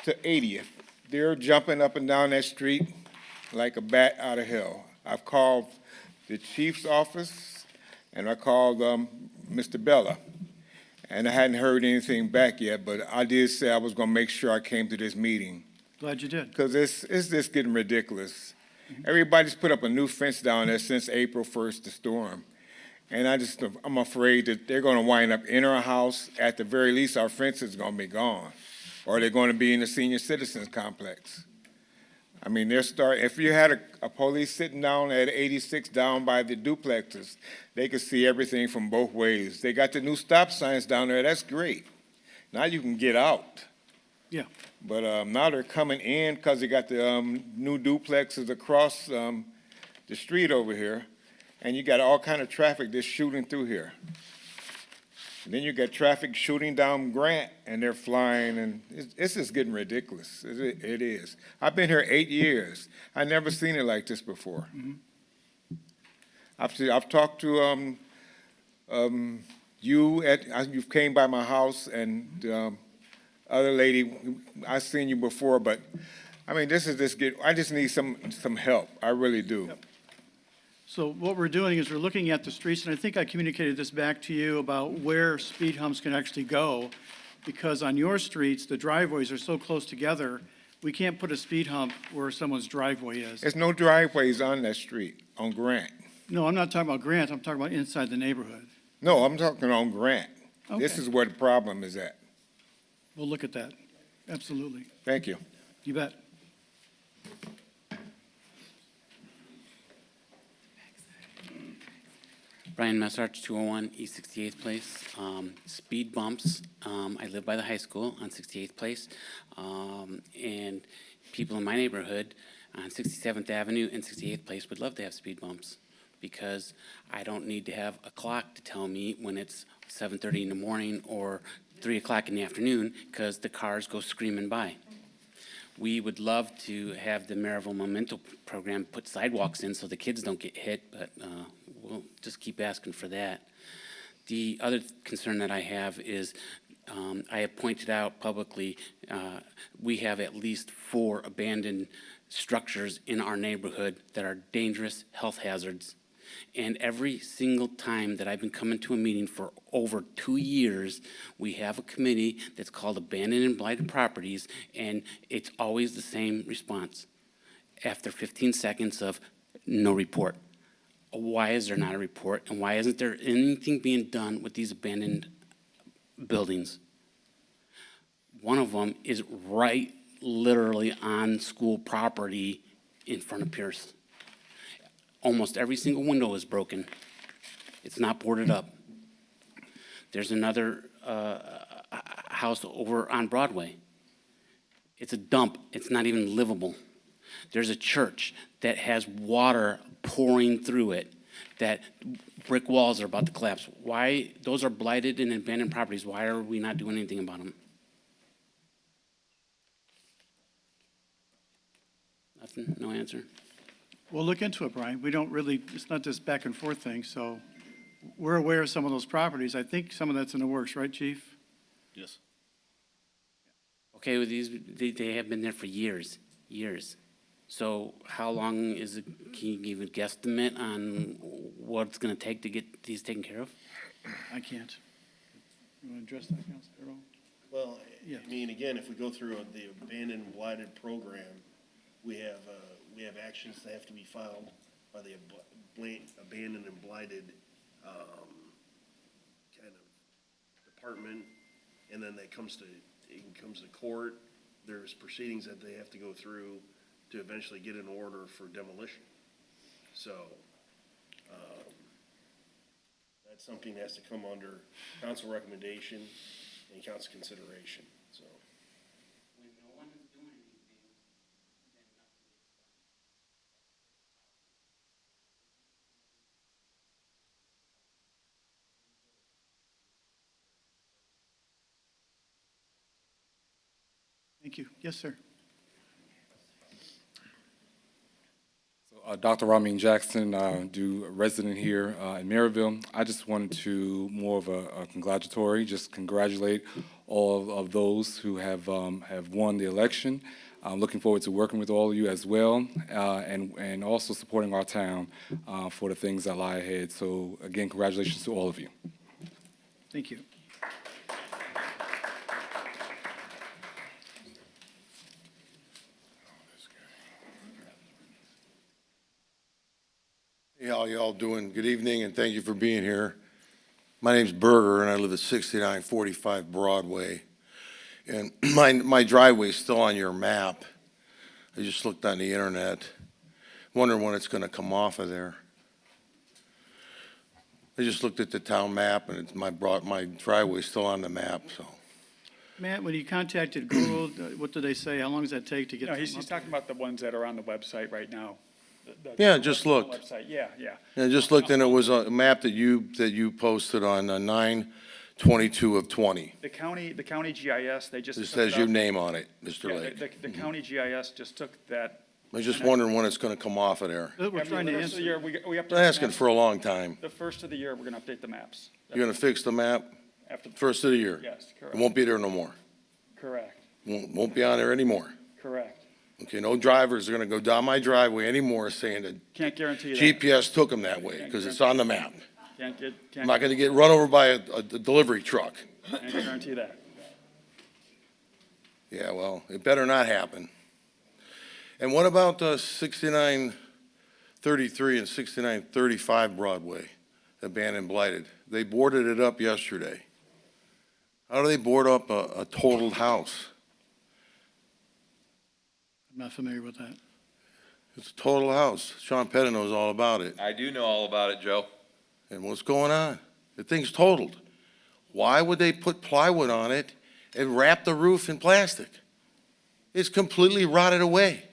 G: to 80th. They're jumping up and down that street like a bat out of hell. I've called the chief's office, and I called Mr. Bella. And I hadn't heard anything back yet, but I did say I was gonna make sure I came to this meeting.
B: Glad you did.
G: Because it's just getting ridiculous. Everybody's put up a new fence down there since April 1st, the storm. And I'm afraid that they're gonna wind up in our house. At the very least, our fence is gonna be gone. Or they're gonna be in the senior citizens complex. I mean, if you had a police sitting down at 86 down by the duplexes, they could see everything from both ways. They got the new stop signs down there, that's great. Now you can get out.
B: Yeah.
G: But now they're coming in because they got the new duplexes across the street over here, and you got all kind of traffic just shooting through here. And then you got traffic shooting down Grant, and they're flying, and it's just getting ridiculous. It is. I've been here 8 years. I've never seen it like this before. I've talked to you came by my house, and other lady, I've seen you before, but I mean, I just need some help. I really do.
B: Yep. So what we're doing is we're looking at the streets, and I think I communicated this back to you about where speed humps can actually go, because on your streets, the driveways are so close together, we can't put a speed hump where someone's driveway is.
G: There's no driveways on that street, on Grant.
B: No, I'm not talking about Grant, I'm talking about inside the neighborhood.
G: No, I'm talking on Grant.
B: Okay.
G: This is where the problem is at.
B: We'll look at that. Absolutely.
G: Thank you.
B: You bet.
L: Brian Messarch, 201 East 68th Place. Speed bumps. I live by the high school on 68th Place. And people in my neighborhood on 67th Avenue and 68th Place would love to have speed bumps because I don't need to have a clock to tell me when it's 7:30 in the morning or 3 o'clock in the afternoon because the cars go screaming by. We would love to have the Merrillville Memento program put sidewalks in so the kids don't get hit, but we'll just keep asking for that. The other concern that I have is I have pointed out publicly we have at least 4 abandoned structures in our neighborhood that are dangerous health hazards. And every single time that I've been coming to a meeting for over 2 years, we have a committee that's called Abandoned and Blighted Properties, and it's always the same response. After 15 seconds of no report. Why is there not a report, and why isn't there anything being done with these abandoned buildings? One of them is right literally on school property in front of Pierce. Almost every single window is broken. It's not boarded up. There's another house over on Broadway. It's a dump. It's not even livable. There's a church that has water pouring through it, that brick walls are about to collapse. Why? Those are blighted and abandoned properties. Why are we not doing anything about them? Nothing? No answer?
B: We'll look into it, Brian. We don't really, it's not this back and forth thing, so we're aware of some of those properties. I think some of that's in the works, right, Chief?
L: Yes. Okay, with these, they have been there for years. So how long is it, can you give a guesstimate on what it's gonna take to get these taken care of?
B: I can't. You want to address that, Councilor Earl?
Q: Well,
B: Yes.
Q: I mean, again, if we go through the abandoned and blighted program, we have actions that have to be filed by the abandoned and blighted, kind of department, and then it comes to court. There's proceedings that they have to go through to eventually get an order for demolition. So, that's something that has to come under council recommendation and council consideration, so.
B: Thank you. Yes, sir.
P: Dr. Ramin Jackson, resident here in Merrillville. I just wanted to more of a congratulatory, just congratulate all of those who have won the election. I'm looking forward to working with all of you as well, and also supporting our town for the things that lie ahead. So again, congratulations to all of you.
B: Thank you.
K: Hey, how y'all doing? Good evening, and thank you for being here. My name's Berger, and I live at 6945 Broadway. And my driveway's still on your map. I just looked on the internet, wondering when it's gonna come off of there. I just looked at the town map, and my driveway's still on the map, so.
B: Matt, when you contacted Google, what did they say? How long does that take to get?
E: No,
B: them
E: he's
B: up?
E: talking about the ones that are on the website right now.
K: Yeah, just looked.
E: Website, yeah, yeah.
K: I just looked, and it was a map that you posted on 9/22 of 20.
E: The county GIS, they just.
K: It
E: took
K: says
E: that-
K: your name on it, Mr.
E: Yeah,
K: Lake.
E: the county GIS just took that.
K: I was just wondering when it's gonna come off of there.
B: We're trying to
E: The first of the year,
B: answer.
E: we update
K: Been
E: the
K: asking
E: maps.
K: for a long time.
E: The first of the year, we're gonna update the maps.
K: You're gonna fix the map
E: After,
K: first of the year?
E: yes,
K: It
E: correct,
K: won't be there no more.
E: correct,
K: Won't be on there anymore.
E: correct.
K: Okay, no drivers are gonna go down my driveway anymore saying that
E: Can't guarantee you that.
K: GPS took them that way, because it's on the map.
E: Can't get,
K: I'm not
E: can't,
K: gonna get run over by a delivery truck.
E: can't guarantee that.
K: Yeah, well, it better not happen. And what about 6933 and 6935 Broadway, abandoned blighted? They boarded it up yesterday. How do they board up a totaled house?
B: I'm not familiar with that.
K: It's a total house. Sean Pettit knows all about it.
F: I do know all about it, Joe.
K: And what's going on? The thing's totaled. Why would they put plywood on it and wrap the roof in plastic? It's completely rotted away.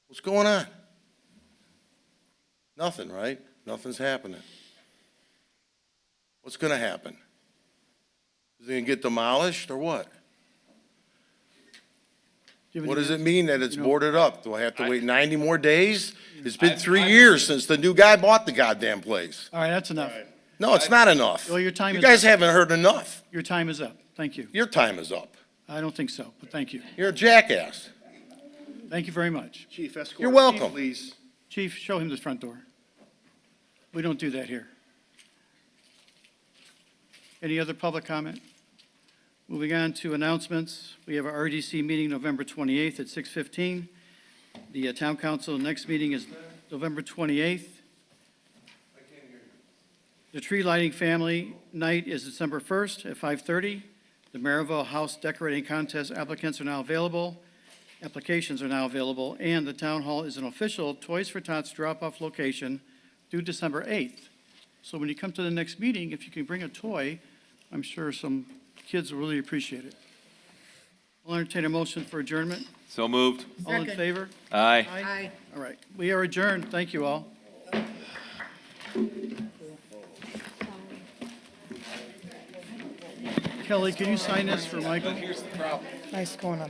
K: What's going on? Nothing, right? Nothing's happening. What's gonna happen? Is it gonna get demolished or what?
B: Do you have
K: What
B: any
K: does it
B: answer?
K: mean that it's
B: You know-
K: boarded up? Do I have to wait 90 more days? It's been 3 years since the new guy bought the goddamn place.
B: All right, that's enough.
K: No, it's not enough.
B: Well, your time
K: You
B: is
K: guys
B: up.
K: haven't heard enough.
B: Your time is up. Thank you.
K: Your time is up.
B: I don't think so, but thank you.
K: You're a jackass.
B: Thank you very much.
Q: Chief, escort.
K: You're welcome.
Q: Chief, please.
B: Chief, show him the front door. We don't do that here. Any other public comment? Moving on to announcements. We have our RDC meeting November 28th at 6:15. The town council next meeting is November 28th. The tree lighting family night is December 1st at 5:30. The Merrillville House Decorating Contest applicants are now available. Applications are now available, and the town hall is an official Toys for Tots drop-off location due December 8th. So when you come to the next meeting, if you can bring a toy, I'm sure some kids will really appreciate it. I'll entertain a motion for adjournment.
F: So moved.
B: All in
J: Second.
B: favor?
F: Aye.
J: Aye.
B: All right, we are adjourned. Thank you all. Kelly, can you sign this for Michael?
F: Here's the problem.
D: Nice going on.